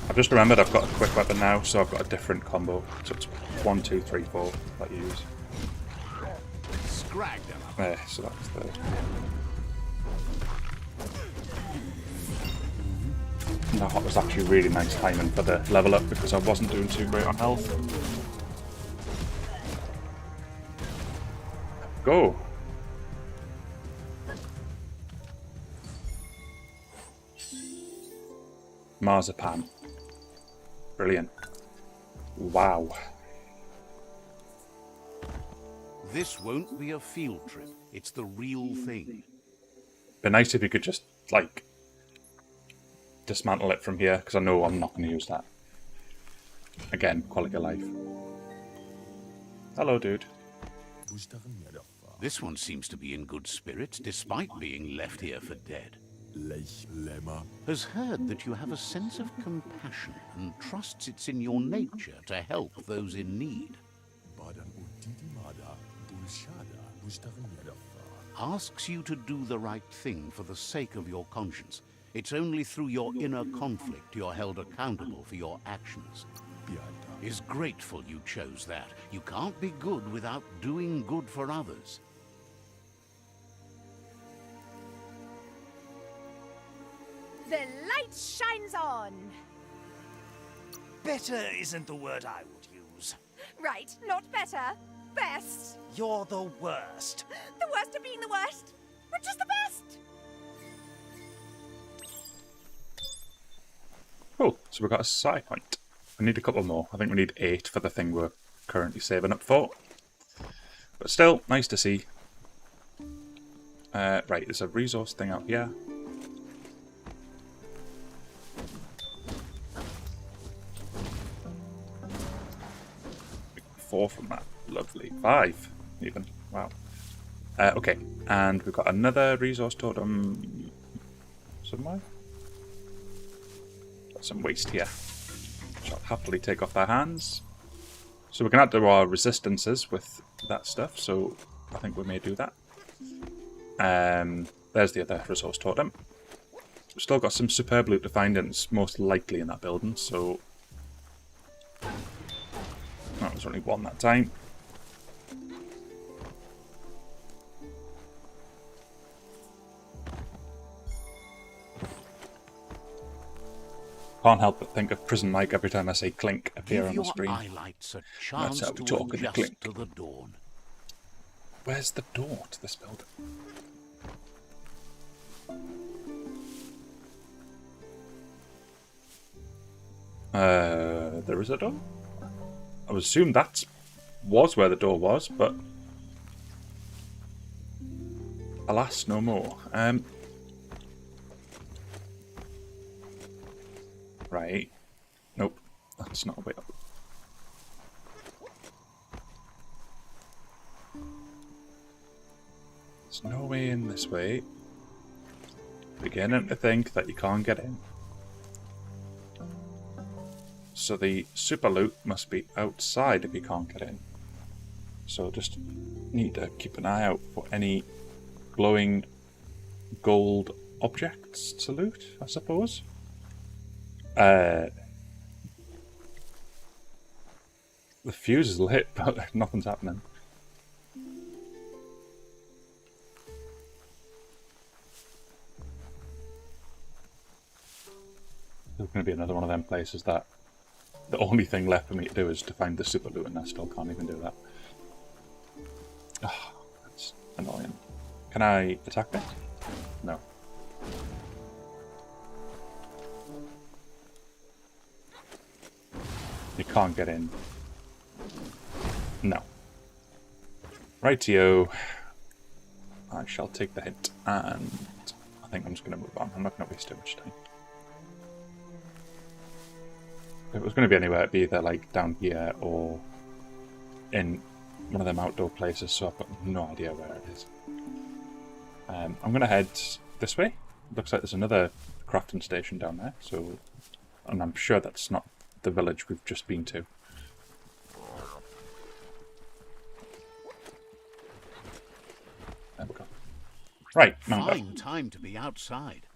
I've just remembered I've got a quick weapon now, so I've got a different combo. So it's 1, 2, 3, 4 that you use. Scrag them. There, so that's the... That was actually really nice timing for the level up because I wasn't doing too great on health. Go! Marzipan. Brilliant. Wow. This won't be a field trip. It's the real thing. Be nice if you could just, like, dismantle it from here, because I know I'm not going to use that. Again, quality of life. Hello, dude. This one seems to be in good spirits, despite being left here for dead. Has heard that you have a sense of compassion and trusts it's in your nature to help those in need. Asks you to do the right thing for the sake of your conscience. It's only through your inner conflict you're held accountable for your actions. Is grateful you chose that. You can't be good without doing good for others. The light shines on. Better isn't the word I would use. Right, not better. Best. You're the worst. The worst of being the worst. We're just the best. Cool, so we've got a side point. We need a couple more. I think we need 8 for the thing we're currently saving up for. But still, nice to see. Right, there's a resource thing out here. Four from that. Lovely. 5, even. Wow. Okay, and we've got another resource totem somewhere. Got some waste here. Which I'll happily take off their hands. So we can add to our resistances with that stuff, so I think we may do that. There's the other resource totem. We've still got some superb loot to find, and it's most likely in that building, so... Oh, there's only one that time. Can't help but think of Prison Mike every time I say clink appear on the screen. That's how we talk in the clink. To the dawn. Where's the door to this building? There is a door? I would assume that was where the door was, but alas, no more. Right. Nope. That's not a way up. There's no way in this way. Beginning to think that you can't get in. So the super loot must be outside if you can't get in. So just need to keep an eye out for any glowing gold objects to loot, I suppose. The fuse is lit, but nothing's happening. There's going to be another one of them places that the only thing left for me to do is to find the super loot, and I still can't even do that. Oh, that's annoying. Can I attack it? No. You can't get in. No. Rightio. I shall take the hint, and I think I'm just going to move on. I'm not going to waste too much time. If it was going to be anywhere, it'd be either like down here or in one of them outdoor places, so I've got no idea where it is. I'm going to head this way. Looks like there's another crafting station down there, so, and I'm sure that's not the village we've just been to. There we go. Right, now Fine time to be outside.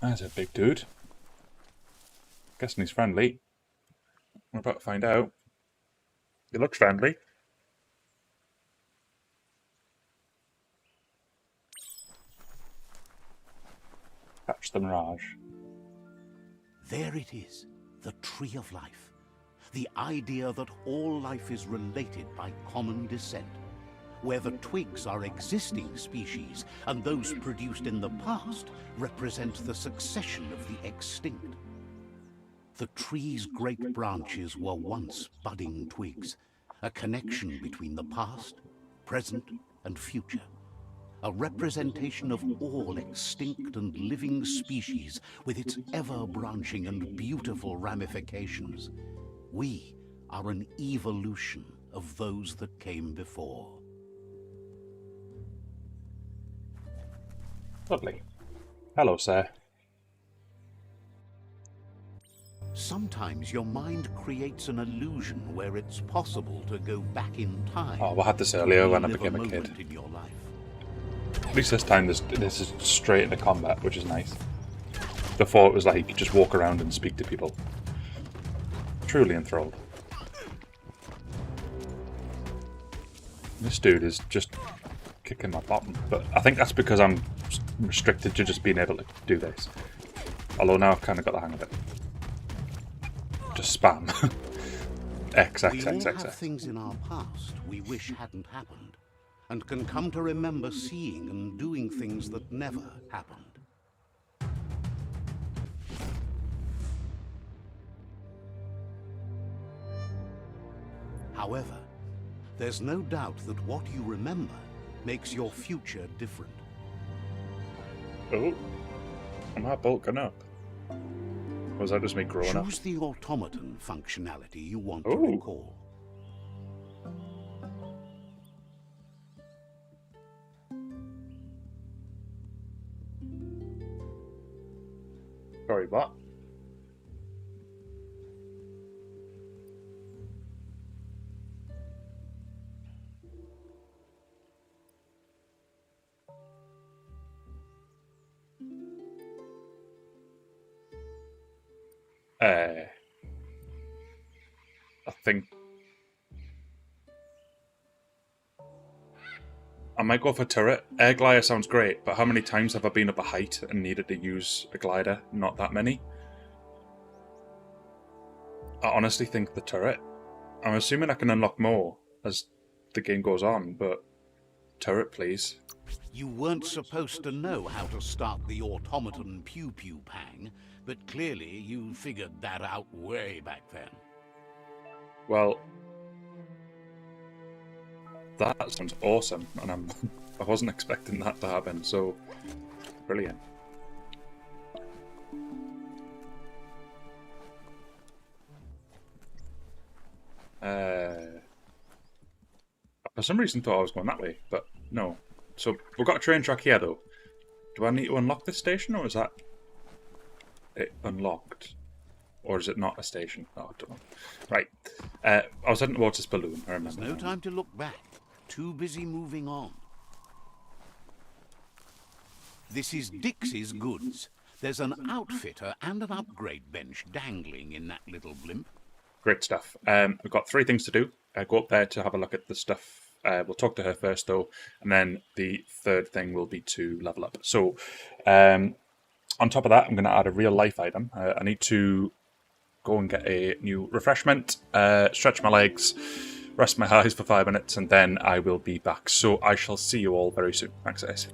there's a big dude. Guessing he's friendly. We're about to find out. He looks friendly. Catch the mirage. There it is, the tree of life. The idea that all life is related by common descent, where the twigs are existing species and those produced in the past represent the succession of the extinct. The tree's great branches were once budding twigs, a connection between the past, present, and future. A representation of all extinct and living species with its ever-branching and beautiful ramifications. We are an evolution of those that came before. Lovely. Hello, sir. Sometimes your mind creates an illusion where it's possible to go back in time. Oh, we had this earlier when I relive became a kid. moment in your life. At least this time this is straight into combat, which is nice. Before it was like you could just walk around and speak to people. Truly enthralled. This dude is just kicking my bottom, but I think that's because I'm restricted to just being able to do this. Although now I've kind of got the hang of it. Just spam. X, X, We X, all X, have X. things in our past we wish hadn't happened, and can come to remember seeing and doing things that never happened. However, there's no doubt that what you remember makes your future different. Oh, am I bulking up? Or was that just me growing up? Choose the automaton functionality you want to Ooh. recall. Sorry, what? I think I might go for turret. Air glider sounds great, but how many times have I been up a height and needed to use a glider? Not that many. I honestly think the turret. I'm assuming I can unlock more as the game goes on, but turret, please. You weren't supposed to know how to start the automaton pew-pew pang, but clearly you figured that out way back then. Well, that sounds awesome, and I wasn't expecting that to happen, so brilliant. For some reason thought I was going that way, but no. So we've got a train track here though. Do I need to unlock this station, or is that it unlocked? Or is it not a station? Oh, I don't know. Right. I was heading towards this balloon, I remember. There's no time to look back. Too busy moving on. This is Dixie's goods. There's an outfitter and an upgrade bench dangling in that little blimp. Great stuff. We've got 3 things to do. Go up there to have a look at the stuff. We'll talk to her first, though, and then the third thing will be to level up. So, on top of that, I'm going to add a real-life item. I need to go and get a new refreshment, stretch my legs, rest my eyes for 5 minutes, and then I will be back. So I shall see you all very soon. Thanks, guys.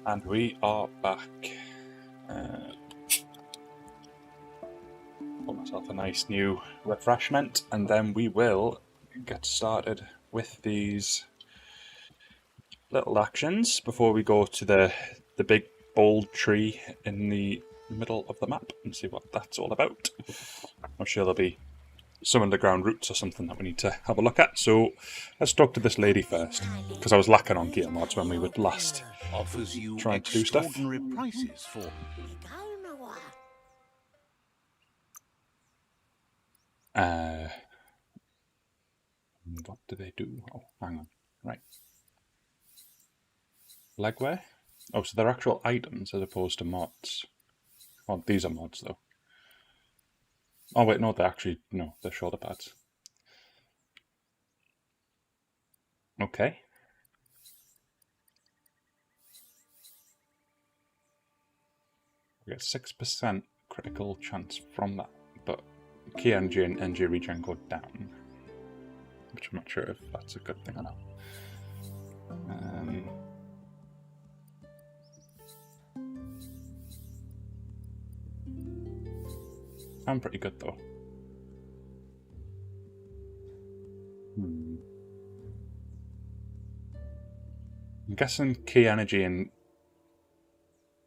And we are back. Pour myself a nice new refreshment, and then we will get started with these little actions before we go to the big bold tree in the middle of the map and see what that's all about. I'm sure there'll be some underground routes or something that we need to have a look at. So let's talk to this lady first, because I was lacking on gear mods when we would last Offers you trying to do stuff. extraordinary prices for... What do they do? Oh, hang on. Right. Legwear? Oh, so they're actual items as opposed to mods. Oh, these are mods, though. Oh, wait, no, they're actually... No, they're shoulder pads. Okay. We get 6% critical chance from that, but key energy and energy regen go down, which I'm not sure if that's a good thing or not. I'm pretty good though. I'm guessing key energy and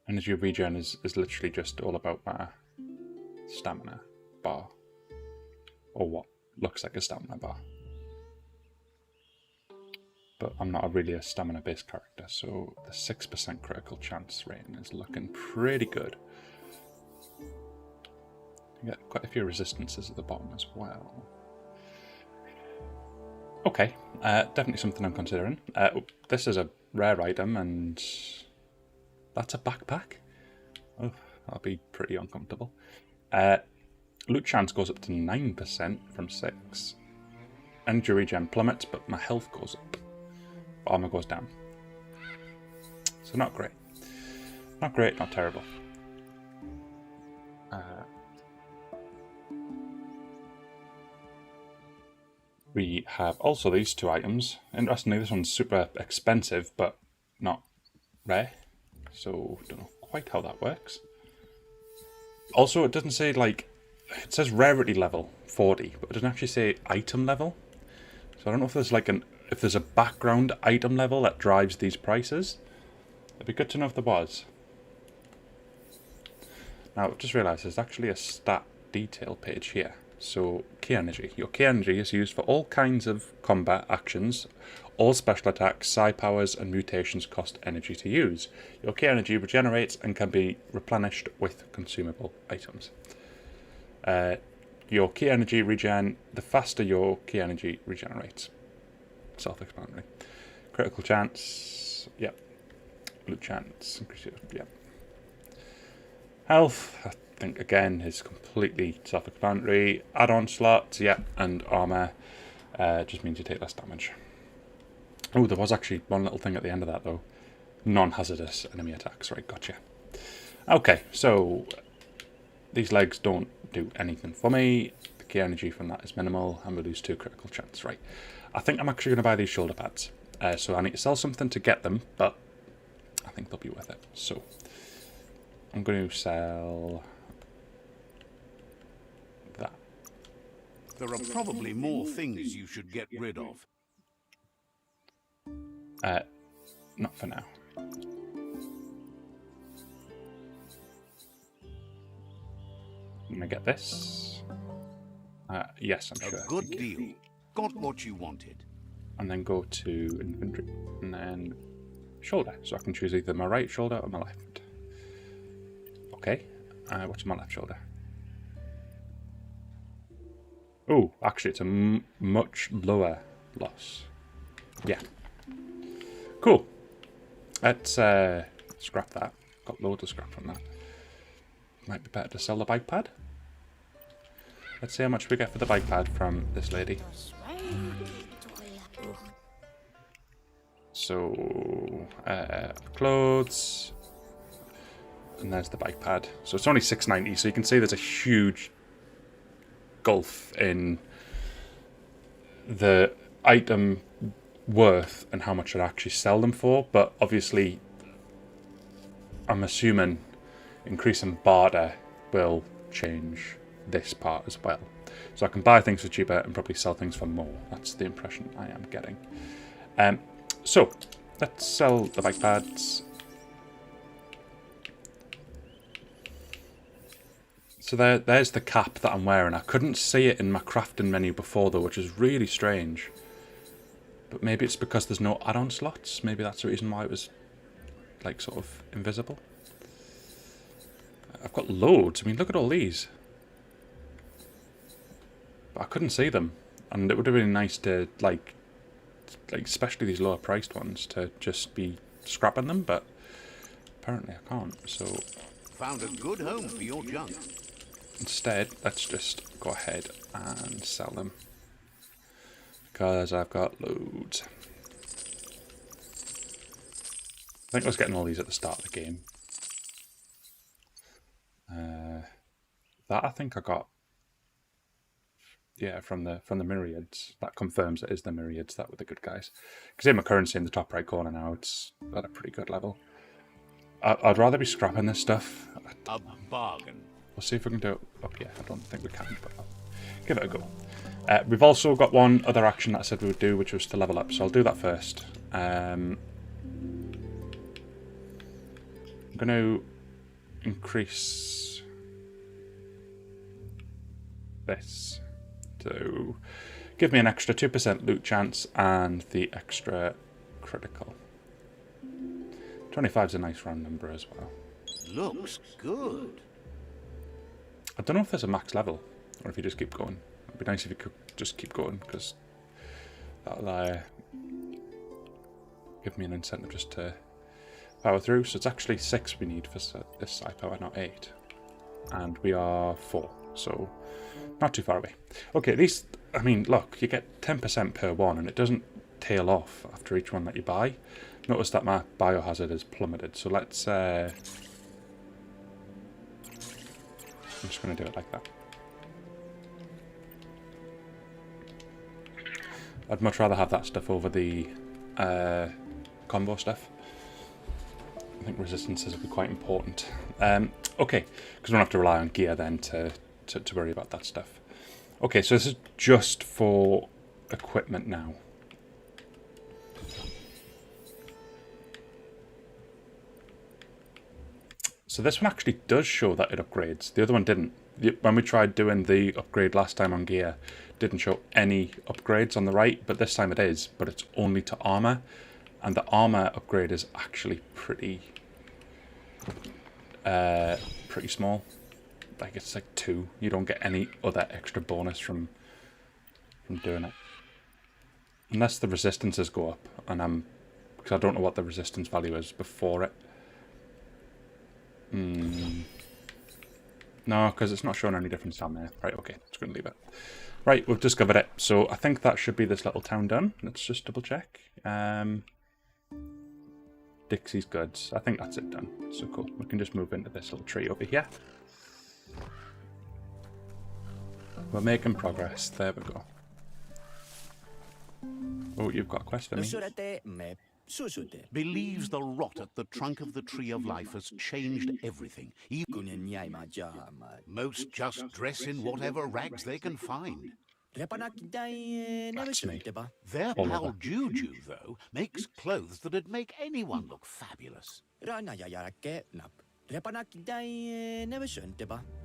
energy regen is literally just all about my stamina bar. Or what looks like a stamina bar. But I'm not really a stamina based character, so the 6% critical chance rating is looking pretty good. You get quite a few resistances at the bottom as well. Okay, definitely something I'm considering. This is a rare item, and that's a backpack. Oh, that'll be pretty uncomfortable. Loot chance goes up to 9% from 6. Energy regen plummets, but my health goes up. Armor goes down. So not great. Not great, not terrible. We have also these two items. Interestingly, this one's super expensive, but not rare. So, don't know quite how that works. Also, it doesn't say, like, it says rarity level 40, but it doesn't actually say item level. So I don't know if there's like if there's a background item level that drives these prices. It'd be good to know if there was. Now, I've just realised there's actually a stat detail page here. So, key energy. Your key energy is used for all kinds of combat actions. All special attacks, psi powers, and mutations cost energy to use. Your key energy regenerates and can be replenished with consumable items. Your key energy regen, the faster your key energy regenerates. Self-explanatory. Critical chance, yep. Loot chance, yep. Health, I think again is completely self-explanatory. Add-on slots, yep, and armor just means you take less damage. Oh, there was actually one little thing at the end of that though. Non-hazardous enemy attacks, right, gotcha. Okay, so these legs don't do anything for me. The key energy from that is minimal, and we lose 2 critical chance, right. I think I'm actually going to buy these shoulder pads. So I need to sell something to get them, but I think they'll be worth it. So I'm going to sell that. There are probably more things you should get rid of. Not for now. I'm going to get this. Yes, I'm sure. A good deal. Got what you wanted. And then go to inventory, and then shoulder. So I can choose either my right shoulder or my left. Okay, what's my left shoulder? Oh, actually it's a much lower loss. Yeah. Cool. Let's scrap that. Got loads of scrap from that. Might be better to sell the bike pad. Let's see how much we get for the bike pad from this lady. So, clothes, and there's the bike pad. So it's only $6.90, so you can see there's a huge gulf in the item worth and how much I'd actually sell them for, but obviously I'm assuming increasing barter will change this part as well. So I can buy things for cheaper and probably sell things for more. That's the impression I am getting. So let's sell the bike pads. So there's the cap that I'm wearing. I couldn't see it in my crafting menu before though, which is really strange. But maybe it's because there's no add-on slots. Maybe that's the reason why it was like sort of invisible. I've got loads. I mean, look at all these. But I couldn't see them. And it would have been nice to like especially these lower priced ones, to just be scrapping them, but apparently I can't, so... Found a good home for your junk. Instead, let's just go ahead and sell them. Because I've got loads. I think I was getting all these at the start of the game. That I think I got, yeah, from the myriads. That confirms it is the myriads that were the good guys. Because in my currency in the top right corner now, it's at a pretty good level. I'd rather be scrapping this stuff. A bargain. We'll see if we can do it up here. I don't think we can, but I'll give it a go. We've also got one other action that I said we would do, which was to level up. So I'll do that first. I'm going to increase this to give me an extra 2% loot chance and the extra critical. 25 is a nice round number as well. Looks good. I don't know if there's a max level or if you just keep going. It'd be nice if you could just keep going, because that'll give me an incentive just to power through. So it's actually 6 we need for this side power, not 8. And we are 4, so not too far away. Okay, at least, I mean, look, you get 10% per one, and it doesn't tail off after each one that you buy. Notice that my biohazard is plummeted, so let's... I'm just going to do it like that. I'd much rather have that stuff over the combo stuff. I think resistances will be quite important. Okay, because we don't have to rely on gear then to worry about that stuff. Okay, so this is just for equipment now. So this one actually does show that it upgrades. The other one didn't. When we tried doing the upgrade last time on gear, it didn't show any upgrades on the right, but this time it is, but it's only to armor. And the armor upgrade is actually pretty small. Like, it's like 2. You don't get any other extra bonus from doing it. Unless the resistances go up, and because I don't know what the resistance value is before it. No, because it's not showing any difference down there. Right, okay, just going to leave it. Right, we've discovered it. So I think that should be this little town done. Let's just double check. Dixie's goods. I think that's it done. So cool. We can just move into this little tree over here. We're making progress. There we go. Oh, you've got a quest for me. Believes the rot at the trunk of the tree of life has changed everything. Most just dress in whatever rags they can find. That's me. Their pal Juju, though, makes clothes that'd make anyone look fabulous.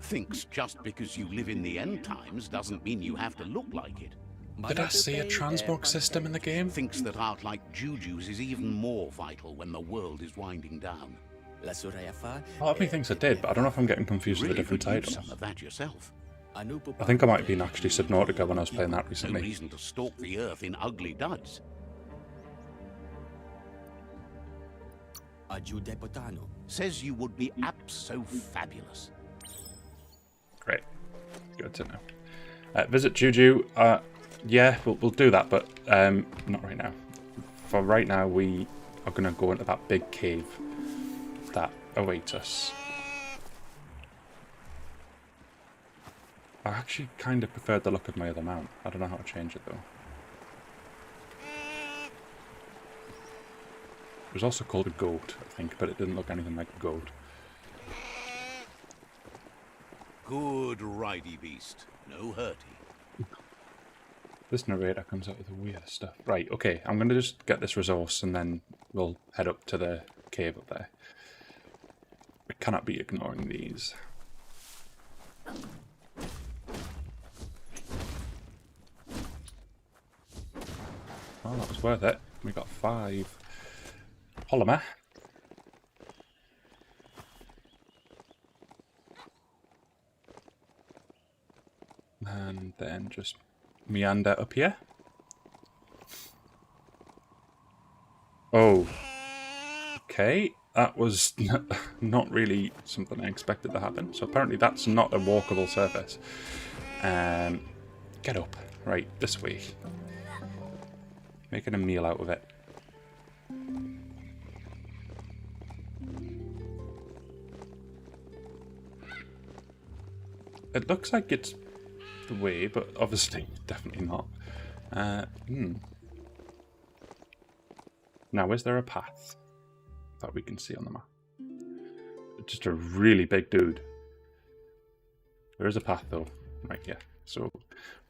Thinks just because you live in the end times doesn't mean you have to look like it. Did I see a transmog system in the game? Thinks that art like Juju's is even more vital when the world is winding down. Part of me thinks I did, but I don't know if I'm getting confused with Really a different could use title. some of that yourself. I think I might have been actually Subnautica when I was playing that No recently. reason to stalk the earth in ugly duds. Says you would be abso-fabulous. Great. Good to know. Visit Juju. Yeah, we'll do that, but not right now. For right now, we are going to go into that big cave that awaits us. I actually kind of preferred the look of my other mount. I don't know how to change it though. It was also called a goat, I think, but it didn't look anything like a goat. Good righty beast. No hurty. This narrator comes out with the weirdest stuff. Right, okay, I'm going to just get this resource and then we'll head up to the cave up there. We cannot be ignoring these. Well, that was worth it. We got 5 polymer. And then just meander up here. Oh. Okay, that was not really something I expected to happen. So apparently that's not a walkable surface. Get up. Right, this way. Making a meal out of it. It looks like it's the way, but obviously definitely not. Now, is there a path that we can see on the map? Just a really big dude. There is a path though, right here. So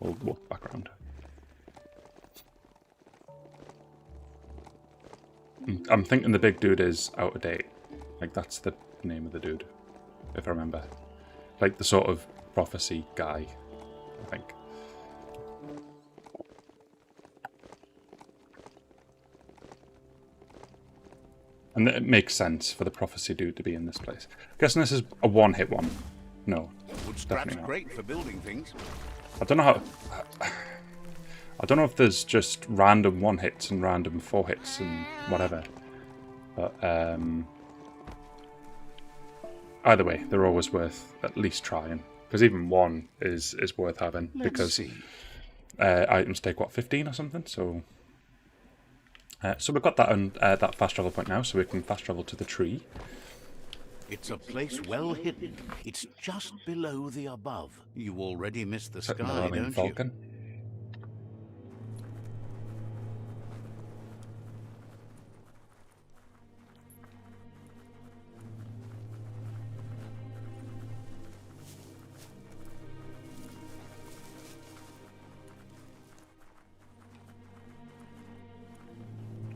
we'll walk back around. I'm thinking the big dude is out of date. Like, that's the name of the dude, if I remember. Like the sort of prophecy guy, I think. And it makes sense for the prophecy dude to be in this place. Guessing this is a one-hit one. No, Wood scrap's definitely not. great for building things. I don't know how. I don't know if there's just random 1-hits and random 4-hits and whatever. But either way, they're always worth at least trying. Because even one is worth having. Let's see. Items take, what, 15 or something? So so we've got that on that fast travel point now, so we can fast travel to the tree. It's a place well hidden. It's just below the above. You already missed the Second sky, alarming don't falcon.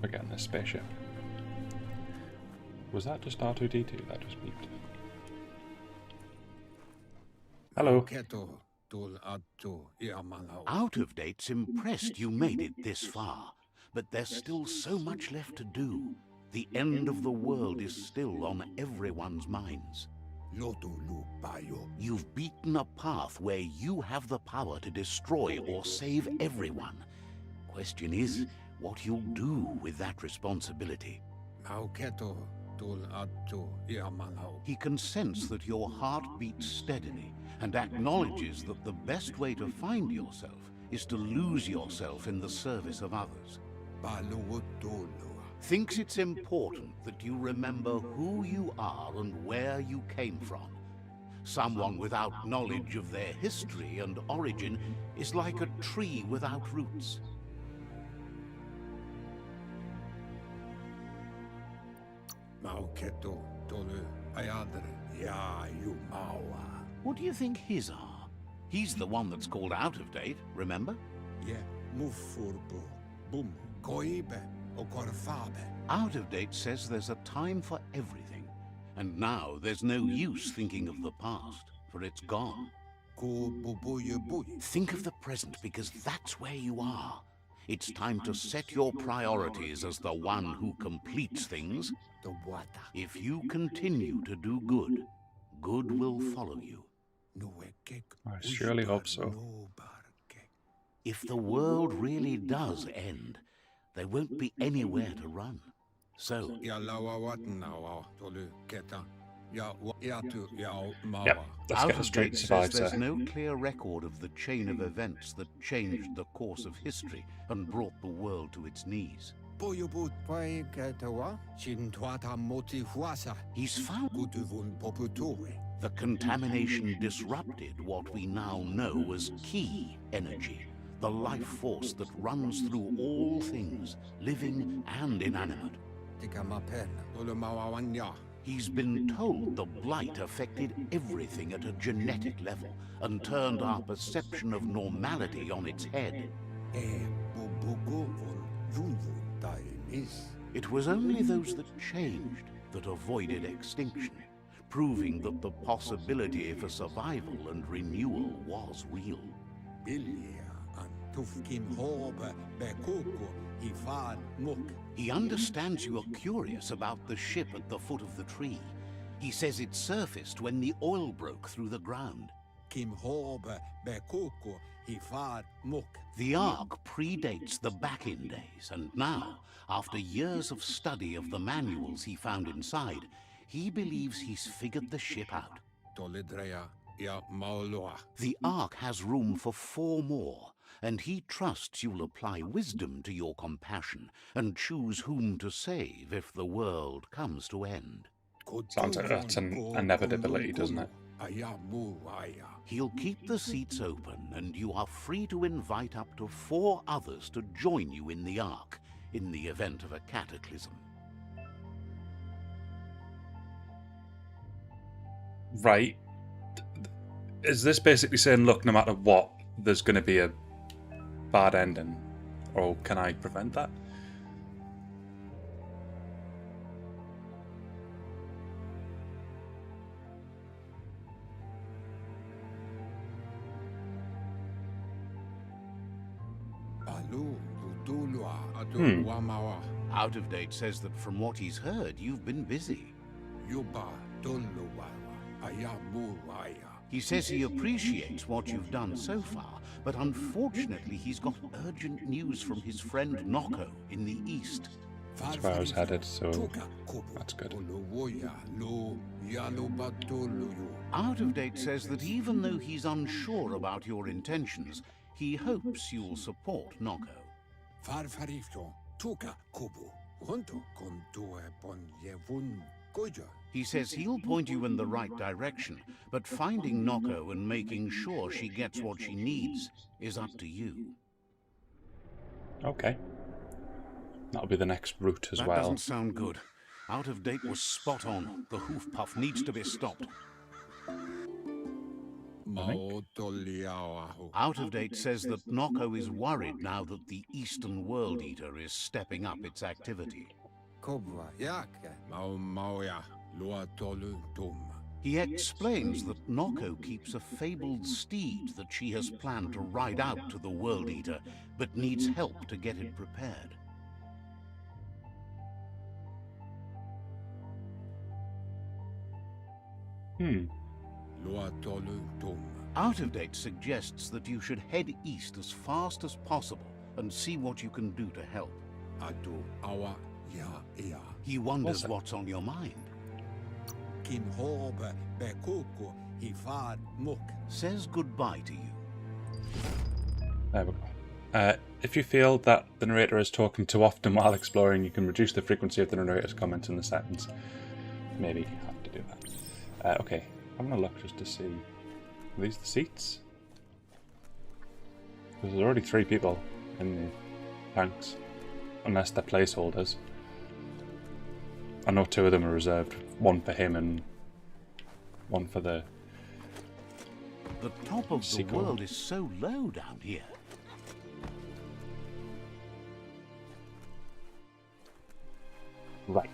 We're getting this spaceship. Was that just R2-D2 that just beeped? Hello. Out of Date's impressed you made it this far, but there's still so much left to do. The end of the world is still on everyone's minds. You've beaten a path where you have the power to destroy or save everyone. Question is, what you'll do with that responsibility. He can sense that your heart beats steadily and acknowledges that the best way to find yourself is to lose yourself in the service of others. Thinks it's important that you remember who you are and where you came from. Someone without knowledge of their history and origin is like a tree without roots. What do you think his are? He's the one that's called Out of Date, remember? Out of Date says there's a time for everything, and now there's no use thinking of the past, for it's gone. Think of the present, because that's where you are. It's time to set your priorities as the one who completes things. If you continue to do good, good will follow you. I surely hope so. If the world really does end, there won't be anywhere to run. So, Yep, let's Out get a of straight Date survive, says there's sir. no clear record of the chain of events that changed the course of history and brought the world to its knees. He's found the contamination disrupted what we now know as key energy, the life force that runs through all things, living and inanimate. He's been told the blight affected everything at a genetic level and turned our perception of normality on its head. It was only those that changed that avoided extinction, proving that the possibility for survival and renewal was real. He understands you are curious about the ship at the foot of the tree. He says it surfaced when the oil broke through the ground. The Ark predates the back-in days, and now, after years of study of the manuals he found inside, he believes he's figured the ship out. The Ark has room for 4 more, and he trusts you'll apply wisdom to your compassion and choose whom to save if the world comes to end. Sounds like that's an inevitability, doesn't it? He'll keep the seats open, and you are free to invite up to 4 others to join you in the Ark in the event of a cataclysm. Right. Is this basically saying, look, no matter what, there's going to be a bad ending? Or can I prevent that? Out of Date says that from what he's heard, you've been busy. He says he appreciates what you've done so far, but unfortunately he's got urgent news from his friend Noko in the east. That's where I was headed, so that's good. Out of Date says that even though he's unsure about your intentions, he hopes you'll support Noko. He says he'll point you in the right direction, but finding Noko and making sure she gets what she needs is up to you. Okay. That'll be the next route as well. That doesn't sound good. Out of Date was spot on. The hoof puff needs to be stopped. Out of Date says that Noko is worried now that the Eastern World Eater is stepping up its activity. He explains that Noko keeps a fabled steed that she has planned to ride out to the World Eater, but needs help to get it prepared. Out of Date suggests that you should head east as fast as possible and see what you can do to help. He wonders what's on your mind. Says goodbye to you. There we go. If you feel that the narrator is talking too often while exploring, you can reduce the frequency of the narrator's comments in the sentence. Maybe have to do that. Okay, I'm going to look just to see. Are these the seats? Because there's already 3 people in the tanks. Unless they're placeholders. I know 2 of them are reserved. One for him and one for the... The top of the world is so low down here. Right.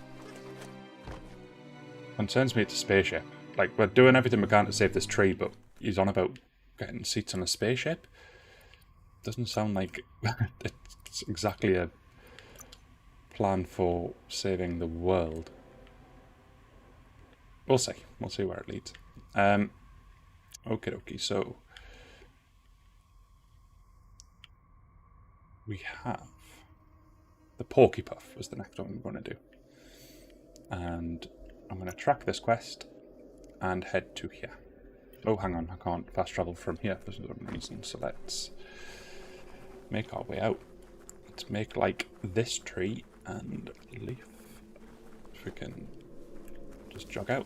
Concerns me it's a spaceship. Like, we're doing everything we can to save this tree, but he's on about getting seats on a spaceship? Doesn't sound like it's exactly a plan for saving the world. We'll see. We'll see where it leads. Okie dokie, so we have the Porky Puff was the next one we're going to do. And I'm going to track this quest and head to here. Oh, hang on, I can't fast travel from here for some reason, so let's make our way out. Let's make like this tree and leaf. If we can just jog out.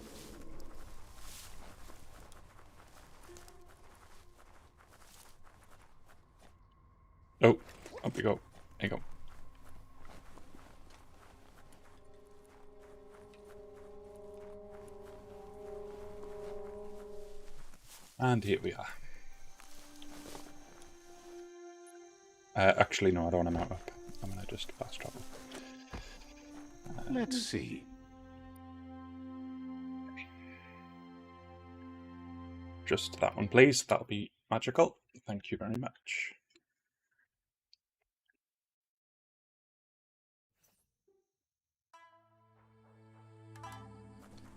Oh, up we go. There you go. And here we are. Actually, no, I don't want to mount up. I'm going to just fast travel. Let's see. Just that one, please. That'll be magical. Thank you very much.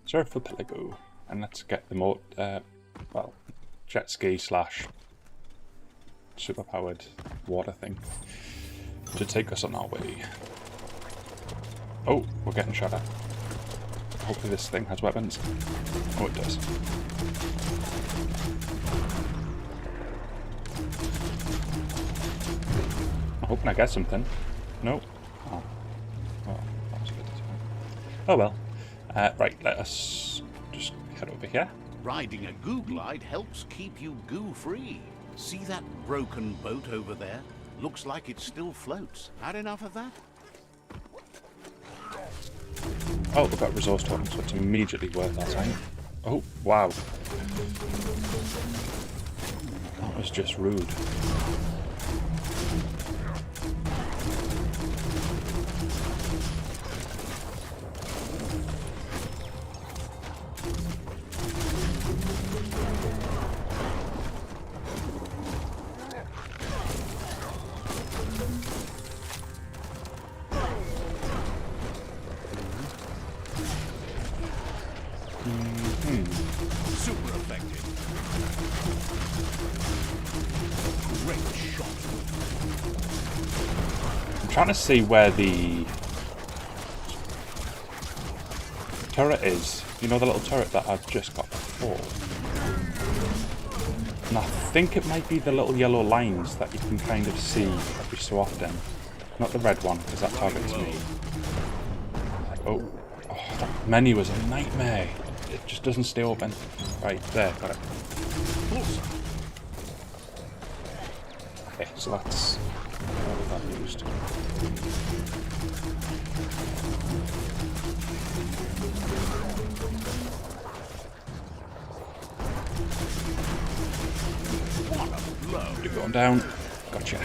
Surf for Pelago. And let's get the more, well, jet ski slash superpowered water thing to take us on our way. Oh, we're getting shot at. Hopefully this thing has weapons. Oh, it does. I'm hoping I get something. No. Oh. Oh, that was a bit disappointing. Oh well. Right, let us just head over here. Riding a goo glide helps keep you goo-free. See that broken boat over there? Looks like it still floats. Had enough of that? Oh, we've got resource tokens, so it's immediately worth our time. Oh, wow. That was just rude. Super effective. Great shot. I'm trying to see where the turret is. You know, the little turret that I've just got before. And I think it might be the little yellow lines that you can kind of see every so often. Not the red one, because that targets me. Oh, that menu was a nightmare. It just doesn't stay open. Right, there, got it. Okay, so that's all of that used. What a blow. You're going down. Gotcha.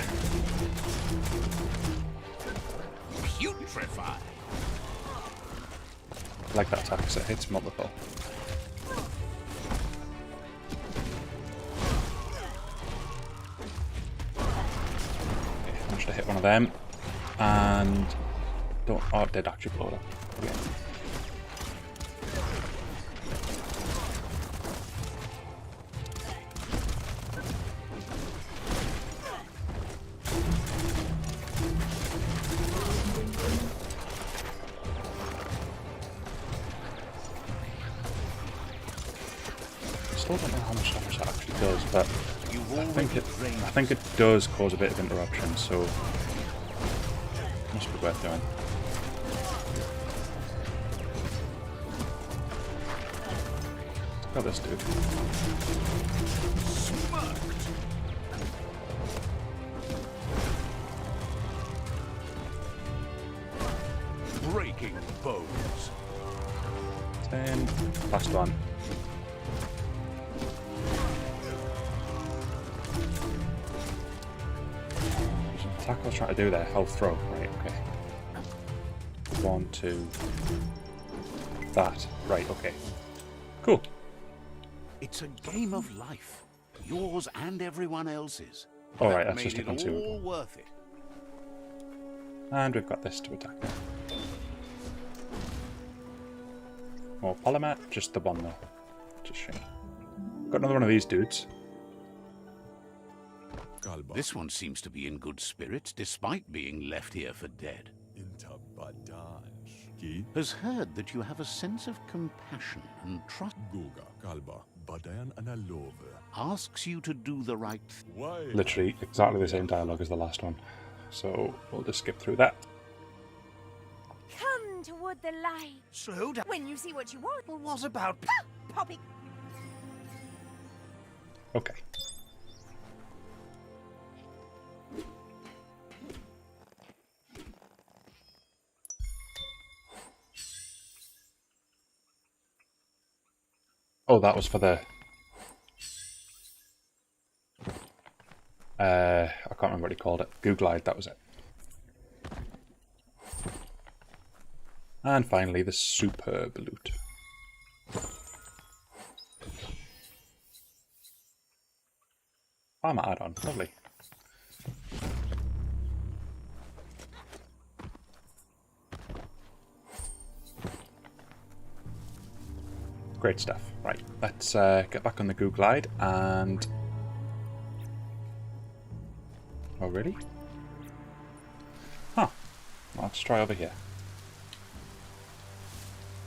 Putrefy. I like that attack because it hits multiple. Okay, managed to hit one of them. And don't. Oh, it did actually blow it up. Okay. I don't know how much damage that actually does, but I think it does cause a bit of interruption, so must be worth doing. Got this dude. Smirked. Breaking bones. 10. Last one. Attack I was trying to do there, health throw. Right, okay. 1, 2. That. Right, okay. Cool. It's a game of life. Yours and everyone else's. Alright, That that's just a made it consumable. all worth it. And we've got this to attack now. More polymer, just the one though. Just shame. Got another one of these dudes. This one seems to be in good spirits despite being left here for dead. Has heard that you have a sense of compassion and trust. Asks you to do the right thing. Literally exactly the same dialogue as the last one. So we'll just skip through that. Come toward the light. Slow down. When you see what you want, Well, what about... pop it. Okay. Oh, that was for the already called it. Googlide, that was it. And finally, the superb loot. Armor add-on, lovely. Great stuff. Right, let's get back on the Googlide and... Oh, really? Huh. Well, let's try over here.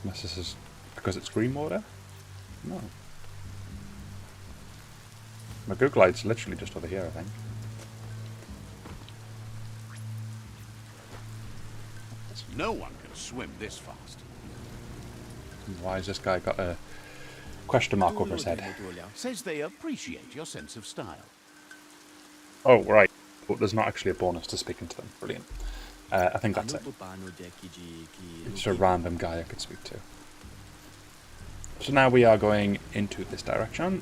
Unless this is because it's green water? No. My Googlide's literally just over here, I think. No one can swim this fast. Why has this guy got a question mark over his head? Says they appreciate your sense of style. Oh, right. But there's not actually a bonus to speaking to them. Brilliant. I think that's it. It's a random guy I could speak to. So now we are going into this direction.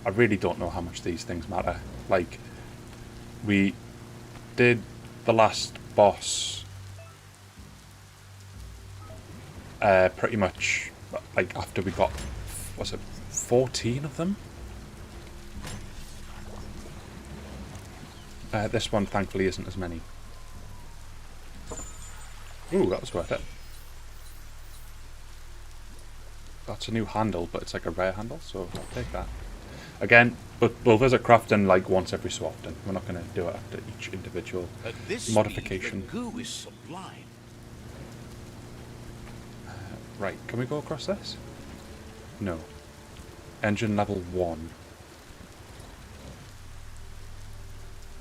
I really don't know how much these things matter. Like, we did the last boss pretty much like after we got, was it 14 of them? This one thankfully isn't as many. Ooh, that was worth it. That's a new handle, but it's like a rare handle, so I'll take that. Again, but we'll visit crafting like once every so often. We're not going to do it after each individual At this modification. speed, the goo is sublime. Right, can we go across this? No. Engine level 1.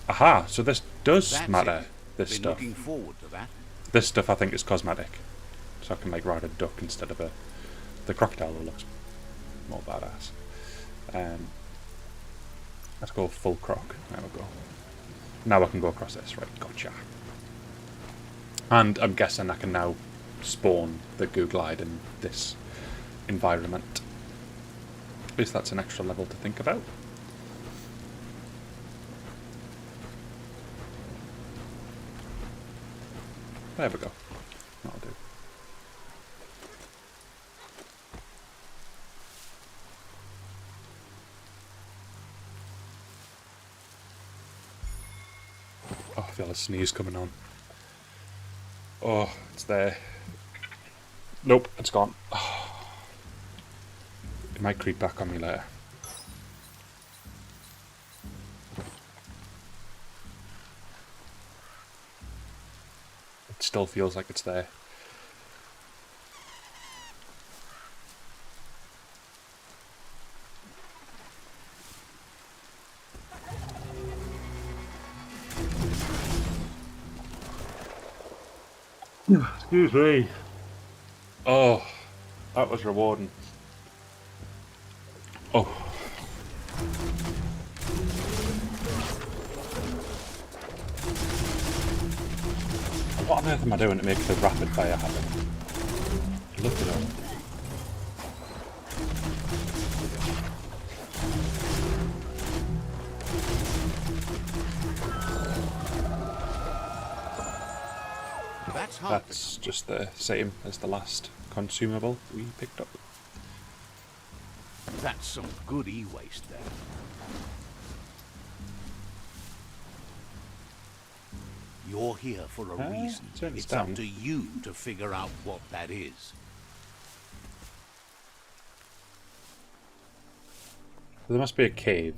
Aha, so this does That's matter, it. this Been stuff. looking forward to that. This stuff I think is cosmetic. So I can like ride a duck instead of the crocodile that looks more badass. Let's go full croc. There we go. Now I can go across this, right, gotcha. And I'm guessing I can now spawn the Googlide in this environment. At least that's an extra level to think about. There we go. That'll do. Oh, I feel a sneeze coming on. Oh, it's there. Nope, it's gone. Oh. It might creep back on me later. It still feels like it's there. Excuse me. Oh, that was rewarding. Oh. What on earth am I doing to make the rapid fire happen? Look at it. That's just the same as the last consumable we picked up. That's some good e-waste there. You're here for a reason. It's up to you to figure out what that is. There must be a cave.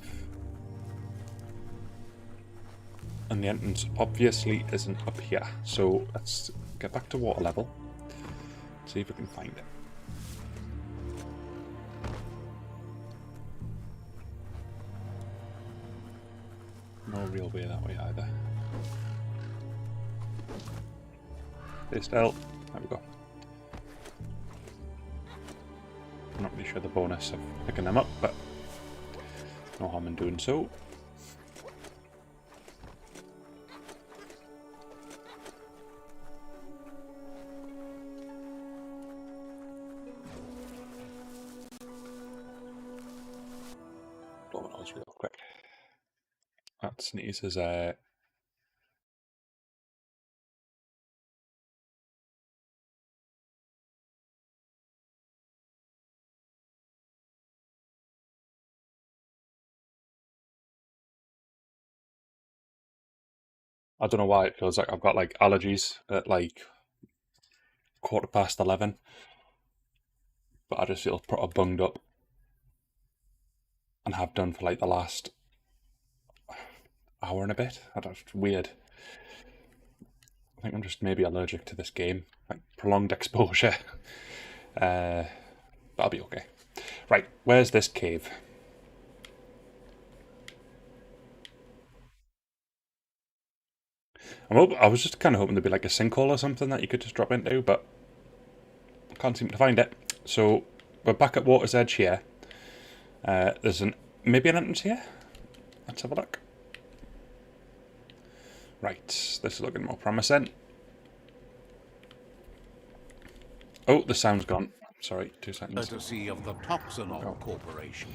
And the entrance obviously isn't up here. So let's get back to water level. See if we can find it. No real way that way either. Stay still. There we go. I'm not really sure the bonus of picking them up, but no harm in doing so. blow my nose real quick. That sneeze is I don't know why it feels like I've got like allergies at like 11:15, but I just feel proper bunged up, and have done for like the last hour and a bit. It's weird. I think I'm just maybe allergic to this game, like prolonged exposure. But I'll be okay. Right, where's this cave? I was just kind of hoping there'd be like a sinkhole or something that you could just drop into, but I can't seem to find it. So we're back at Water's Edge here. There's maybe an entrance here. Let's have a look. Right, this is looking more promising. Oh, the sound's gone. Sorry, 2 seconds. Courtesy of the Toxinol Corporation.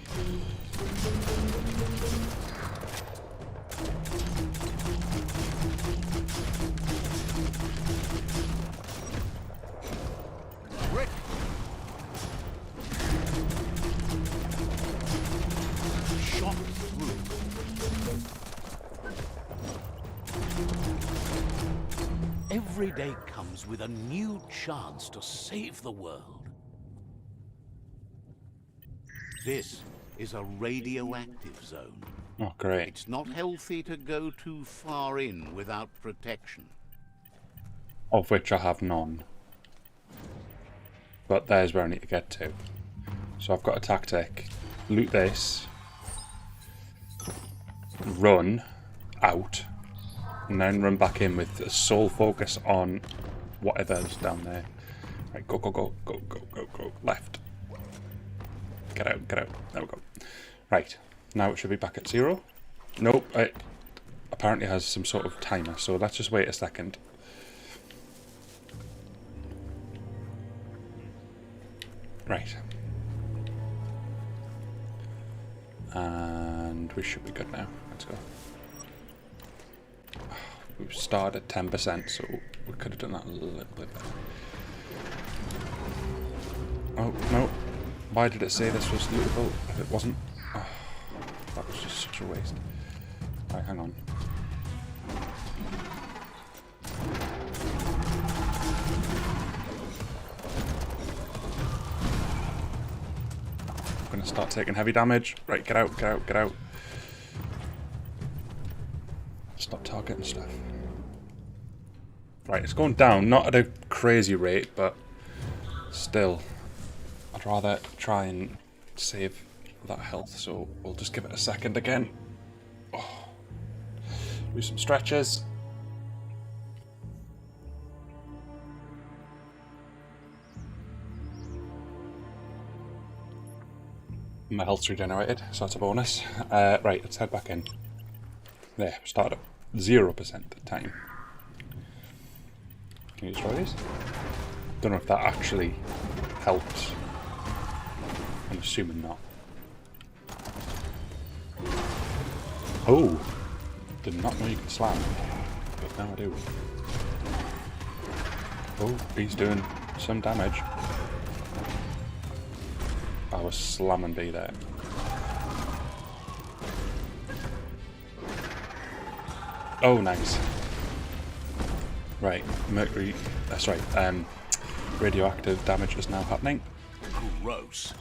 Rick. Shot through. Every day comes with a new chance to save the world. This is a radioactive zone. Oh, great. It's not healthy to go too far in without protection. Of which I have none. But there's where I need to get to. So I've got a tactic. Loot this. Run out. And then run back in with a sole focus on whatever's down there. Right, go, go, go, go, go, go, go. Left. Get out, get out. There we go. Right, now it should be back at 0. Nope, it apparently has some sort of timer, so let's just wait a second. Right. And we should be good now. Let's go. We've started at 10%, so we could have done that a little bit better. Oh, no. Why did it say this was lootable if it wasn't? Oh, that was just such a waste. Right, hang on. I'm going to start taking heavy damage. Right, get out, get out, get out. Stop targeting stuff. Right, it's going down, not at a crazy rate, but still. I'd rather try and save that health, so we'll just give it a second again. Oh. Do some stretches. My health's regenerated, so that's a bonus. Right, let's head back in. There, start at 0% at the time. Can you just try these? Don't know if that actually helps. I'm assuming not. Oh! Did not know you could slam. But now I do. Oh, he's doing some damage. I was slamming B there. Oh, nice. Right, mercury. That's right. Radioactive damage is now happening. Gross.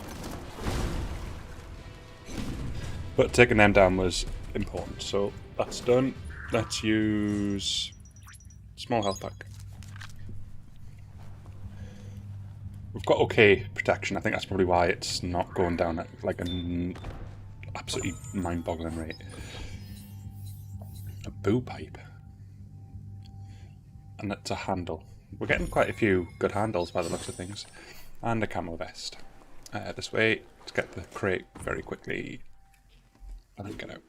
But taking them down was important, so that's done. Let's use small health pack. We've got okay protection. I think that's probably why it's not going down at like an absolutely mind-boggling rate. A boo pipe. And it's a handle. We're getting quite a few good handles by the looks of things. And a camo vest. This way, let's get the crate very quickly. And then get out.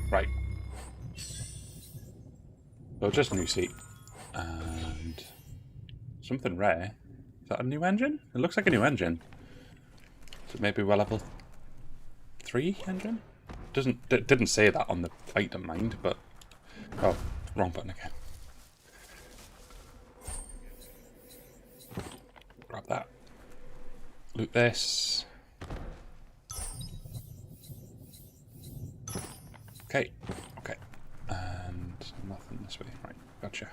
Right. So just a new seat. And something rare. Is that a new engine? It looks like a new engine. So maybe we're level 3 engine? Didn't say that on the item mind, but... Oh, wrong button again. Grab that. Loot this. Okay, okay. And nothing this way. Right, gotcha.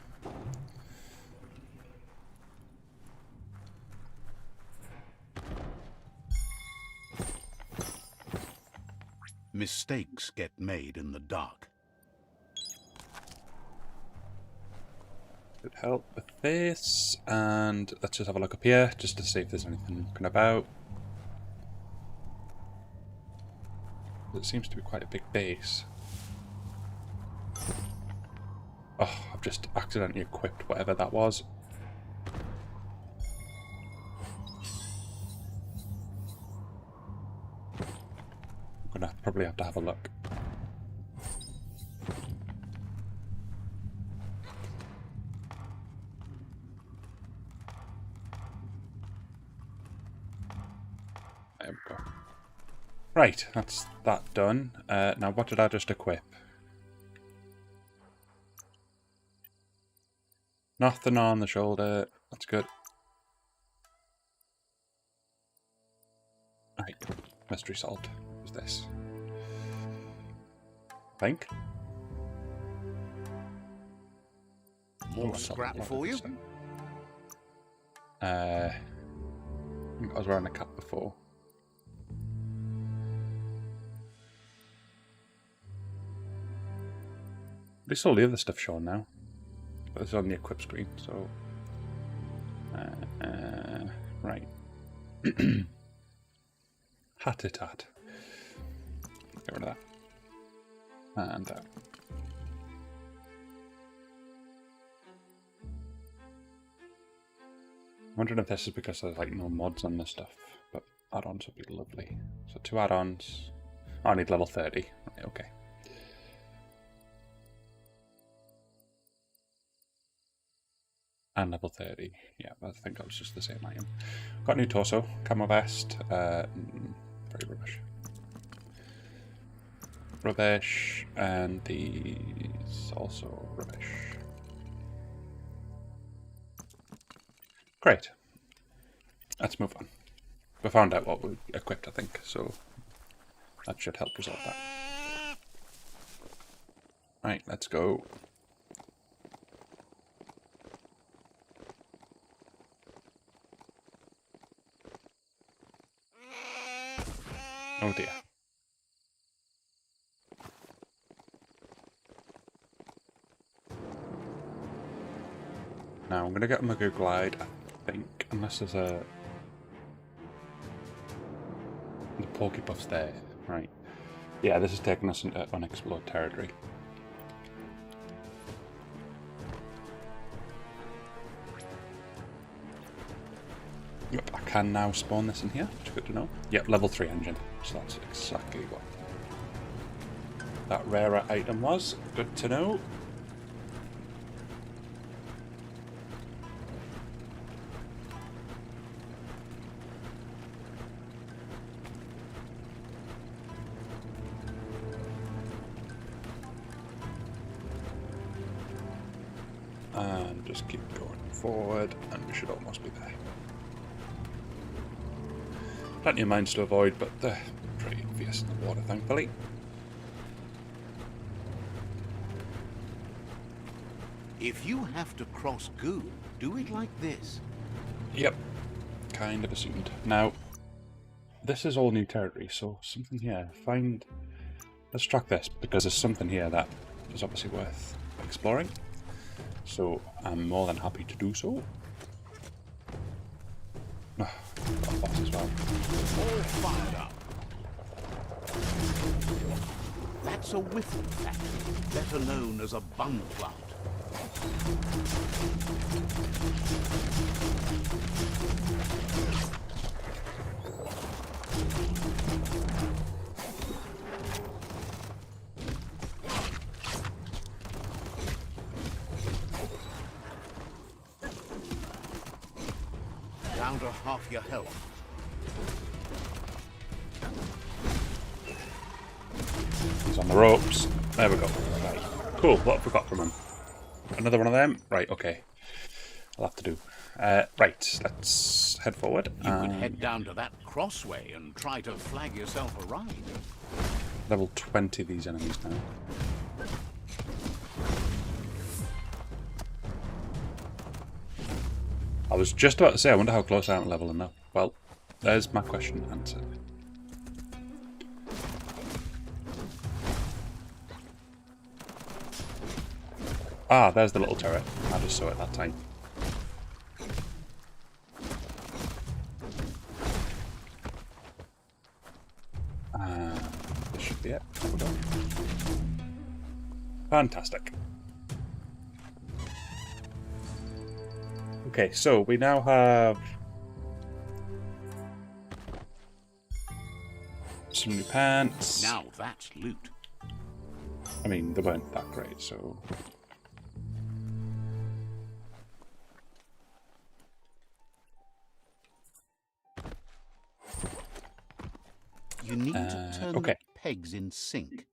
Mistakes get made in the dark. Could help with this, and let's just have a look up here, just to see if there's anything looking about. It seems to be quite a big base. Oh, I've just accidentally equipped whatever that was. I'm gonna probably have to have a look. There we go. Right, that's that done. Now what did I just equip? Nothing on the shoulder. That's good. Right, mystery solved. What's this? Think. More scrap for you? I think I was wearing a cap before. There's all the other stuff shown now. But it's on the equip screen, so... right. Hat-a-tat. Get rid of that. And that. I'm wondering if this is because there's like no mods on this stuff, but add-ons would be lovely. So 2 add-ons. Oh, I need level 30. Right, okay. And level 30. Yeah, I think that was just the same item. Got a new torso, camo vest. Very rubbish. Rubbish, and these also rubbish. Great. Let's move on. We found out what we equipped, I think, so that should help resolve that. Right, let's go. Oh dear. Now I'm going to get on the go glide, I think, unless there's a... The porky buff's there, right. Yeah, this is taking us into unexplored territory. Yep, I can now spawn this in here, which is good to know. Yep, level 3 engine, so that's exactly what that rarer item was. Good to know. And just keep going forward, and we should almost be there. Plenty of mines to avoid, but they're pretty obvious in the water, thankfully. If you have to cross goo, do it like this. Yep, kind of assumed. Now, this is all new territory, so something here. Let's track this, because there's something here that is obviously worth exploring. So I'm more than happy to do so. Got a boss as well. All fired up. That's a whiffle factory, better known as a bung cloud. Down to half your health. on the ropes. There we go. Right. Cool. What have we got from him? Another one of them? Right, okay. I'll have to do. Right, let's head forward. You could head down to that crossway and try to flag yourself a ride. Level 20 these enemies now. I was just about to say, I wonder how close I am to leveling now. Well, there's my question answered. Ah, there's the little turret. I just saw it that time. This should be it. There we go. Fantastic. Okay, so we now have some new pants. Now that's loot. I mean, they weren't that great, so... You need to turn okay. the pegs in sync.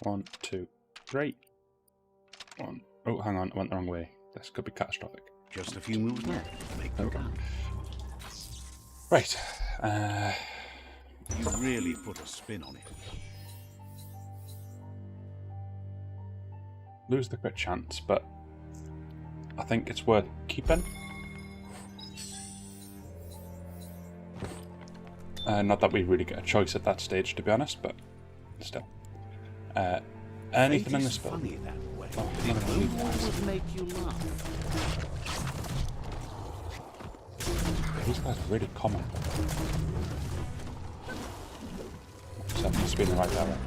1, 2, 3. 1. Oh, hang on, I went the wrong way. This could be catastrophic. Just a few moves left. Make them count. Right. You really put a spin on it. Lose the crit chance, but I think it's worth keeping. Not that we really get a choice at that stage, to be honest, but still. Anything in this build? Funny that way. Oh, It none of them will always make you laugh. These guys are really common. So that must be in the right direction.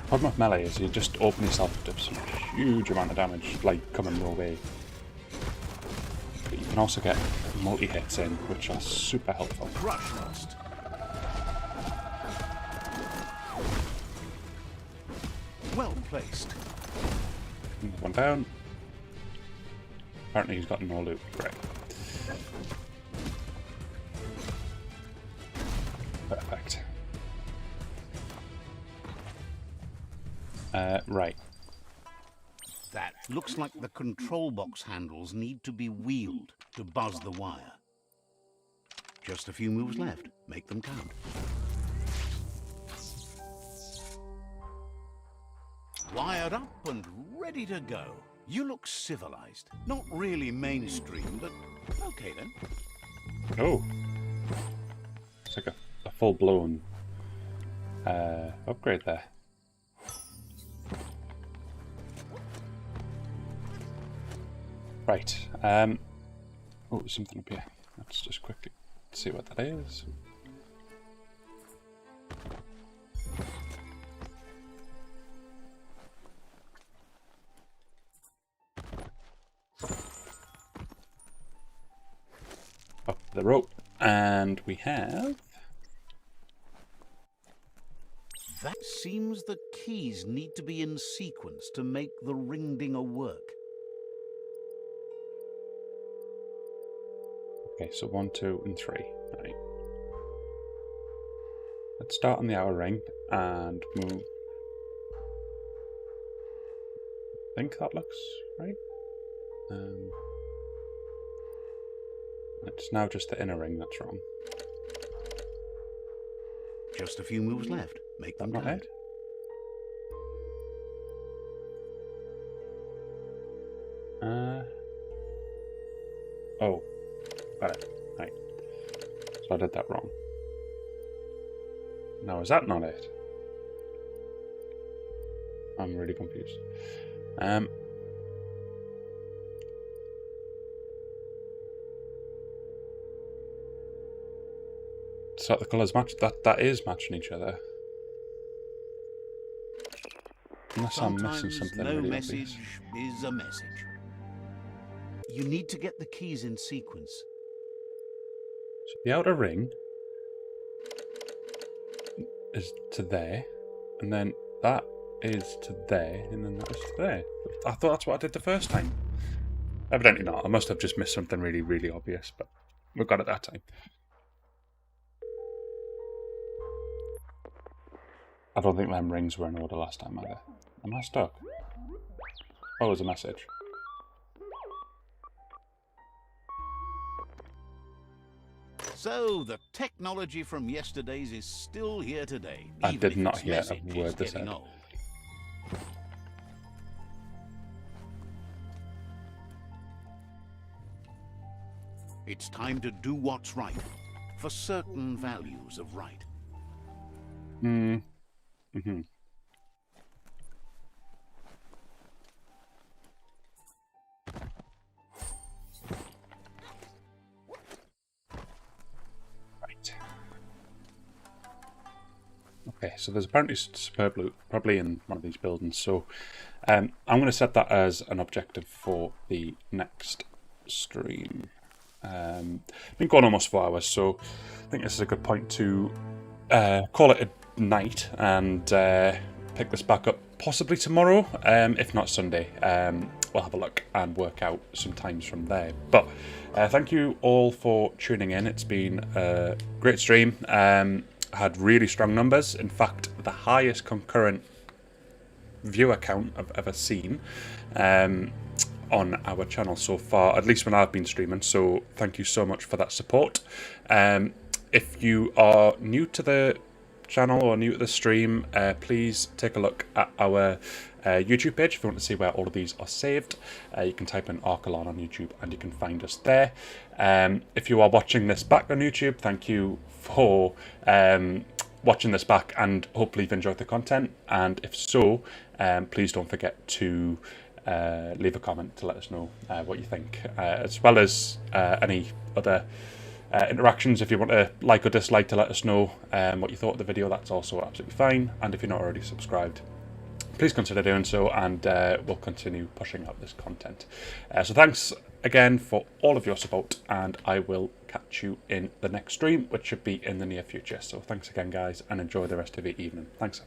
Problem with melee is you just open yourself to some huge amount of damage, like coming your way. But you can also get multi-hits in, which are super helpful. Crush rust. Well placed. One down. Apparently he's got no loot. Right. Perfect. Right. That looks like the control box handles need to be wheeled to buzz the wire. Just a few moves left. Make them count. Wired up and ready to go. You look civilized. Not really mainstream, but okay then. Oh. It's like a full-blown upgrade there. Right. Oh, there's something up here. Let's just quickly see what that is. Up the rope, and we have... That seems the keys need to be in sequence to make the ring-dinger work. Okay, so 1, 2, and 3. Right. Let's start on the hour ring and move. I think that looks right. It's now just the inner ring that's wrong. Just a few moves left. Make them Not count. it. Oh, got it. Right. So I did that wrong. Now, is that not it? I'm really confused. So the colours match. That is matching each other. Unless I'm missing Sometimes something no really message obvious. is a message. You need to get the keys in sequence. So the outer ring is to there, and then that is to there, and then that is to there. I thought that's what I did the first time. Evidently not. I must have just missed something really, really obvious, but we got it that time. I don't think them rings were in order last time either. Am I stuck? Oh, there's a message. So, the technology from yesterday's is still here today. I even did if not its hear a message is word they getting said. old. It's time to do what's right, for certain values of right. Mm-hmm. Right. Okay, so there's apparently superb loot, probably in one of these buildings, so I'm going to set that as an objective for the next stream. Been going almost 4 hours, so I think this is a good point to call it a night and pick this back up possibly tomorrow, if not Sunday. We'll have a look and work out some times from there. But thank you all for tuning in. It's been a great stream. Had really strong numbers. In fact, the highest concurrent viewer count I've ever seen on our channel so far, at least when I've been streaming, so thank you so much for that support. If you are new to the channel or new to the stream, please take a look at our YouTube page if you want to see where all of these are saved. You can type in Archelon on YouTube and you can find us there. If you are watching this back on YouTube, thank you for watching this back and hopefully you've enjoyed the content, and if so, please don't forget to leave a comment to let us know what you think, as well as any other interactions. If you want to like or dislike to let us know what you thought of the video, that's also absolutely fine. And if you're not already subscribed, please consider doing so, and we'll continue pushing out this content. So thanks again for all of your support, and I will catch you in the next stream, which should be in the near future. So thanks again, guys, and enjoy the rest of your evening. Thanks.